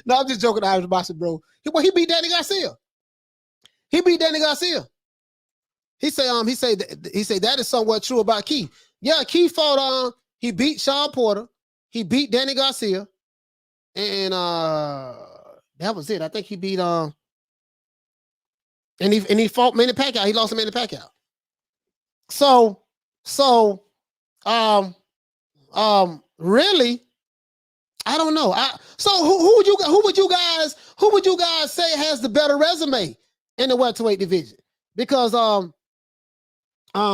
No, I'm just joking, Irish Boxer, bro. He beat Danny Garcia. He beat Danny Garcia. He said that is somewhat true about Keith. Yeah, Keith fought he beat Shawn Porter, he beat Danny Garcia, and that was it. I think he beat and he fought Manny Pacquiao. He lost to Manny Pacquiao. So Really, I don't know. So who would you guys say has the better resume in the welterweight division? Because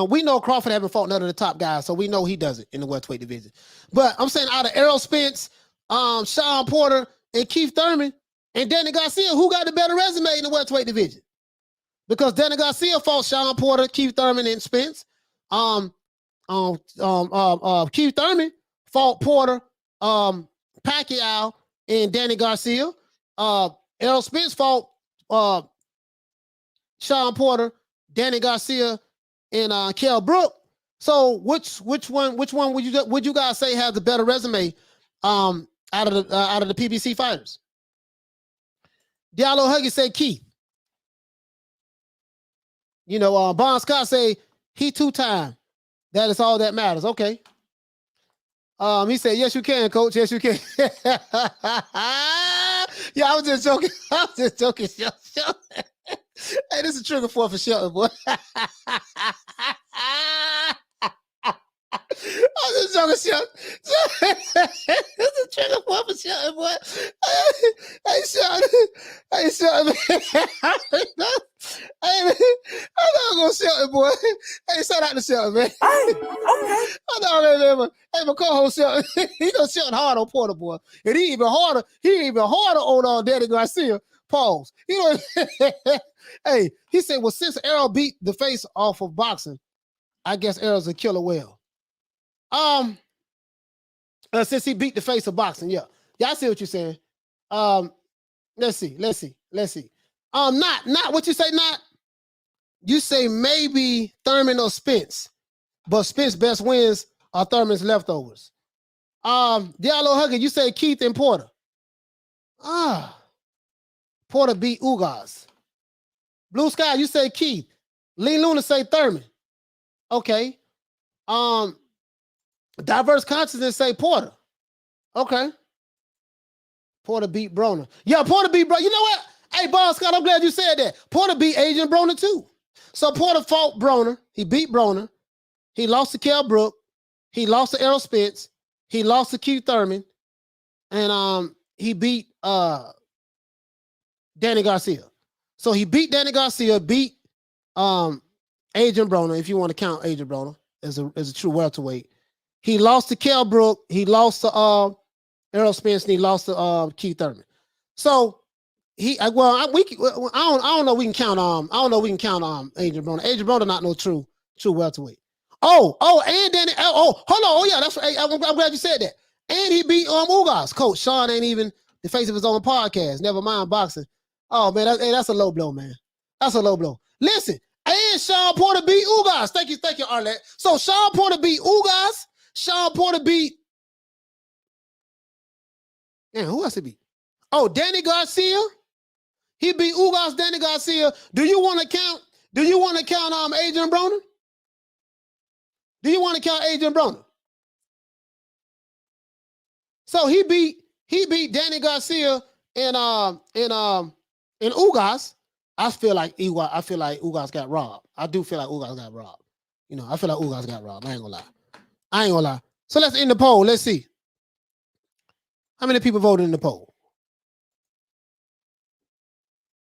we know Crawford haven't fought none of the top guys, so we know he does it in the welterweight division. But I'm saying out of Errol Spence, Shawn Porter, and Keith Thurman, and Danny Garcia, who got the better resume in the welterweight division? Because Danny Garcia fought Shawn Porter, Keith Thurman, and Spence. Keith Thurman fought Porter, Pacquiao, and Danny Garcia. Errol Spence fought Shawn Porter, Danny Garcia, and Kell Brook. So which one would you guys say has the better resume out of the PBC fighters? Diallo Huggy say Keith. You know, Bon Scott say he 2-time. That is all that matters. Okay. He said, yes, you can, coach. Yes, you can. Yeah, I was just joking. I was just joking. Hey, this is a trigger for Shelton, boy. I'm just joking, Shelton. This is a trigger for Shelton, boy. Hey, Shelton. Hey, Shelton. Hey, man. I'm going to Shelton, boy. Hey, shout out to Shelton, man. Hey, okay. I know, man. Hey, my co-host Shelton, he knows Shelton hard on Porter, boy. And he even harder on Danny Garcia. Pause. You know, hey, he said, well, since Errol beat the face off of boxing, I guess Errol's a killer whale. Since he beat the face of boxing, yeah. Yeah, I see what you're saying. Let's see. Not what you say, not. You say maybe Thurman or Spence, but Spence best wins are Thurman's leftovers. Diallo Hugger, you say Keith and Porter. Porter beat Ugas. Blue Sky, you say Keith. Lee Luna say Thurman. Okay. Diverse Consciousness say Porter. Okay. Porter beat Broner. Yeah, Porter beat Broner. You know what? Hey, Bob Scott, I'm glad you said that. Porter beat Adrian Broner too. So Porter fought Broner. He beat Broner. He lost to Kell Brook. He lost to Errol Spence. He lost to Keith Thurman. And he beat Danny Garcia. So he beat Danny Garcia, beat Adrian Broner, if you want to count Adrian Broner as a true welterweight. He lost to Kell Brook. He lost to Errol Spence, and he lost to Keith Thurman. So I don't know. We can count Adrian Broner. Adrian Broner not no true welterweight. And then hold on. Oh yeah, that's right. I'm glad you said that. And he beat Ugas. Coach Shawn ain't even the face of his own podcast. Never mind boxing. Oh man, that's a low blow, man. That's a low blow. Listen, and Shawn Porter beat Ugas. Thank you, Arlette. So Shawn Porter beat Ugas. Shawn Porter beat. Man, who else he beat? Oh, Danny Garcia. He beat Ugas, Danny Garcia. Do you want to count Adrian Broner? Do you want to count Adrian Broner? So he beat Danny Garcia and Ugas. I feel like Ugas got robbed. I do feel like Ugas got robbed. You know, I feel like Ugas got robbed. I ain't gonna lie. So let's end the poll. Let's see. How many people voted in the poll?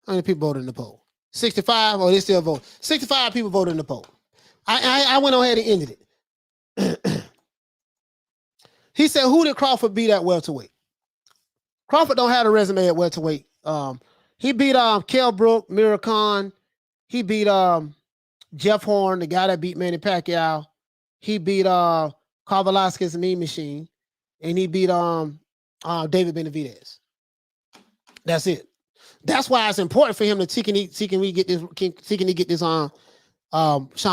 How many people voted in the poll? 65, or they still vote? 65 people voted in the poll. I went ahead and ended it. He said, who did Crawford beat at welterweight? Crawford don't have a resume at welterweight. He beat Kell Brook, Mira Khan. He beat Jeff Horn, the guy that beat Manny Pacquiao. He beat Carl Velasquez, Mean Machine. And he beat David Benavidez. That's it. That's why it's important for him to see can he get this Shawn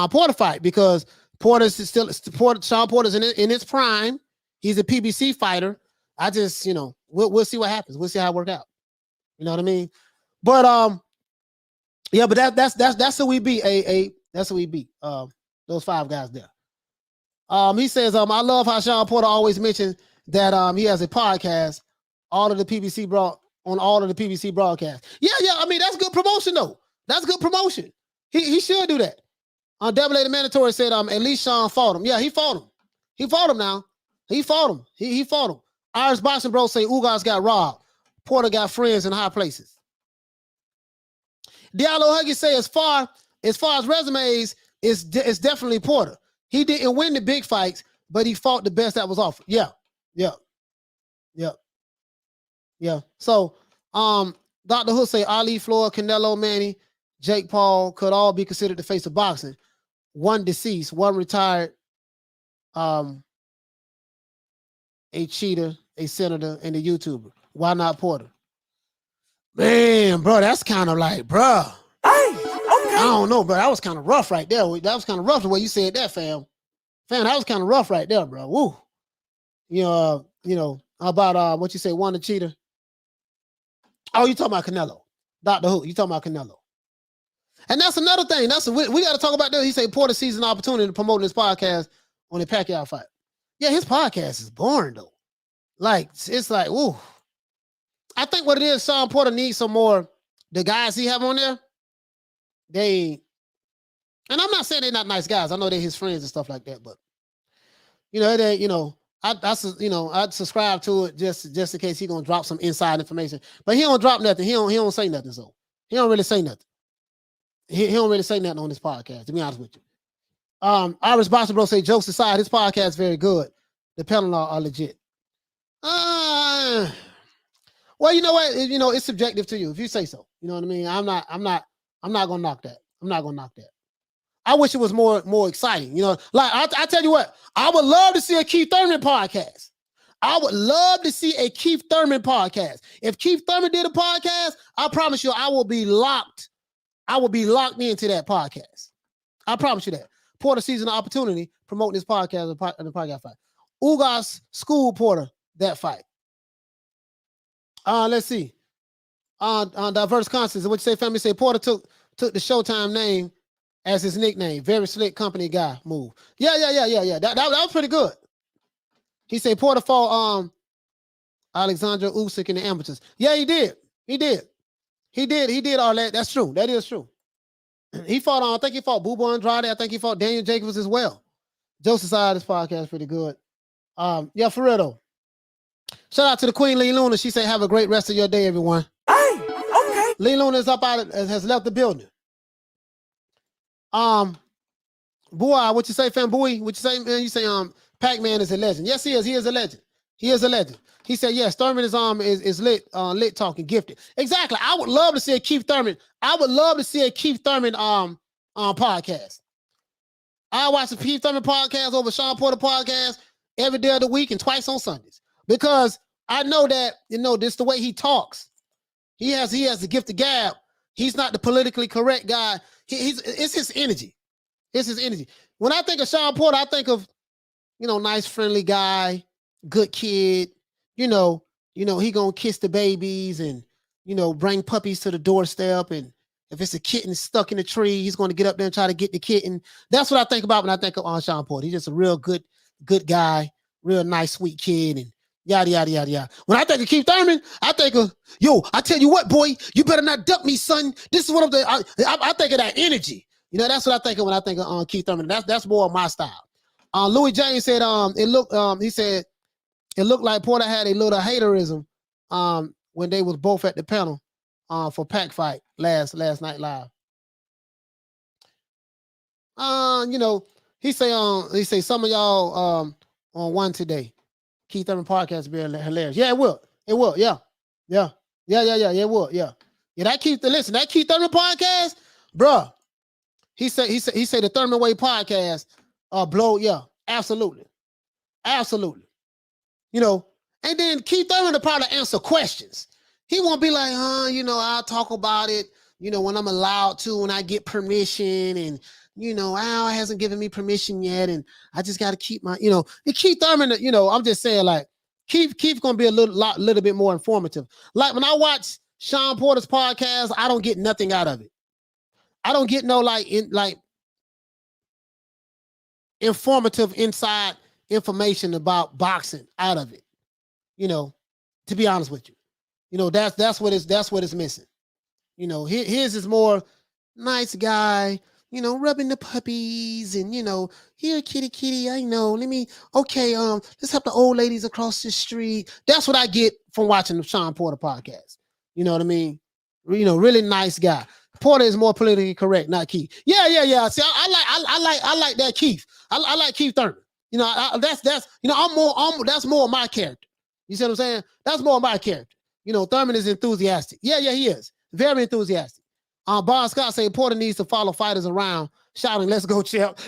Porter fight, because Shawn Porter's in his prime. He's a PBC fighter. I just, we'll see what happens. We'll see how it works out. You know what I mean? But yeah, but that's who we beat. That's who we beat. Those 5 guys there. He says, I love how Shawn Porter always mentions that he has a podcast, all of the PBC broadcasts. Yeah. I mean, that's good promotion though. That's good promotion. He should do that. Double A the Mandatory said, at least Shawn fought him. Yeah, he fought him. He fought him now. He fought him. He fought him. Irish Boxing Bro say Ugas got robbed. Porter got friends in high places. Diallo Huggy say as far as resumes, it's definitely Porter. He didn't win the big fights, but he fought the best that was offered. Yeah. So, Dr. Hood say Ali, Floyd, Canelo, Manny, Jake Paul could all be considered the face of boxing. One deceased, one retired, a cheater, a senator, and a YouTuber. Why not Porter? Man, bro, that's kind of like, bro. I don't know, bro. That was kind of rough right there. That was kind of rough the way you said that, fam. Fam, that was kind of rough right there, bro. Woo. You know, about what you say, one a cheater. Oh, you talking about Canelo. Dr. Who? You talking about Canelo. And that's another thing. We got to talk about that. He said Porter sees an opportunity to promote his podcast on the Pacquiao fight. Yeah, his podcast is boring, though. Like, it's like, ooh. I think what it is, Shawn Porter needs some more, the guys he have on there, and I'm not saying they're not nice guys. I know they're his friends and stuff like that, but, I'd subscribe to it just in case he's going to drop some inside information. But he don't drop nothing. He don't say nothing, so. He don't really say nothing. He don't really say nothing on this podcast, to be honest with you. Irish Boxing Bro say, jokes aside, his podcast is very good. The panel are legit. Well, you know what? It's subjective to you if you say so. You know what I mean? I'm not gonna knock that. I'm not gonna knock that. I wish it was more exciting. Like I tell you what, I would love to see a Keith Thurman podcast. I would love to see a Keith Thurman podcast. If Keith Thurman did a podcast, I promise you, I will be locked into that podcast. I promise you that. Porter sees an opportunity promoting this podcast in the podcast fight. Ugas school Porter that fight. Let's see. On diverse concepts, what you say, family? Say Porter took the Showtime name as his nickname. Very slick company guy move. Yeah. That was pretty good. He said Porter fought Alexander Usyk in the amateurs. Yeah, he did. He did all that. That's true. That is true. He fought I think he fought Bubo Andrade. I think he fought Daniel Jacobs as well. Joseph side of this podcast is pretty good. Yeah, for real though. Shout out to the Queen Lee Luna. She said, have a great rest of your day, everyone. Hey, okay. Lee Luna is has left the building. Boy, what you say, fanboy? What you say, man? You say, Pac-Man is a legend. Yes, he is. He is a legend. He is a legend. He said, yes, Thurman is lit talking, gifted. Exactly. I would love to see a Keith Thurman. I would love to see a Keith Thurman podcast. I watch the Keith Thurman podcast over Shawn Porter podcast every day of the week and twice on Sundays. Because I know that, this is the way he talks. He has the gift of gab. He's not the politically correct guy. It's his energy. It's his energy. When I think of Shawn Porter, I think of, nice, friendly guy, good kid. He gonna kiss the babies and, bring puppies to the doorstep. And if it's a kitten stuck in a tree, he's going to get up there and try to get the kitten. That's what I think about when I think of Shawn Porter. He's just a real good guy, real nice, sweet kid, and yada, yada, yada, yada. When I think of Keith Thurman, I think of, I tell you what, boy, you better not duck me, son. This is what I think of that energy. That's what I think of when I think of Keith Thurman. That's more of my style. Louis James said, he said, it looked like Porter had a little haterism when they was both at the panel for Pac fight last night live. He say some of y'all on one today. Keith Thurman podcast be hilarious. Yeah, it will. It will. Yeah. It will. Yeah. That Keith Thurman podcast, bruh. He said the Thurman Way podcast blow. Yeah, absolutely. And then Keith Thurman will probably answer questions. He won't be like, I'll talk about it, when I'm allowed to, when I get permission, and Al hasn't given me permission yet, and I just got to keep my, and Keith Thurman, I'm just saying, like, Keith gonna be a little bit more informative. Like when I watch Shawn Porter's podcast, I don't get nothing out of it. I don't get no informative inside information about boxing out of it. To be honest with you, that's what it's missing. His is more nice guy. rubbing the puppies and, here, kitty, kitty, I know. Let's help the old ladies across the street. That's what I get from watching the Shawn Porter podcast. You know what I mean? Really nice guy. Porter is more politically correct, not Keith. Yeah. See, I like that Keith. I like Keith Thurman. That's more my character. You see what I'm saying? That's more my character. Thurman is enthusiastic. Yeah, he is. Very enthusiastic. Bon Scott say Porter needs to follow fighters around, shouting, "Let's go, Chip."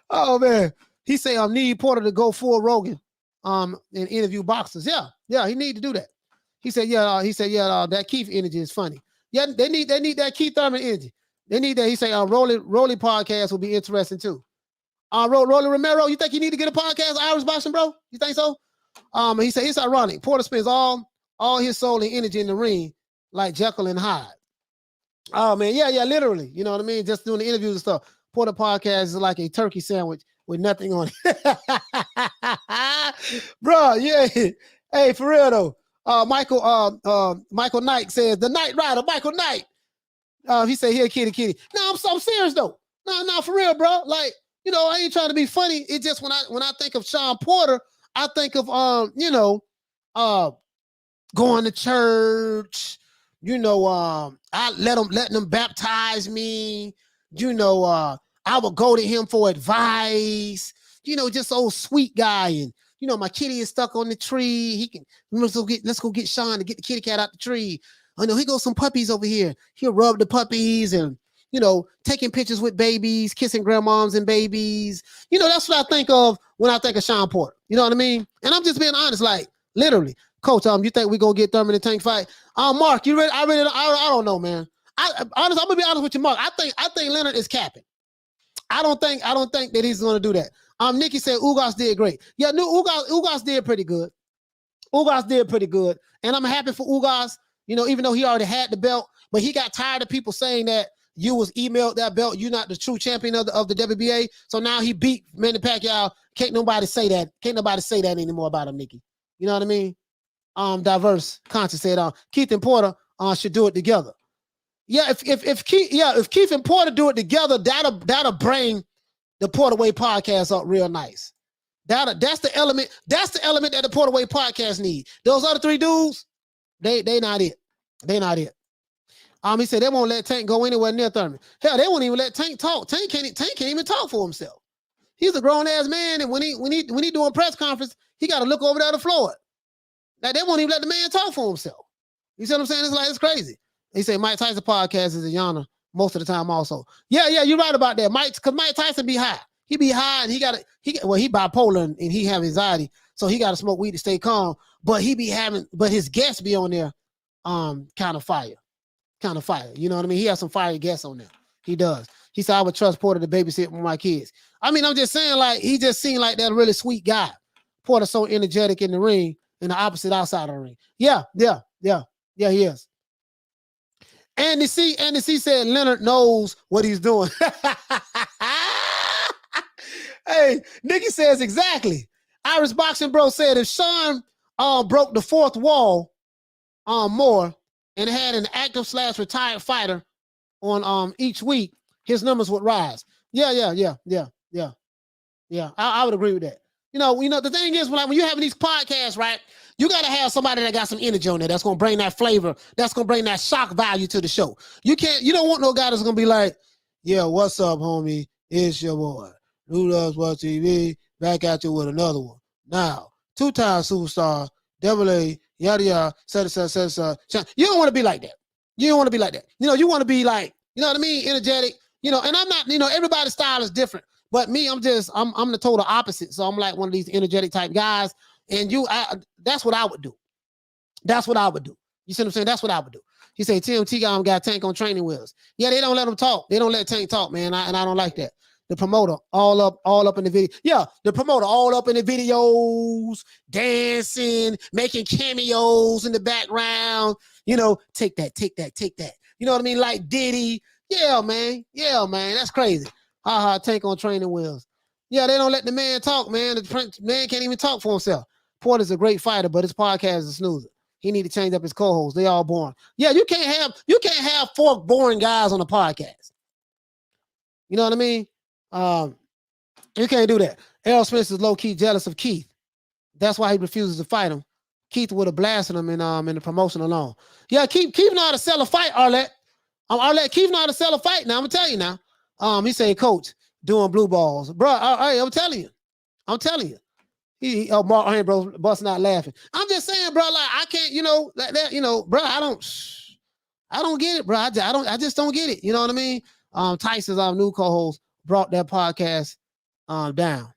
Oh man. He say need Porter to go full Rogan and interview boxers. Yeah, he need to do that. He said, that Keith energy is funny. Yeah, they need that Keith Thurman energy. They need that. He say, Rolly podcast will be interesting too. Rolly Romero, you think you need to get a podcast, Irish boxing, bro? You think so? He said, it's ironic. Porter spends all his soul and energy in the ring like Jekyll and Hyde. Oh man, yeah, literally. You know what I mean? Just doing the interviews and stuff. Porter podcast is like a turkey sandwich with nothing on it. Bro, yeah. Hey, for real though. Michael Knight says, the Night Rider, Michael Knight. He said, here, kitty. No, I'm serious though. No, for real, bro. Like, I ain't trying to be funny. It's just when I think of Shawn Porter, I think of going to church, I letting them baptize me, I would go to him for advice, just old sweet guy. And my kitty is stuck on the tree. He can let's go get Shawn to get the kitty cat out the tree. I know he goes some puppies over here. He'll rub the puppies and taking pictures with babies, kissing grandmoms and babies. That's what I think of when I think of Shawn Porter. You know what I mean? And I'm just being honest, like literally, Coach. You think we gonna get Thurman in a tank fight? Mark, you ready? I don't know, man. I'm gonna be honest with you, Mark. I think Leonard is capping. I don't think that he's gonna do that. Nikki said Ugas did great. Yeah, Ugas did pretty good. Ugas did pretty good, and I'm happy for Ugas. Even though he already had the belt, but he got tired of people saying that you was emailed that belt. You're not the true champion of the WBA. So now he beat Manny Pacquiao. Can't nobody say that. Can't nobody say that anymore about him, Nikki. You know what I mean? Diverse conscious said Keith and Porter should do it together. Yeah, if Keith and Porter do it together, that'll bring the Porterweight podcast up real nice. That's the element that the Porterweight podcast need. Those other three dudes, they not it. They not it. He said they won't let Tank go anywhere near Thurman. Hell, they won't even let Tank talk. Tank can't even talk for himself. He's a grown ass man, and when he doing press conference, he got to look over there to Floyd. Like they won't even let the man talk for himself. You see what I'm saying? It's crazy. He said Mike Tyson podcast is a yawner most of the time also. Yeah, you're right about that. Because Mike Tyson be high. He be high and he bipolar and he have anxiety. So he got to smoke weed to stay calm. But his guests be on there kind of fire. You know what I mean? He has some fire guests on there. He does. He said, I would trust Porter to babysit with my kids. I mean, I'm just saying, like, he just seemed like that really sweet guy. Porter's so energetic in the ring and the opposite outside of the ring. Yeah, he is. Andy C said Leonard knows what he's doing. Hey, Nikki says exactly. Irish Boxing Bro said if Shawn broke the fourth wall more and had an active / retired fighter on each week, his numbers would rise. Yeah. I would agree with that. The thing is, when you're having these podcasts, right, you got to have somebody that got some energy on there that's going to bring that flavor, that's going to bring that shock value to the show. You don't want no guy that's going to be like, yeah, what's up, homie? It's your boy. Who does what TV? Back at you with another one. Now, 2-time superstar, double A, yada, yada, etc. You don't want to be like that. You want to be like, you know what I mean? Energetic, and I'm not, everybody's style is different. But me, I'm the total opposite. So I'm like one of these energetic type guys. And that's what I would do. You see what I'm saying? That's what I would do. He said, TMT got Tank on training wheels. Yeah, they don't let him talk. They don't let Tank talk, man. And I don't like that. The promoter all up in the video. Yeah, the promoter all up in the videos, dancing, making cameos in the background. Take that. You know what I mean? Like Diddy. Yeah, man. That's crazy. Tank on training wheels. Yeah, they don't let the man talk, man. The man can't even talk for himself. Porter's a great fighter, but his podcast is a snoozer. He need to change up his co-hosts. They all boring. Yeah, you can't have 4 boring guys on a podcast. You know what I mean? You can't do that. Errol Spence is low-key jealous of Keith. That's why he refuses to fight him. Keith would have blasted him in the promotion alone. Yeah, Keith know how to sell a fight, Arlette. Arlette, Keith know how to sell a fight now. I'm gonna tell you now. He saying, Coach, doing blue balls. Bro, I'm telling you. Mark, bro, Bust not laughing. I'm just saying, bro, like, I can't, bro, I don't get it, bro. I just don't get it. You know what I mean? Tyson's new co-host brought that podcast down.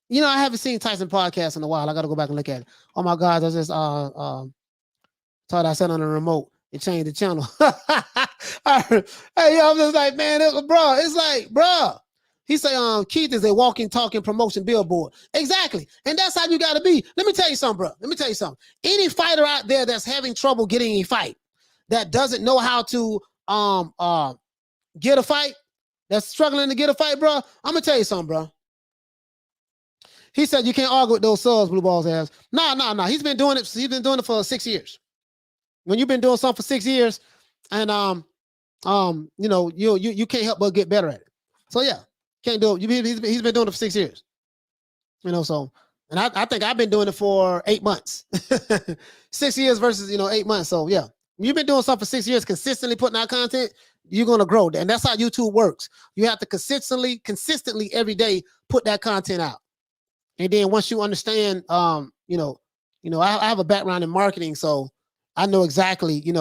You know, I haven't seen Tyson podcast in a while. I got to go back and look at it. Oh my God, I just thought I said on the remote and changed the channel. Hey, yo, I'm just like, man, bro. He say, Keith is a walking, talking promotion billboard. Exactly. And that's how you got to be. Let me tell you something, bro. Any fighter out there that's having trouble getting a fight, that doesn't know how to get a fight, that's struggling to get a fight, bro, I'm going to tell you something, bro. He said you can't argue with those subs Blue Balls has. No. He's been doing it for 6 years. When you've been doing something for 6 years, and you can't help but get better at it. So yeah, can't do it. He's been doing it for 6 years. So, and I think I've been doing it for 8 months. 6 years versus 8 months. So yeah, when you've been doing something for 6 years, consistently putting out content, you're gonna grow. And that's how YouTube works. You have to consistently every day put that content out. And then once you understand, I have a background in marketing, so I know exactly, you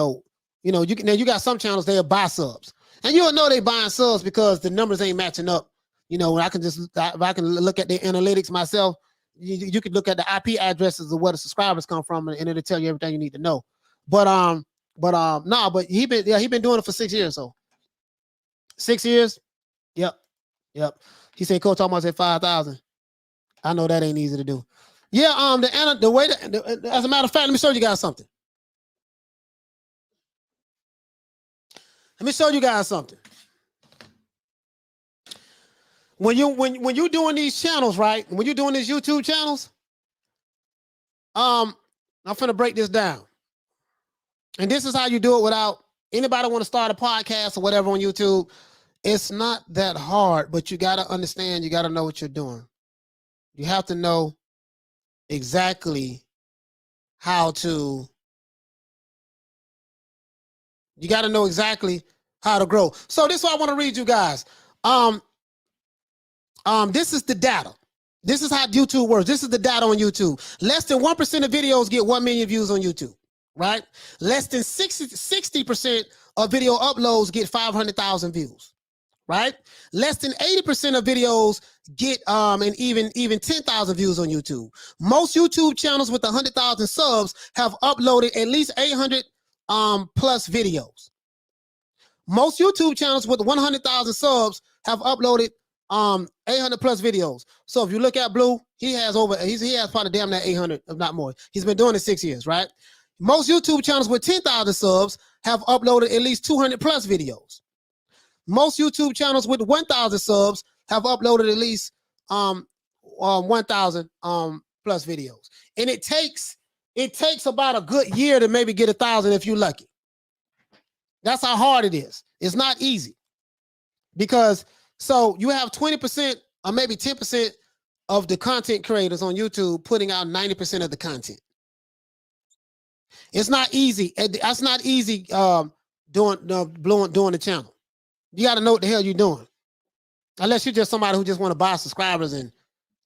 got some channels, they'll buy subs. And you'll know they buying subs because the numbers ain't matching up. If I can look at the analytics myself, you can look at the IP addresses of where the subscribers come from, and it'll tell you everything you need to know. But he been doing it for 6 years. So 6 years, yep. He said, Coach, almost at 5,000. I know that ain't easy to do. Yeah, as a matter of fact, let me show you guys something. When you're doing these channels, right? When you're doing these YouTube channels, I'm finna break this down. And this is how you do it without anybody want to start a podcast or whatever on YouTube. It's not that hard, but you got to understand, you got to know what you're doing. You have to know exactly how to grow. So this is what I want to read you guys. This is the data. This is how YouTube works. This is the data on YouTube. Less than 1% of videos get 1 million views on YouTube, right? Less than 60% of video uploads get 500,000 views. Right? Less than 80% of videos get and even 10,000 views on YouTube. Most YouTube channels with 100,000 subs have uploaded at least 800 plus videos. Most YouTube channels with 100,000 subs have uploaded 800 plus videos. So if you look at Blue, he has probably damn near 800, if not more. He's been doing it 6 years, right? Most YouTube channels with 10,000 subs have uploaded at least 200 plus videos. Most YouTube channels with 1,000 subs have uploaded at least 1,000 plus videos. And it takes about a good year to maybe get 1,000 if you're lucky. That's how hard it is. It's not easy. Because so you have 20% or maybe 10% of the content creators on YouTube putting out 90% of the content. It's not easy. That's not easy doing the channel. You got to know what the hell you're doing. Unless you're just somebody who just want to buy subscribers and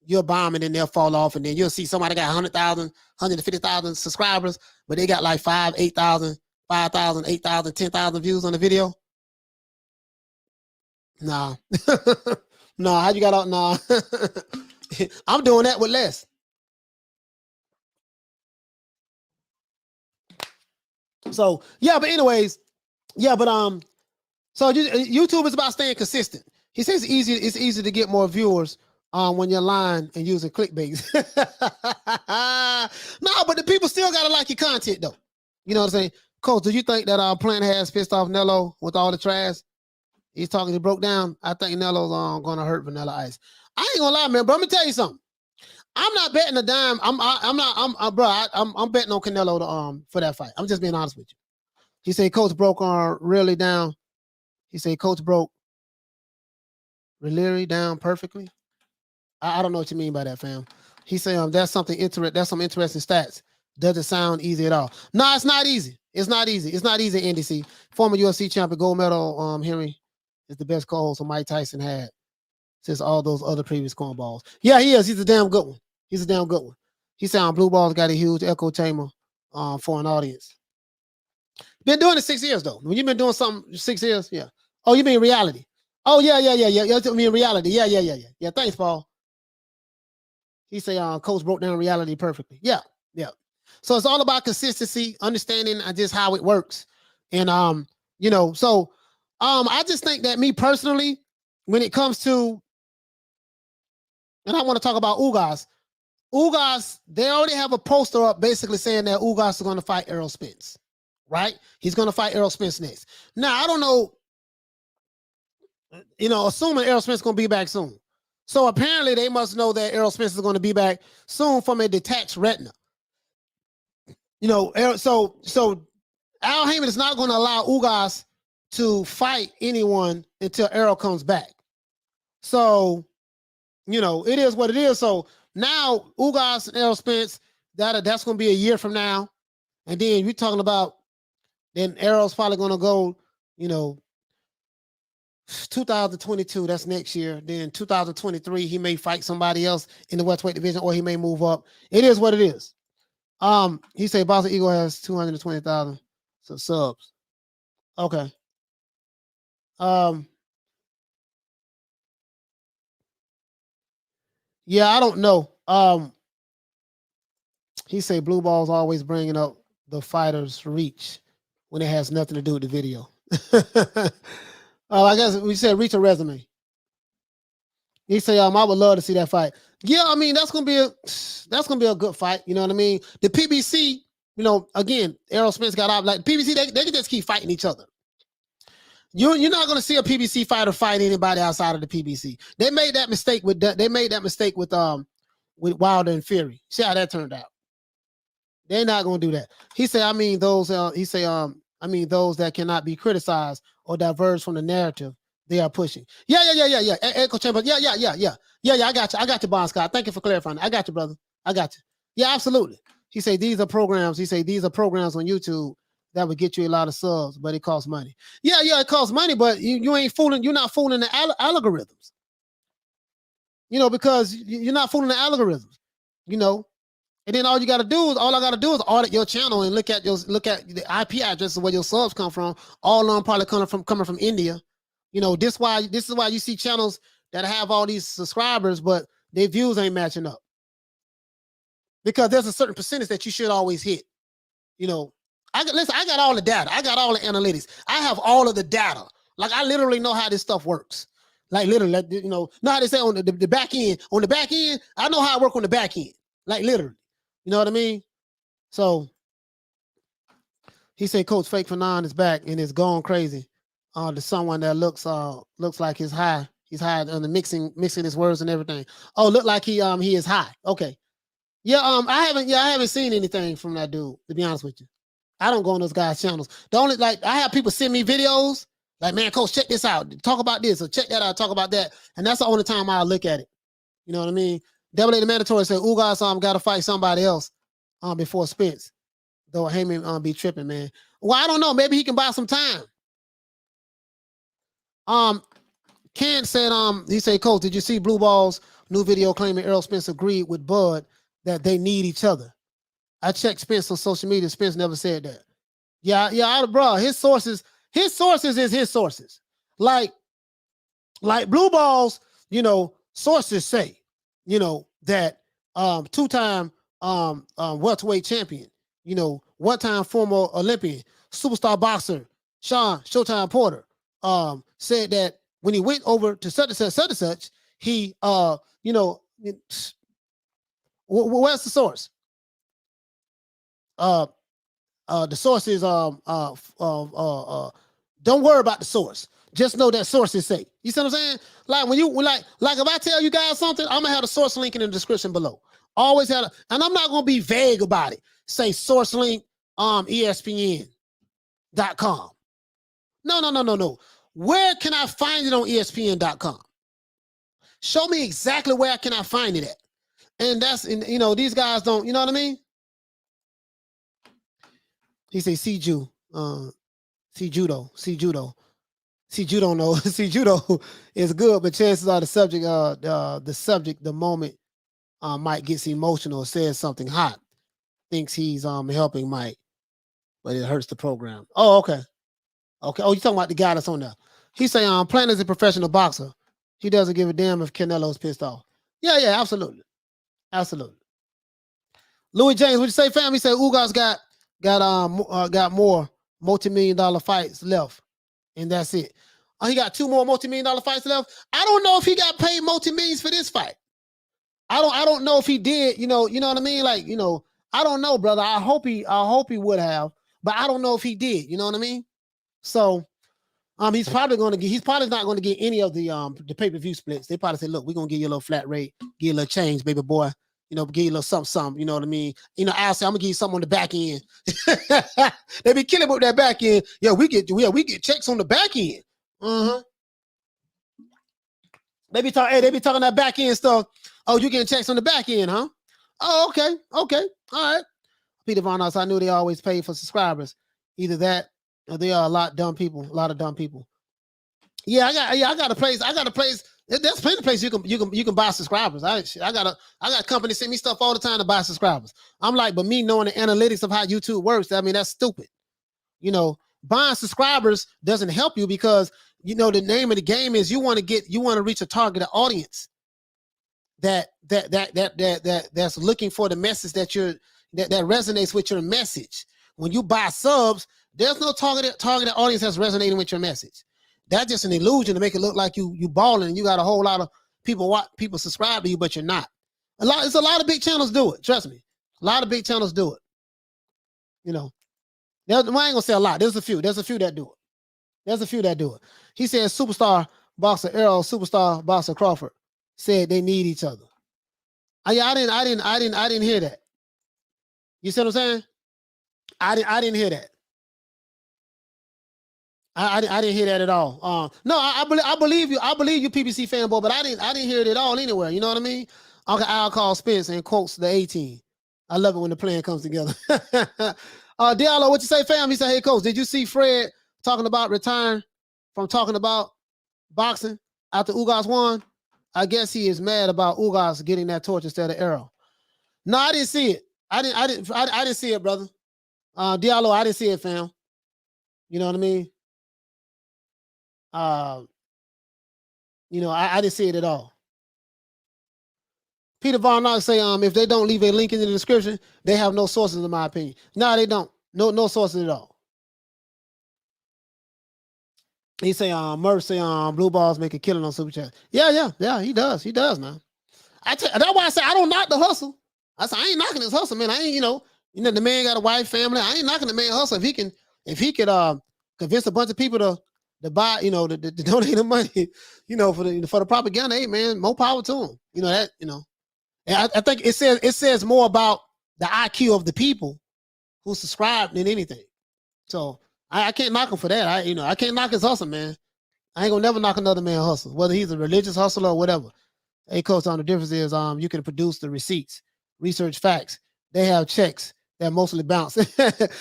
you'll buy them and then they'll fall off, and then you'll see somebody got 100,000, 150,000 subscribers, but they got like 5,000, 8,000, 5,000, 8,000, 10,000 views on the video. Nah. Nah, how you got out? Nah. I'm doing that with less. So, yeah, but anyways, so YouTube is about staying consistent. He says it's easy to get more viewers when you're lying and using clickbait. No, but the people still gotta like your content though. You know what I'm saying? Coach, do you think that Plant has pissed off Nello with all the trash? He's talking, he broke down. I think Nello's gonna hurt Vanilla Ice. I ain't gonna lie, man, but I'm gonna tell you something. I'm not betting a dime. I'm betting on Canelo to, for that fight. I'm just being honest with you. He said Coach broke really down. He said Coach broke really down perfectly. I don't know what you mean by that, fam. He said that's something that's some interesting stats. Doesn't sound easy at all. No, it's not easy. It's not easy. It's not easy, NDC. Former UFC champion, gold medal, Henry is the best co-host Mike Tyson had since all those other previous cornballs. Yeah, he is. He's a damn good one. He's a damn good one. He said Blue Balls got a huge echo chamber for an audience. Been doing it 6 years, though. When you've been doing something 6 years, yeah. Oh, you mean reality? Oh, yeah. You mean reality? Yeah. Yeah, thanks, Paul. He say, Coach broke down reality perfectly. Yeah. So it's all about consistency, understanding just how it works. And, I just think that me personally, when it comes to, and I want to talk about Ugas, they already have a poster up basically saying that Ugas is going to fight Errol Spence, right? He's going to fight Errol Spence next. Now, I don't know, assuming Errol Spence is going to be back soon. So apparently they must know that Errol Spence is going to be back soon from a detached retina. So Al Heyman is not going to allow Ugas to fight anyone until Errol comes back. So, it is what it is. So now Ugas and Errol Spence, that's going to be a year from now. And then you're talking about then Errol's probably going to go, 2022, that's next year. Then 2023, he may fight somebody else in the welterweight division, or he may move up. It is what it is. He said Boston Eagle has 220,000 subs. Okay. Yeah, I don't know. He said Blue Ball's always bringing up the fighter's reach when it has nothing to do with the video. I guess we said reach a resume. He said, I would love to see that fight. Yeah, I mean, that's gonna be a good fight. You know what I mean? The PBC, again, Errol Spence got out. Like PBC, they can just keep fighting each other. You're not gonna see a PBC fighter fight anybody outside of the PBC. They made that mistake with Wilder and Fury. See how that turned out. They're not gonna do that. He said, those that cannot be criticized or diverge from the narrative they are pushing. Yeah. Echo chamber. Yeah. I got you, Bon Scott. Thank you for clarifying. I got you, brother. I got you. Yeah, absolutely. He said these are programs. These are programs on YouTube that would get you a lot of subs, but it costs money. Yeah, it costs money, but you ain't fooling. You're not fooling the algorithms. Because you're not fooling the algorithms. And then all I got to do is audit your channel and look at the IP addresses where your subs come from. All of them probably coming from India. This is why you see channels that have all these subscribers, but their views ain't matching up. Because there's a certain percentage that you should always hit. I got all the data. I got all the analytics. I have all of the data. Like I literally know how this stuff works. Like literally, know how they say on the back end. On the back end, I know how I work on the back end. Like literally. You know what I mean? So he said Coach Fake Fanon is back and is going crazy. To someone that looks like he's high. He's high on the mixing his words and everything. Oh, look like he is high. Okay. Yeah, I haven't seen anything from that dude, to be honest with you. I don't go on those guys' channels. The only I have people send me videos, like, man, Coach, check this out. Talk about this or check that out, talk about that. And that's the only time I'll look at it. You know what I mean? Double A the Mandatory said Ugas gotta fight somebody else before Spence. Though Heyman be tripping, man. Well, I don't know. Maybe he can buy some time. Kent said, he said, Coach, did you see Blue Ball's new video claiming Errol Spence agreed with Bud that they need each other? I checked Spence on social media. Spence never said that. Yeah, bro. His sources is his sources. Like Blue Ball's, sources say, that two-time welterweight champion, one-time former Olympian, superstar boxer, Shawn Showtime Porter, said that when he went over to such and such, he, where's the source? The source is, don't worry about the source. Just know that sources say. You see what I'm saying? Like if I tell you guys something, I'm gonna have the source link in the description below. Always had a, and I'm not gonna be vague about it. Say source link ESPN.com. No. Where can I find it on ESPN.com? Show me exactly where can I find it at. And that's, you know, these guys don't, you know what I mean? He say, see judo. No. See judo, see judo is good, but chances are the subject, the moment Mike gets emotional or says something hot, thinks he's helping Mike, but it hurts the program. Oh, okay. Okay. Oh, you talking about the guy that's on there. He say, Plant is a professional boxer. He doesn't give a damn if Canelo's pissed off. Yeah, absolutely. Absolutely. Louis James, what you say, fam? He said Ugas got more multi-million-dollar fights left, and that's it. He got 2 more multi-million-dollar fights left. I don't know if he got paid multi-millions for this fight. I don't know if he did, you know what I mean? Like, I don't know, brother. I hope he would have, but I don't know if he did, you know what I mean? So he's probably not going to get any of the pay-per-view splits. They probably say, look, we're going to give you a little flat rate, give you a little change, baby boy. Give you a little something, you know what I mean? I'll say, I'm gonna give you something on the back end. They be killing with that back end. Yeah, we get checks on the back end. They be talking that back end stuff. Oh, you getting checks on the back end, huh? Oh, okay. All right. Peter Von Oss, I knew they always pay for subscribers. Either that or they are a lot of dumb people. Yeah, I got a place. There's plenty of places you can buy subscribers. I got companies send me stuff all the time to buy subscribers. I'm like, but me knowing the analytics of how YouTube works, I mean, that's stupid. Buying subscribers doesn't help you because the name of the game is you want to reach a targeted audience that's looking for the message that resonates with your message. When you buy subs, there's no targeted audience that's resonating with your message. That's just an illusion to make it look like you balling and you got a whole lot of people subscribe to you, but you're not. It's a lot of big channels do it. Trust me. A lot of big channels do it. I ain't gonna say a lot. There's a few that do it. He said superstar boxer Errol, superstar boxer Crawford said they need each other. I didn't hear that. You see what I'm saying? I didn't hear that. I didn't hear that at all. No, I believe you. I believe you, PBC fanboy, but I didn't hear it at all anywhere. You know what I mean? I'll call Spence and quotes the 18. I love it when the plan comes together. Diallo, what you say, fam? He said, hey, coach, did you see Fred talking about retiring from talking about boxing after Ugas won? I guess he is mad about Ugas getting that torch instead of Errol. No, I didn't see it. I didn't see it, brother. Diallo, I didn't see it, fam. You know what I mean? I didn't see it at all. Peter Von Knox say, if they don't leave a link in the description, they have no sources, in my opinion. No, they don't. No sources at all. He say, Murph say, blue balls make a killing on Super Chat. Yeah, he does. He does, man. That's why I say I don't knock the hustle. I say I ain't knocking his hustle, man. I ain't, the man got a wife, family. I ain't knocking the man hustle. If he could convince a bunch of people to buy, to donate the money, for the propaganda, hey man, more power to him. And I think it says more about the IQ of the people who subscribe than anything. So I can't knock him for that. I can't knock his hustle, man. I ain't gonna never knock another man hustle, whether he's a religious hustler or whatever. Hey, coach, the difference is you can produce the receipts, research facts. They have checks that mostly bounce.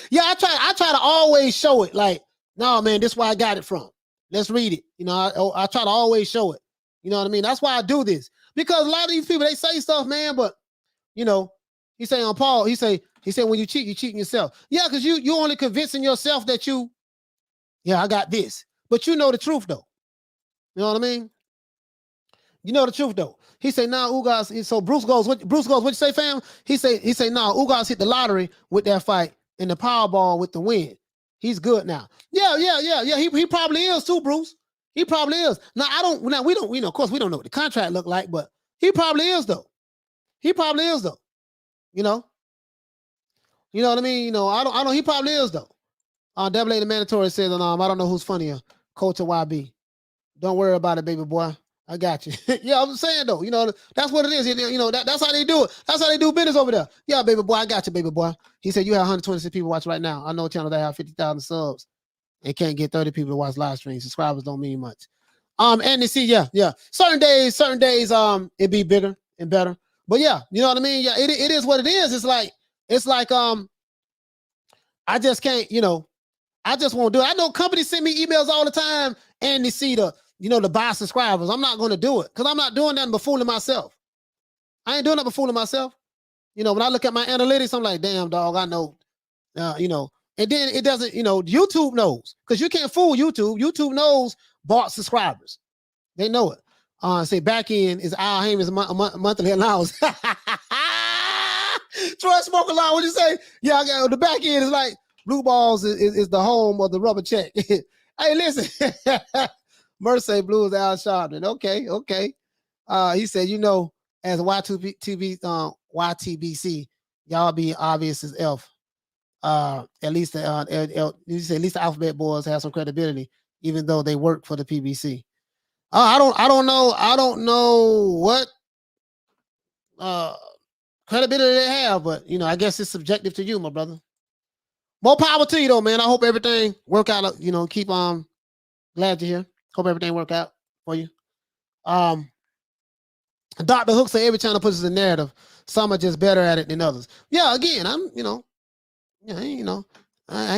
Yeah, I try to always show it. Like, no, man, this is where I got it from. Let's read it. I try to always show it. You know what I mean? That's why I do this. Because a lot of these people, they say stuff, man, but he say on Paul, he say when you cheat, you're cheating yourself. Yeah, because you only convincing yourself that I got this. But you know the truth though. You know what I mean? You know the truth though. He say, nah, Ugas. So Bruce goes, what you say, fam? He say, nah, Ugas hit the lottery with that fight and the Powerball with the win. He's good now. Yeah. He probably is too, Bruce. He probably is. We don't, of course, we don't know what the contract look like, but he probably is though. You know what I mean? I don't, he probably is though. Double A the mandatory says, I don't know who's funnier, Coach or YB. Don't worry about it, baby boy. I got you. Yeah, I'm saying though, that's what it is. That's how they do it. That's how they do business over there. Yeah, baby boy, I got you, baby boy. He said you have 126 people watch right now. I know a channel that have 50,000 subs and can't get 30 people to watch live streams. Subscribers don't mean much. And you see, yeah. Certain days, it'd be bigger and better. But yeah, you know what I mean? Yeah, it is what it is. It's like, I just can't, I just won't do it. I know companies send me emails all the time and they see the buy subscribers. I'm not going to do it because I'm not doing nothing but fooling myself. I ain't doing nothing but fooling myself. When I look at my analytics, I'm like, damn, dog, I know, and then it doesn't, YouTube knows because you can't fool YouTube. YouTube knows bought subscribers. They know it. Say back end is Al Heyman's monthly allowance. Troy Smoke Alarm, what'd you say? Yeah, I got the back end is like Blue Balls is the home of the rubber check. Hey, listen. Mercy Blue is Al Sharpton. Okay. He said, as YTBC, y'all be obvious as F. At least the Alphabet Boys have some credibility, even though they work for the PBC. I don't know what credibility they have, but I guess it's subjective to you, my brother. More power to you though, man. I hope everything work out. Keep glad to hear. Hope everything work out for you. Dr. Hook said every channel puts a narrative. Some are just better at it than others. Yeah, again, I ain't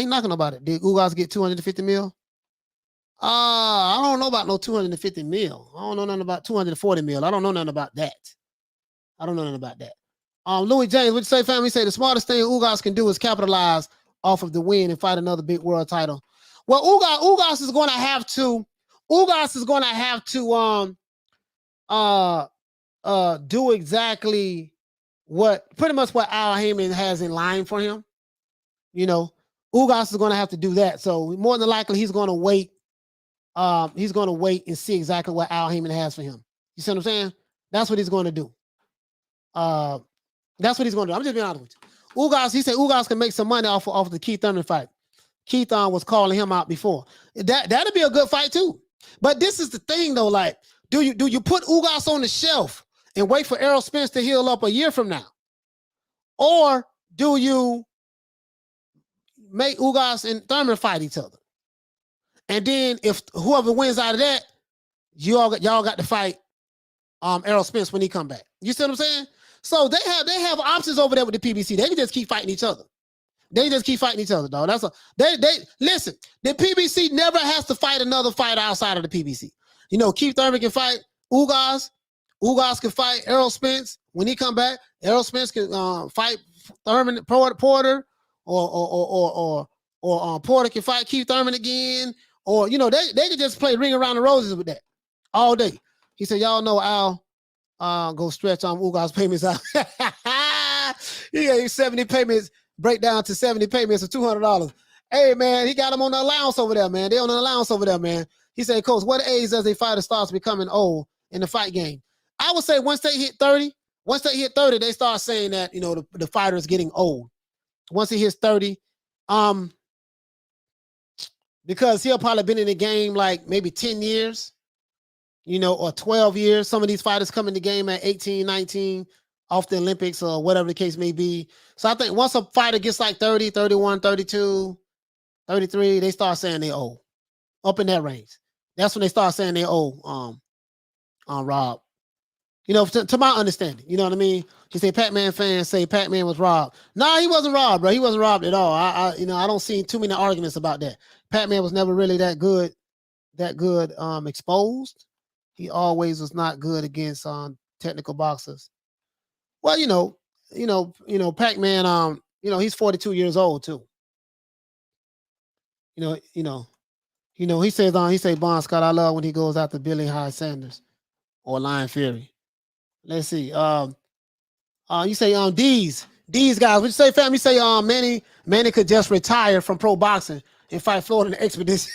knocking about it. Did Ugas get 250 mil? I don't know about no 250 mil. I don't know nothing about 240 mil. I don't know nothing about that. Louis James, what you say, family? Say the smartest thing Ugas can do is capitalize off of the win and fight another big world title. Well, Ugas is going to have to do exactly pretty much what Al Heyman has in line for him. Ugas is going to have to do that. So more than likely, he's going to wait. He's going to wait and see exactly what Al Heyman has for him. You see what I'm saying? That's what he's going to do. I'm just being honest with you. Ugas, he said Ugas can make some money off of the Keith Thurman fight. Keith was calling him out before. That'd be a good fight too. But this is the thing though, like, do you put Ugas on the shelf and wait for Errol Spence to heal up a year from now? Or do you make Ugas and Thurman fight each other? And then if whoever wins out of that, y'all got to fight Errol Spence when he come back. You see what I'm saying? So they have options over there with the PBC. They can just keep fighting each other. Dog. Listen, the PBC never has to fight another fighter outside of the PBC. Keith Thurman can fight Ugas. Ugas can fight Errol Spence when he come back. Errol Spence can fight Thurman, Porter, or Porter can fight Keith Thurman again. Or they can just play ring around the roses with that all day. He said, y'all know Al go stretch on Ugas payments out. He got 70 payments, break down to 70 payments of $200. Hey man, he got him on the allowance over there, man. They on the allowance over there, man. He said, Coach, what age does a fighter starts becoming old in the fight game? I would say once they hit 30, they start saying that, the fighter is getting old. Once he hits 30, because he'll probably been in the game like maybe 10 years, or 12 years. Some of these fighters come in the game at 18, 19, off the Olympics or whatever the case may be. So I think once a fighter gets like 30, 31, 32, 33, they start saying they're old. Up in that range. That's when they start saying they're old, Rob. To my understanding, you know what I mean? He say Pac-Man fans say Pac-Man was robbed. No, he wasn't robbed, bro. He wasn't robbed at all. I don't see too many arguments about that. Pac-Man was never really that good exposed. He always was not good against technical boxers. Well, Pac-Man, he's 42 years old too. He says Bon Scott, I love when he goes after Billy High Sanders or Lion Fury. Let's see. You say these guys. What you say, fam? You say Manny could just retire from pro boxing and fight Floyd in the exhibition.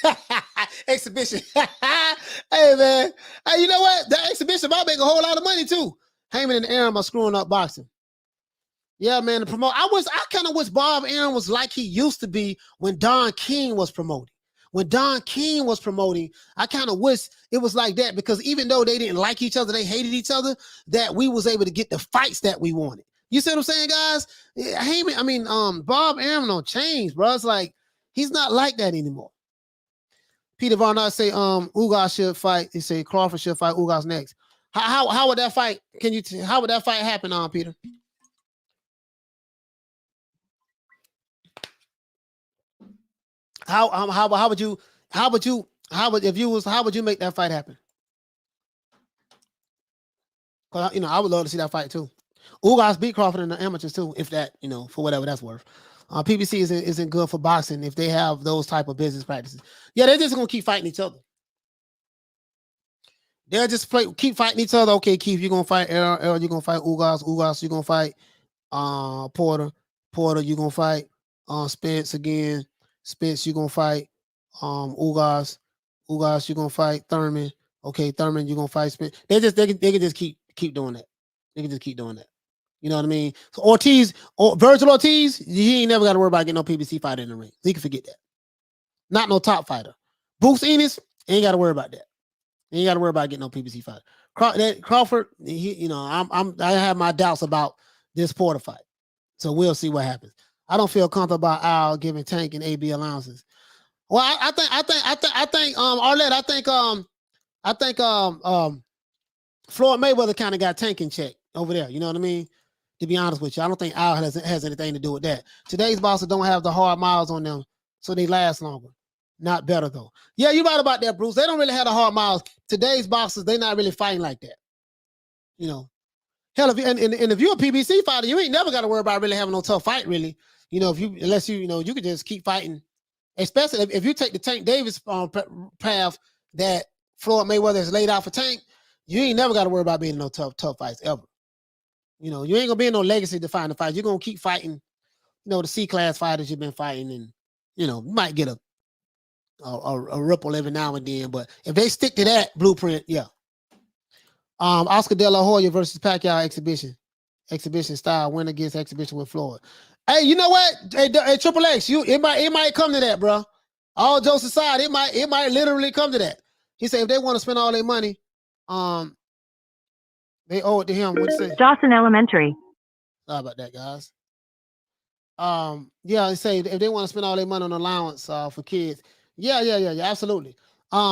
Hey man, hey, you know what? That exhibition might make a whole lot of money too. Heyman and Aaron are screwing up boxing. Yeah, man. I kind of wish Bob Aaron was like he used to be when Don King was promoting. When Don King was promoting, I kind of wish it was like that, because even though they didn't like each other, they hated each other, that we was able to get the fights that we wanted. You see what I'm saying, guys? Bob Arum don't change, bro. It's like he's not like that anymore. Peter Varnard say Ugas should fight. He say Crawford should fight Ugas next. How would that fight? How would that fight happen, Peter? How would you make that fight happen? Cause I would love to see that fight too. Ugas beat Crawford in the amateurs too, if that, for whatever that's worth. PBC isn't good for boxing if they have those type of business practices. Yeah, they're just gonna keep fighting each other. They'll just keep fighting each other. Okay, Keith, you're gonna fight Errol, you're gonna fight Ugas, you're gonna fight Porter, you're gonna fight Spence again. Spence, you're gonna fight Ugas, you're gonna fight Thurman. Okay, Thurman, you're gonna fight Spence. They can just keep doing that. They can just keep doing that. You know what I mean? So Virgil Ortiz, he ain't never got to worry about getting no PBC fighter in the ring. He can forget that. Not no top fighter. Bruce Ennis ain't got to worry about that. He ain't got to worry about getting no PBC fighter. Crawford, I have my doubts about this Porter fight. So we'll see what happens. I don't feel comfortable about Al giving Tank and AB allowances. Well, I think Arlette, I think Floyd Mayweather kind of got Tank in check over there. You know what I mean? To be honest with you, I don't think Al has anything to do with that. Today's boxers don't have the hard miles on them, so they last longer. Not better though. Yeah, you're right about that, Bruce. They don't really have the hard miles. Today's boxers, they're not really fighting like that. Hell, if you're a PBC fighter, you ain't never got to worry about really having no tough fight, really. Unless you could just keep fighting. Especially if you take the Tank Davis path that Floyd Mayweather has laid out for Tank, you ain't never got to worry about being in no tough fights ever. You ain't gonna be in no legacy defining fights. You're gonna keep fighting, the C-class fighters you've been fighting, and you might get a ripple every now and then. But if they stick to that blueprint, yeah. Oscar De La Hoya versus Pacquiao exhibition style win against exhibition with Floyd. Hey, you know what? Hey, Triple X, it might come to that, bro. All jokes aside, it might literally come to that. He said if they want to spend all their money, they owe it to him. What'd you say? Dawson Elementary. Sorry about that, guys. Yeah, he say if they want to spend all their money on allowance for kids, yeah, absolutely.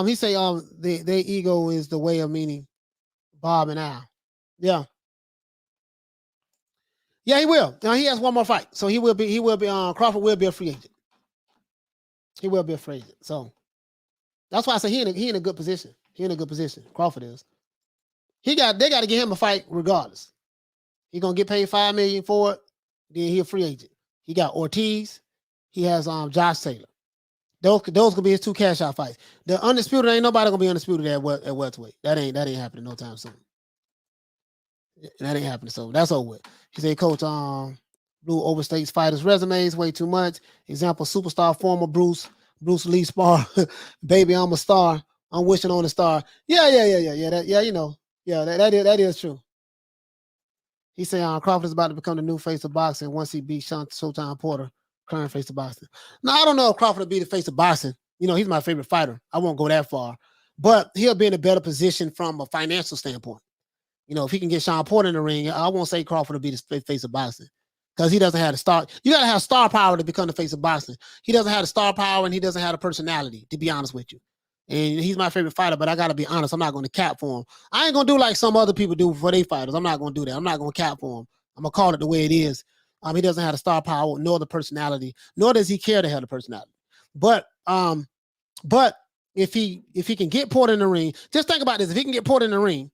He say their ego is the way of meaning Bob and Al. Yeah, he will. Now he has one more fight, so he will be. Crawford will be a free agent. He will be a free agent. So that's why I say he in a good position. He in a good position. Crawford is. They got to get him a fight regardless. He gonna get paid $5 million for it. Then he a free agent. He got Ortiz. He has Josh Taylor. Those gonna be his two cash out fights. The undisputed, ain't nobody gonna be undisputed at welterweight. That ain't happening no time soon. That ain't happening. So that's over with. He said, Coach, Blue overstates fighters' resumes way too much. Example, superstar former Bruce Lee spar. Baby, I'm a star. I'm wishing on a star. Yeah. That is true. He said Crawford is about to become the new face of boxing once he beats Shawn Porter, current face of boxing. Now, I don't know if Crawford will be the face of boxing. He's my favorite fighter. I won't go that far. But he'll be in a better position from a financial standpoint. If he can get Shawn Porter in the ring, I won't say Crawford will be the face of boxing because he doesn't have the star. You got to have star power to become the face of boxing. He doesn't have the star power and he doesn't have the personality, to be honest with you. And he's my favorite fighter, but I got to be honest. I'm not going to cap for him. I ain't going to do like some other people do for their fighters. I'm not going to do that. I'm not going to cap for him. I'm going to call it the way it is. He doesn't have the star power nor the personality, nor does he care to have the personality. But if he can get Porter in the ring, just think about this. If he can get Porter in the ring,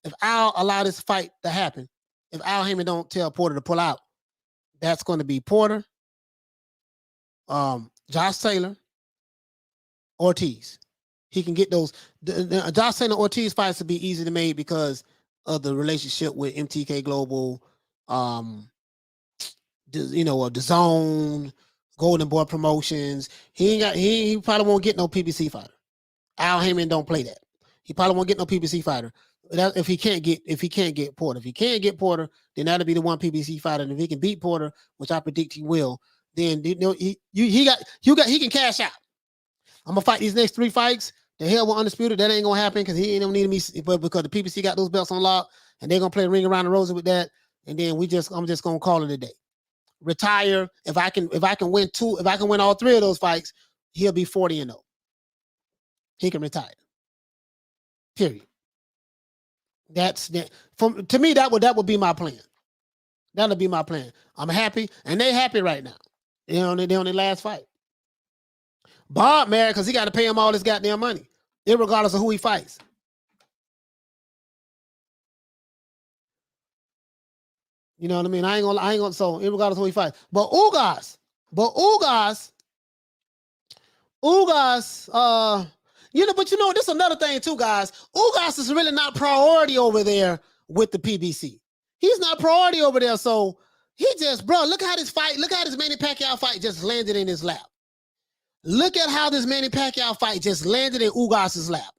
if Al allow this fight to happen, if Al Heyman don't tell Porter to pull out, that's going to be Porter, Josh Taylor, Ortiz. He can get those. The Josh Taylor Ortiz fights to be easy to make because of the relationship with MTK Global, the Zone, Golden Boy Promotions. He probably won't get no PBC fighter. Al Heyman don't play that. He probably won't get no PBC fighter. If he can't get Porter. If he can't get Porter, then that'll be the one PBC fighter. And if he can beat Porter, which I predict he will, then he can cash out. I'm gonna fight these next 3 fights. The hell with Undisputed, that ain't gonna happen because he ain't gonna need me, but because the PPC got those belts on lock and they're gonna play ring around the rosy with that. And then I'm just gonna call it a day. Retire. If I can win all 3 of those fights, he'll be 40-0. He can retire. Period. That's that. To me, that would be my plan. That'll be my plan. I'm happy, and they happy right now. They on their last fight. Bob mad because he got to pay him all this goddamn money, irregardless of who he fights. You know what I mean? I ain't gonna. So irregardless of who he fights, but Ugas, but this is another thing too, guys. Ugas is really not priority over there with the PBC. He's not priority over there. So he just, bro, look how this Manny Pacquiao fight just landed in his lap. Look at how this Manny Pacquiao fight just landed in Ugas's lap.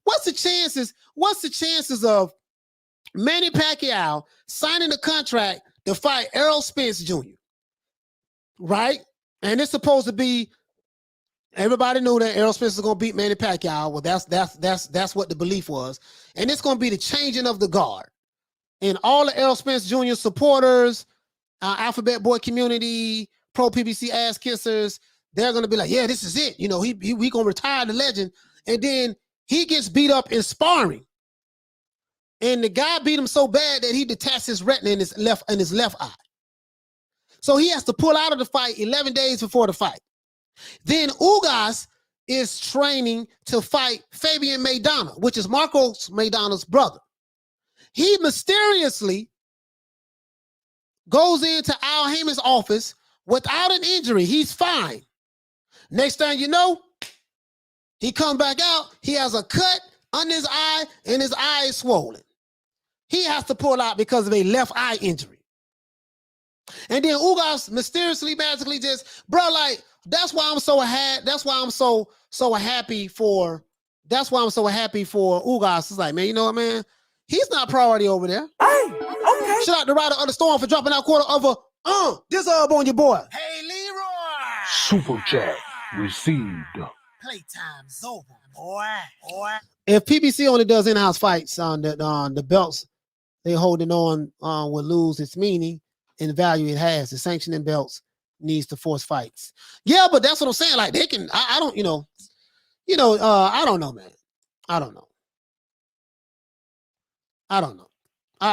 What's the chances of Manny Pacquiao signing a contract to fight Errol Spence Jr.? Right? And it's supposed to be, everybody knew that Errol Spence is going to beat Manny Pacquiao. Well, that's what the belief was. And it's going to be the changing of the guard. And all the Errol Spence Jr. supporters, Alphabet Boy community, pro PBC ass kissers, they're going to be like, yeah, this is it. He going to retire the legend. And then he gets beat up in sparring. And the guy beat him so bad that he detached his retina in his left eye. So he has to pull out of the fight 11 days before the fight. Then Ugas is training to fight Fabian Maidana, which is Marcos Maidana's brother. He mysteriously goes into Al Heyman's office without an injury. He's fine. Next thing you know, he comes back out. He has a cut under his eye, and his eye is swollen. He has to pull out because of a left eye injury. And then Ugas mysteriously, magically just, bro, like, that's why I'm so happy. That's why I'm so happy for Ugas. It's like, man, you know what, man? He's not priority over there. Hey, okay. Shout out to Rider of the Storm for dropping out quarter of a this on your boy. Hey, Leroy. Super chat received. Playtime's over, boy. If PBC only does in-house fights on the belts they holding on will lose its meaning and value it has. The sanctioning belts needs to force fights. Yeah, but that's what I'm saying. Like they can, I don't know, man. I don't know. I don't know, bro.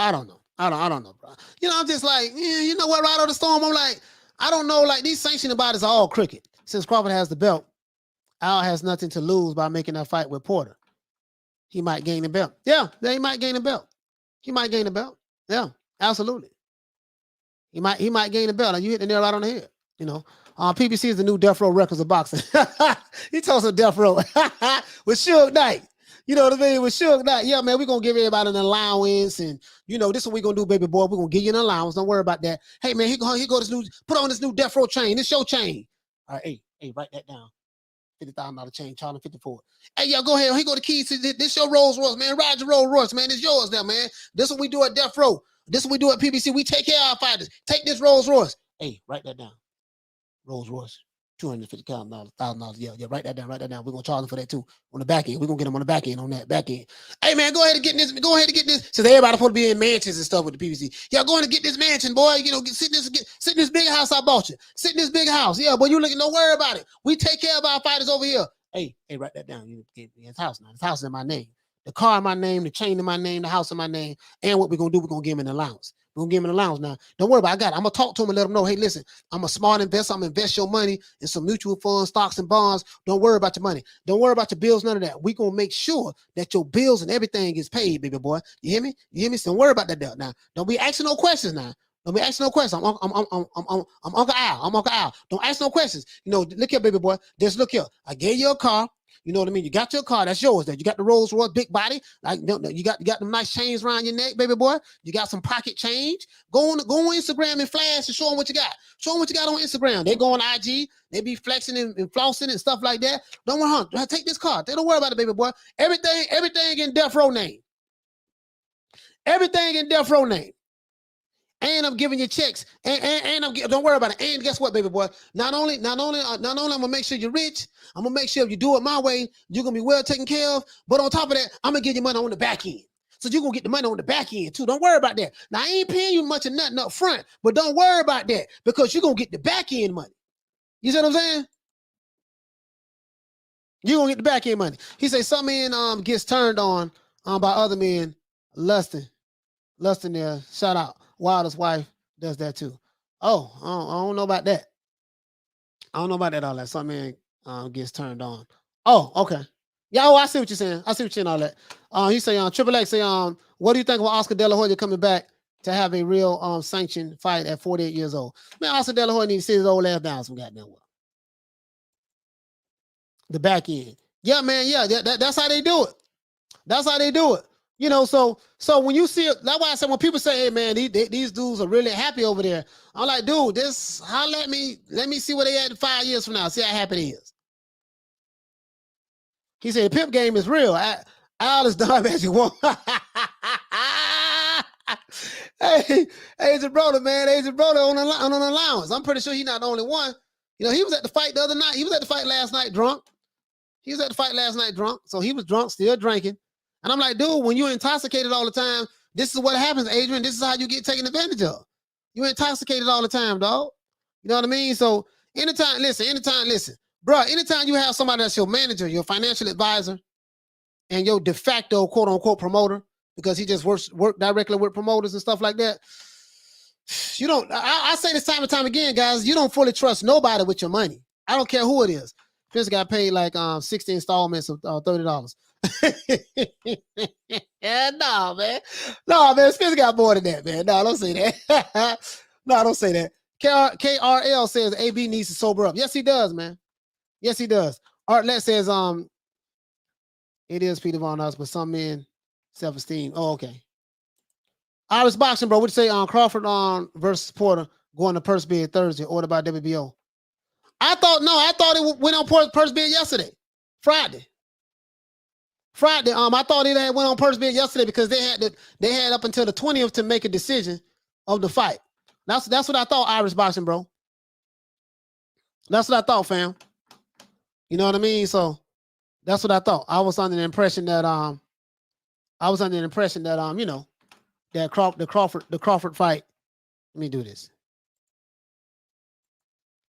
I'm just like, you know what, Ride on the Storm? I'm like, I don't know, like these sanctioning bodies are all crooked. Since Crawford has the belt, Al has nothing to lose by making that fight with Porter. He might gain the belt. Yeah, he might gain the belt. Yeah, absolutely. He might gain the belt. And you hit the nail right on the head. PBC is the new Death Row Records of boxing. He told us Death Row with Suge Knight. You know what I mean? With Suge Knight. Yeah, man, we're going to give everybody an allowance. And, this is what we're going to do, baby boy. We're going to give you an allowance. Don't worry about that. Hey, man, put on this new Death Row chain. This your chain. All right, hey, write that down. $50,000 chain, charging 54. Hey, y'all, go ahead. Here go the keys to this. Your Rolls Royce, man. Ride your Rolls Royce, man. It's yours now, man. This is what we do at Death Row. This is what we do at PBC. We take care of our fighters. Take this Rolls Royce. Hey, write that down. Rolls Royce, $250,000. Yeah, write that down. We're gonna charge them for that too. On the back end, we're gonna get them on the back end. Hey, man, go ahead and get this. So everybody supposed to be in mansions and stuff with the PBC. Yeah, go ahead and get this mansion, boy. Sit in this big house I bought you. Sit in this big house. Yeah, boy, don't worry about it. We take care of our fighters over here. Hey, write that down. It's house now. This house is in my name. The car in my name, the chain in my name, the house in my name. And what we're gonna do, we're gonna give him an allowance. We're gonna give him an allowance now. Don't worry about it. I got it. I'm gonna talk to him and let him know, hey, listen, I'm a smart investor. I'm gonna invest your money in some mutual funds, stocks, and bonds. Don't worry about your money. Don't worry about your bills, none of that. We're gonna make sure that your bills and everything is paid, baby boy. You hear me? So don't worry about that deal. Now, don't be asking no questions now. I'm Uncle Al. Don't ask no questions. Look here, baby boy. Just look here. I gave you a car. You know what I mean? You got your car. That's yours. There. You got the Rolls Royce big body. Like you got them nice chains around your neck, baby boy. You got some pocket change. Go on Instagram and flash and show them what you got. Show them what you got on Instagram. They go on IG. They be flexing and flossing and stuff like that. Don't worry, take this car. They don't worry about it, baby boy. Everything in Death Row name. Everything in Death Row name. And I'm giving you checks. And don't worry about it. And guess what, baby boy? Not only I'm gonna make sure you're rich. I'm gonna make sure if you do it my way, you're gonna be well taken care of. But on top of that, I'm gonna give you money on the back end. So you're gonna get the money on the back end too. Don't worry about that. Now I ain't paying you much of nothing up front, but don't worry about that because you're gonna get the back end money. You see what I'm saying? You're gonna get the back end money. He said some men gets turned on by other men lusting there. Shout out. Wilder's wife does that too. Oh, I don't know about that. I don't know about that all that. Some man gets turned on. Oh, okay. Yeah, I see what you're saying. I see what you're saying all that. He say Triple X say what do you think of Oscar De La Hoya coming back to have a real sanctioned fight at 48 years old? Man, Oscar De La Hoya needs to sit his old ass down some goddamn well. The back end. Yeah, man, yeah, that's how they do it. That's how they do it. You know, so when you see it, that's why I said when people say, hey man, these dudes are really happy over there. I'm like, dude, let me see where they at in 5 years from now. See how happy they is. He said the pimp game is real. Al is dumb as you want. Hey, Agent Brother, man. Agent Brother on an allowance. I'm pretty sure he's not the only one. You know, he was at the fight the other night. He was at the fight last night drunk. So he was drunk, still drinking. And I'm like, dude, when you're intoxicated all the time, this is what happens, Adrian. This is how you get taken advantage of. You're intoxicated all the time, dog. You know what I mean? So anytime, listen. Bro, anytime you have somebody that's your manager, your financial advisor, and your de facto quote-unquote promoter, because he just work directly with promoters and stuff like that, you don't, I say this time and time again, guys, you don't fully trust nobody with your money. I don't care who it is. Spence got paid like 60 installments of $30. Yeah, no, man. Spence got more than that, man. No, don't say that. No, don't say that. KRL says AB needs to sober up. Yes, he does, man. Yes, he does. Artlet says it is Peter Von Us, but some men self-esteem. Oh, okay. Irish boxing, bro. What you say Crawford versus Porter going to purse bid Thursday, ordered by WBO? I thought it went on purse bid yesterday. Friday. I thought it had went on purse bid yesterday because they had up until the 20th to make a decision of the fight. That's what I thought, Irish boxing, bro. That's what I thought, fam. You know what I mean? So that's what I thought. I was under the impression that you know, that the Crawford fight. Let me do this.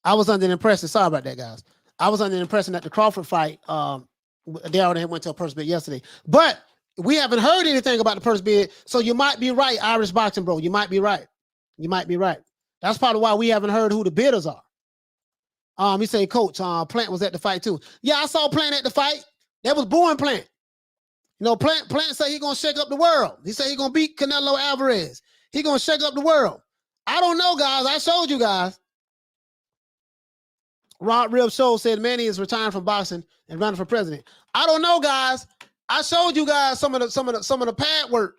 I was under the impression, sorry about that, guys. I was under the impression that the Crawford fight, they already went to a purse bid yesterday. But we haven't heard anything about the purse bid, so you might be right, Irish boxing, bro. You might be right. That's probably why we haven't heard who the bidders are. He said, Coach, Plant was at the fight too. Yeah, I saw Plant at the fight. That was Bourne Plant. You know, Plant said he's gonna shake up the world. He said he's gonna beat Canelo Alvarez. He's gonna shake up the world. I don't know, guys. I showed you guys. Rod Rib Show said Manny is retiring from boxing and running for president. I don't know, guys. I showed you guys some of the pad work.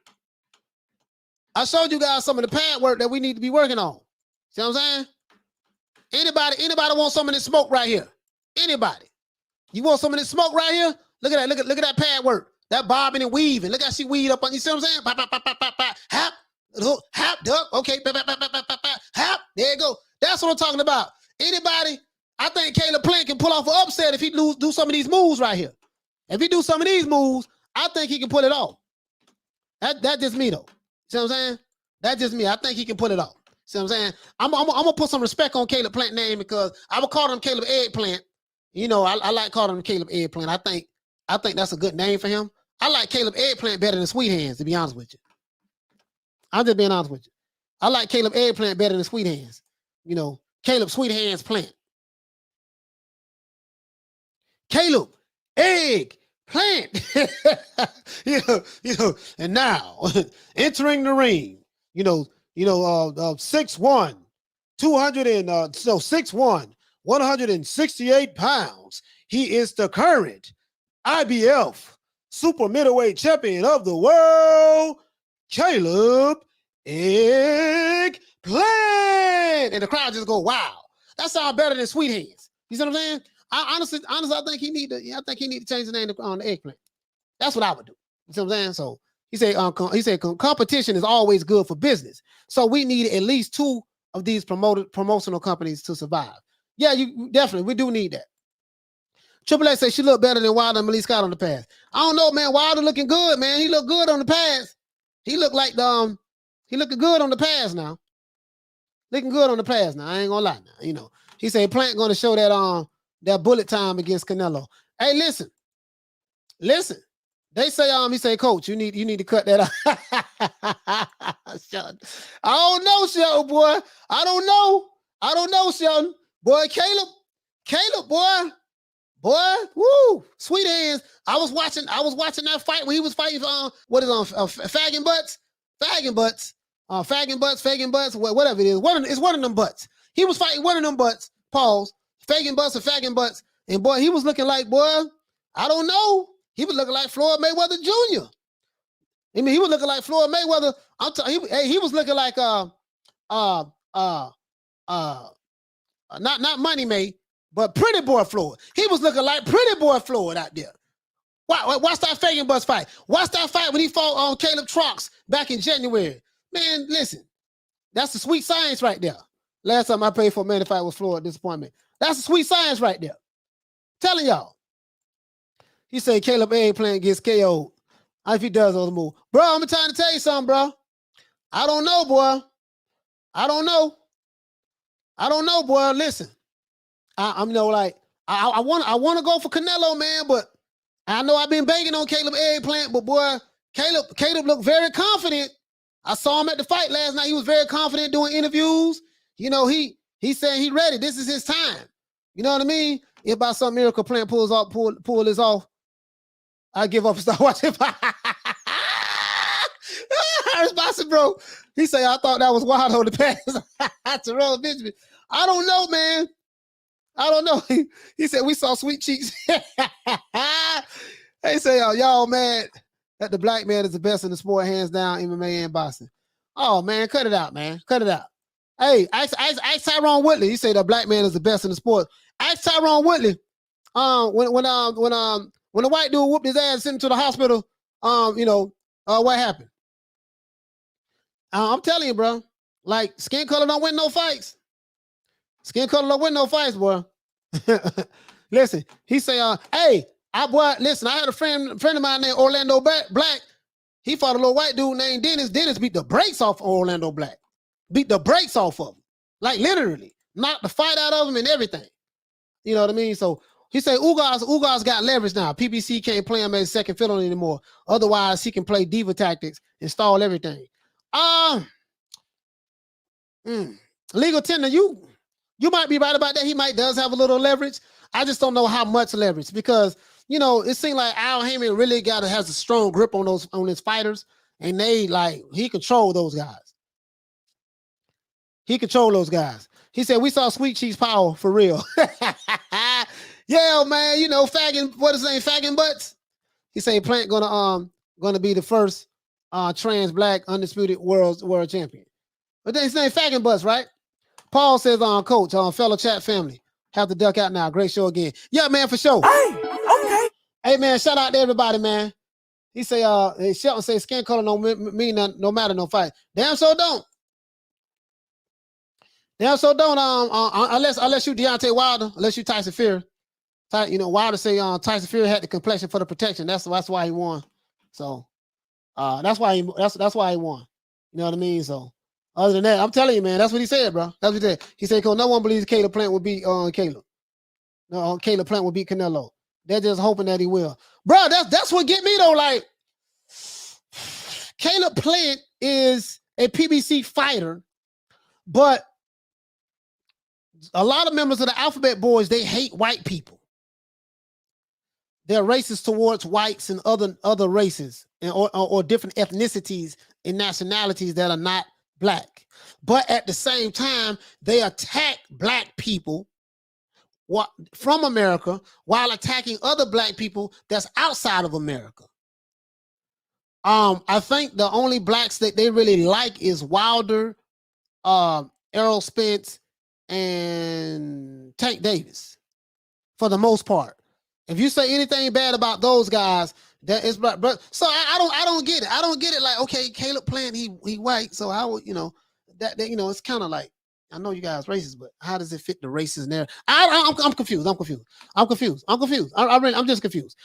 I showed you guys some of the pad work that we need to be working on. See what I'm saying? Anybody want some of this smoke right here? Anybody? You want some of this smoke right here? Look at that. Look at that pad work. That bobbing and weaving. Look how she weaved up on. You see what I'm saying? Pop, pop, pop, pop, pop, pop. Hap, hap, duck. Okay, pop, pop, pop, pop, pop, pop. Hap. There you go. That's what I'm talking about. Anybody? I think Caleb Plant can pull off an upset if he do some of these moves right here. If he do some of these moves, I think he can pull it off. That's just me though. See what I'm saying? That's just me. I think he can pull it off. See what I'm saying? I'm gonna put some respect on Caleb Plant name because I would call him Caleb Eggplant. You know, I like calling him Caleb Eggplant. I think that's a good name for him. I like Caleb Eggplant better than Sweet Hands, to be honest with you. I'm just being honest with you. I like Caleb Eggplant better than Sweet Hands. You know, Caleb Sweet Hands Plant. Caleb Eggplant. you know, and now entering the ring, 6'1", 168 pounds. He is the current IBF super middleweight champion of the world, Caleb Eggplant. And the crowd just go, wow. That sounds better than Sweet Hands. You see what I'm saying? Honestly, I think he need to change the name on the Eggplant. That's what I would do. You see what I'm saying? So, He said competition is always good for business. So we need at least 2 of these promotional companies to survive. Yeah, you definitely, we do need that. Triple X says she looked better than Wilder and Malik Scott on the pass. I don't know, man. Wilder looking good, man. He looked good on the pass. He looked like he looking good on the pass now. Looking good on the pass now. I ain't gonna lie now. You know, he said Plant gonna show that that bullet time against Canelo. Hey, listen. They say he say, Coach, you need to cut that out. Sheldon. I don't know, Sheldon, boy. I don't know, Sheldon. Boy, Caleb, boy, woo, sweet hands. I was watching that fight when he was fighting fagging butts, whatever it is. It's one of them butts. He was fighting one of them butts. Pause. Fagging butts. And boy, he was looking like, boy, I don't know. He was looking like Floyd Mayweather Jr. I mean, he was looking like Floyd Mayweather. He was looking like not Money May, but Pretty Boy Floyd. He was looking like Pretty Boy Floyd out there. Watch that Fagan Bus fight. Watch that fight when he fought on Caleb Trox back in January. Man, listen, that's the sweet science right there. Last time I paid for a Manny fight was Floyd disappointment. That's the sweet science right there. Telling y'all. He said Caleb ain't playing against KO. If he does those moves. Bro, I'm trying to tell you something, bro. I don't know, boy. I don't know, boy. Listen. I want to go for Canelo, man, but I know I've been banging on Caleb Eggplant, but boy, Caleb looked very confident. I saw him at the fight last night. He was very confident doing interviews. You know, he saying he ready. This is his time. You know what I mean? If by some miracle Plant pull this off, I give up and start watching. Responsive, bro. He say, I thought that was wild on the pass. Terrell Benjamin. I don't know, man. I don't know. He said, we saw sweet cheeks. They say, y'all mad that the black man is the best in the sport, hands down, MMA and boxing. Oh, man, cut it out, man. Cut it out. Hey, ask Tyrone Woodley. He said the black man is the best in the sport. Ask Tyrone Woodley. When the white dude whooped his ass, sent him to the hospital, what happened? I'm telling you, bro. Like, skin color don't win no fights. Skin color don't win no fights, boy. Listen, he say, listen, I had a friend of mine named Orlando Black. He fought a little white dude named Dennis. Dennis beat the brakes off of Orlando Black. Beat the brakes off of him. Like, literally. Knocked the fight out of him and everything. You know what I mean? So, he said Ugas got leverage now. PBC can't play him as second fiddle anymore. Otherwise, he can play diva tactics and stall everything. Legal tender, you might be right about that. He does have a little leverage. I just don't know how much leverage because, it seems like Al Heyman really has a strong grip on his fighters, and he control those guys. He control those guys. He said, we saw Sweet Cheeks power for real. Yeah, man, fagging butts. He said Plant gonna be the first trans black undisputed world champion. But then his name fagging butts, right? Paul says Coach, fellow chat family. Have to duck out now. Great show again. Yeah, man, for sure. Hey, okay. Hey, man, shout out to everybody, man. He say, Shelton say skin color don't mean nothing, no matter no fight. Damn so don't. Unless you Deontay Wilder, unless you Tyson Fury. Wilder say Tyson Fury had the complexion for the protection. That's why he won. So that's why he won. You know what I mean? So other than that, I'm telling you, man, that's what he said, bro. That's what he said. He said, no one believes Caleb Plant will beat Caleb. No, Caleb Plant will beat Canelo. They're just hoping that he will. Bro, that's what get me though. Like, Caleb Plant is a PBC fighter, but a lot of members of the Alphabet Boys, they hate white people. They're racist towards whites and other races or different ethnicities and nationalities that are not black. But at the same time, they attack black people from America while attacking other black people that's outside of America. I think the only blacks that they really like is Wilder, Errol Spence, and Tank Davis, for the most part. If you say anything bad about those guys, That is, but so I don't get it. I don't get it. Like, okay, Caleb Plant, he white, so how would that it's kind of like, I know you guys racist, but how does it fit the racist narrative? I'm confused. I'm confused. I'm just confused.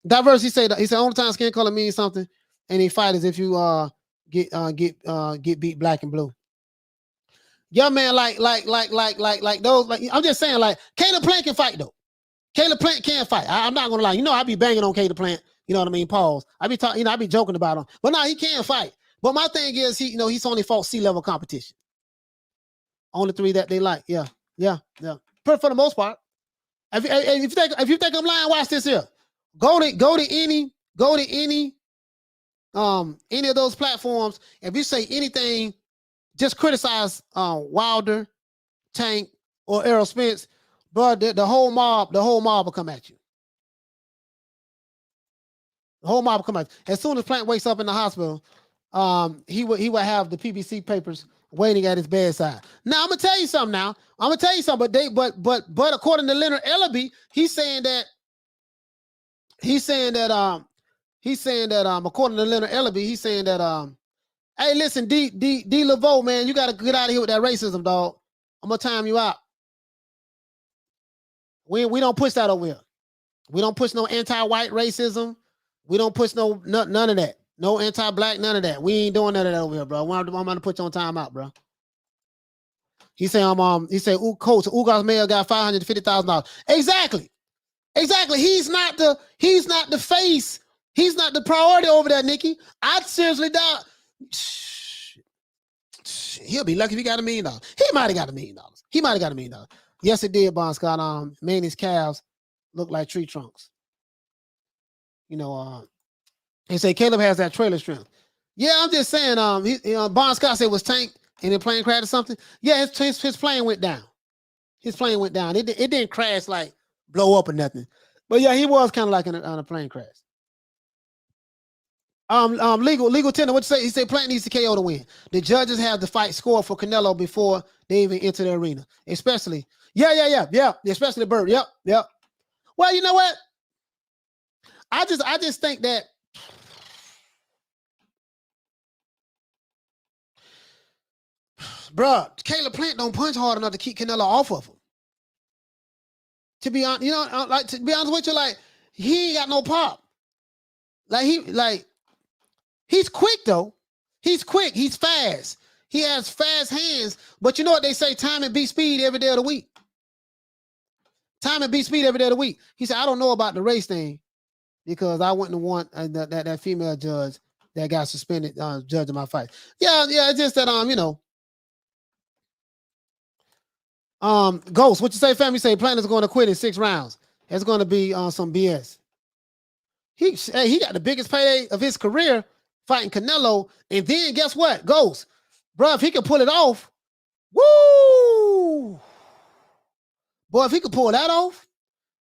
Diverse. He said only time skin color means something, and he fight is if you get beat black and blue. Yeah, man, like those. Like, I'm just saying, like, Caleb Plant can fight though. Caleb Plant can fight. I'm not gonna lie. I be banging on Caleb Plant. You know what I mean? Pause. I be talking. I be joking about him, but no, he can fight. But my thing is, he's only fought C-level competition. Only 3 that they like. Yeah. For the most part. If you think I'm lying, watch this here. Go to any of those platforms. If you say anything, just criticize Wilder, Tank, or Errol Spence, bro. The whole mob will come at you. The whole mob will come at you. As soon as Plant wakes up in the hospital, he would have the PBC papers waiting at his bedside. Now I'm gonna tell you something. But according to Leonard Ellaby, he's saying that according to Leonard Ellaby, he's saying that hey, listen, D Laveau, man, you gotta get out of here with that racism, dog. I'm gonna time you out. We don't push that over here. We don't push no anti-white racism. We don't push none of that. No anti-black, none of that. We ain't doing none of that over here, bro. I'm gonna put you on timeout, bro. He said, Coach Ugas Mayor got $550,000. Exactly. He's not the face. He's not the priority over there, Nikki. I seriously doubt. He'll be lucky if he got $1 million. He might have got $1 million. Yes, it did, Bon Scott. Manny's calves look like tree trunks. He said Caleb has that trailer strength. Yeah, I'm just saying. Bon Scott said it was Tank and the plane crashed or something. Yeah, his plane went down. His plane went down. It didn't crash, like blow up or nothing. But yeah, he was kind of like on a plane crash. Legal tender. What you say? He said Plant needs to KO to win. The judges have the fight score for Canelo before they even enter the arena. Especially, especially Bird. Yep. Well, you know what? I just think that bruh, Caleb Plant don't punch hard enough to keep Canelo off of him. To be honest, to be honest with you, like, he ain't got no pop. He's quick though. He's quick. He's fast. He has fast hands. But you know what they say? Time and beat speed every day of the week. He said, I don't know about the race thing because I wouldn't want that female judge that got suspended judging my fight. Yeah. It's just that Ghost, what you say, family? Say Plant is going to quit in 6 rounds. It's going to be some BS. He got the biggest payday of his career fighting Canelo, and then guess what? Ghost, bro, if he can pull it off, woo! Boy, if he could pull that off,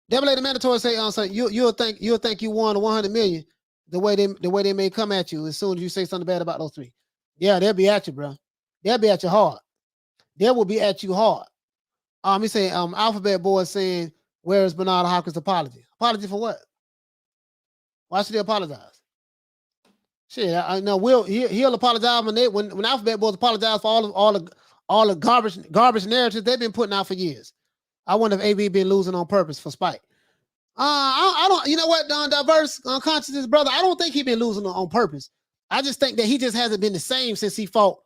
Devil Lady Mandatory say, you'll think you won $100 million the way they may come at you as soon as you say something bad about those 3. Yeah, they'll be at you, bro. They'll be at you hard. They will be at you hard. He say, Alphabet Boy saying, where is Bernard Hopkins' apology? Apology for what? Why should he apologize? Shit, I know he'll apologize when Alphabet Boys apologize for all the garbage narratives they've been putting out for years. I wonder if AB been losing on purpose for spite. I don't. You know what, Diverse Consciousness, brother? I don't think he been losing on purpose. I just think that he just hasn't been the same since he fought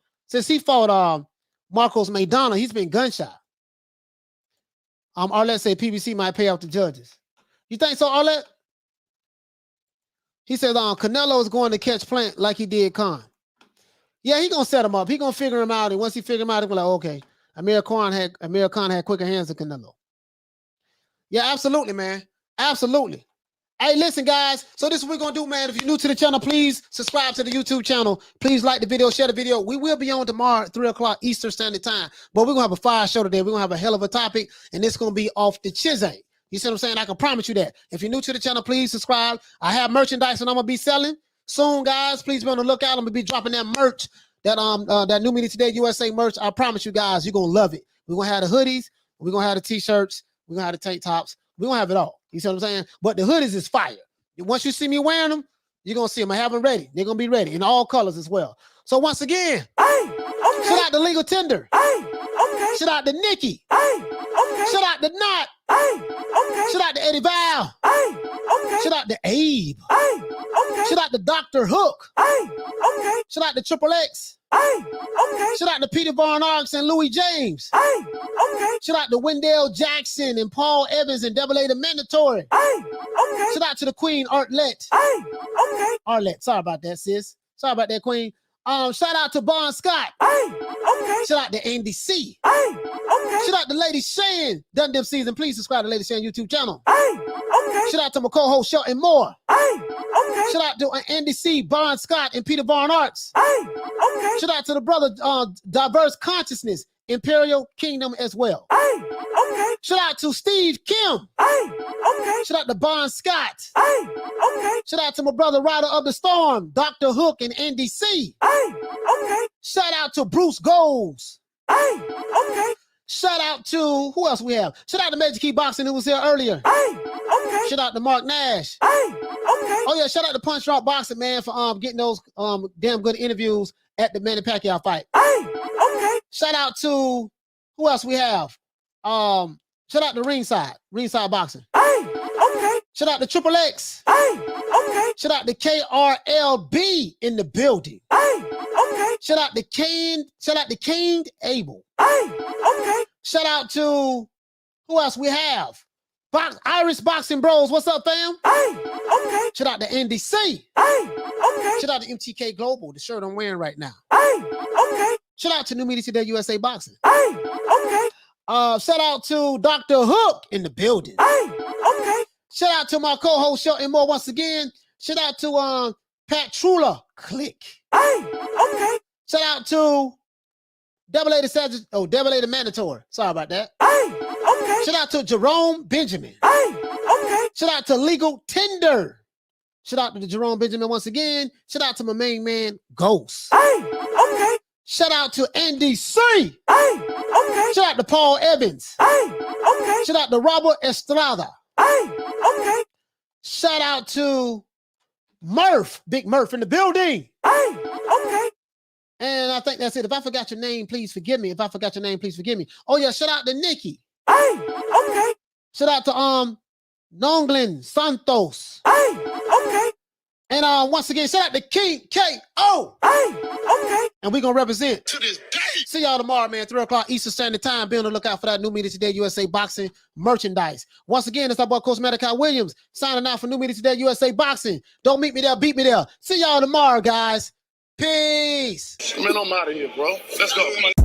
Marcos Maidana. He's been gun shy. Arlette say PBC might pay off the judges. You think so, Arlette? He says, Canelo is going to catch Plant like he did Khan. Yeah, he gonna set him up. He gonna figure him out, and once he figure him out, he'll be like, okay, Amir Khan had quicker hands than Canelo. Yeah, absolutely, man. Absolutely. Hey, listen, guys. So this is what we're gonna do, man. If you're new to the channel, please subscribe to the YouTube channel. Please like the video, share the video. We will be on tomorrow at 3 o'clock Eastern Standard Time. But we're gonna have a fire show today. We're gonna have a hell of a topic, and it's gonna be off the chisel. You see what I'm saying? I can promise you that. If you're new to the channel, please subscribe. I have merchandise and I'm gonna be selling soon, guys. Please be on the lookout. I'm gonna be dropping that merch, that New Media Today USA merch. I promise you guys, you're gonna love it. We're gonna have the hoodies, we're gonna have the t-shirts, we're gonna have the tank tops, we're gonna have it all. You see what I'm saying? But the hoodies is fire. Once you see me wearing them, you're gonna see them. I have them ready. They're gonna be ready in all colors as well. So once again, shout out to Legal Tender. Shout out to Nikki. Shout out to Knot. Shout out to Eddie Val. Shout out to Abe. Shout out to Dr. Hook. Shout out to Triple X. Shout out to Peter Von Arx and Louis James. Shout out to Wendell Jackson and Paul Evans and Double A the Mandatory. Shout out to the Queen Arlette. Arlette, sorry about that, sis. Sorry about that, Queen. Shout out to Bon Scott. Shout out to Andy C. Shout out to Lady Shan. Done them season. Please subscribe to Lady Shan YouTube channel. Shout out to my co-host Shelton Moore. Shout out to Andy C, Bon Scott, and Peter Von Arts. Shout out to the brother Diverse Consciousness, Imperial Kingdom as well. Shout out to Steve Kim. Shout out to Bon Scott. Shout out to my brother Rider of the Storm, Dr. Hook and Andy C. Shout out to Bruce Goals. Shout out to, who else we have? Shout out to Major Key Boxing who was here earlier. Shout out to Mark Nash. Oh yeah, shout out to Punch Drop Boxing, man, for getting those damn good interviews at the Manny Pacquiao fight. Shout out to, who else we have? Shout out to Ringside Boxing. Shout out to Triple X. Shout out to KRLB in the building. Shout out to Caned Abel. Shout out to, who else we have? Irish Boxing Bros. What's up, fam? Shout out to NDC. Shout out to MTK Global, the shirt I'm wearing right now. Shout out to New Media Today USA Boxing. Shout out to Dr. Hook in the building. Shout out to my co-host Shelton Moore once again. Shout out to Pat Trula Click. Shout out to Double A the Mandatory. Sorry about that. Shout out to Jerome Benjamin. Shout out to Legal Tender. Shout out to Jerome Benjamin once again. Shout out to my main man, Ghost. Shout out to Andy C. Shout out to Paul Evans. Shout out to Robert Estrada. Shout out to Murph, Big Murph in the building. And I think that's it. If I forgot your name, please forgive me. Oh yeah, shout out to Nikki. Shout out to Nonglin Santos. And once again, shout out to King K.O. And we're gonna represent To this day. See y'all tomorrow, man. 3 o'clock Eastern Standard Time. Be on the lookout for that New Media Today USA Boxing merchandise. Once again, it's our boy Coach Malachi Williams signing out for New Media Today USA Boxing. Don't meet me there, beat me there. See y'all tomorrow, guys. Peace. Man, I'm out of here, bro. Let's go.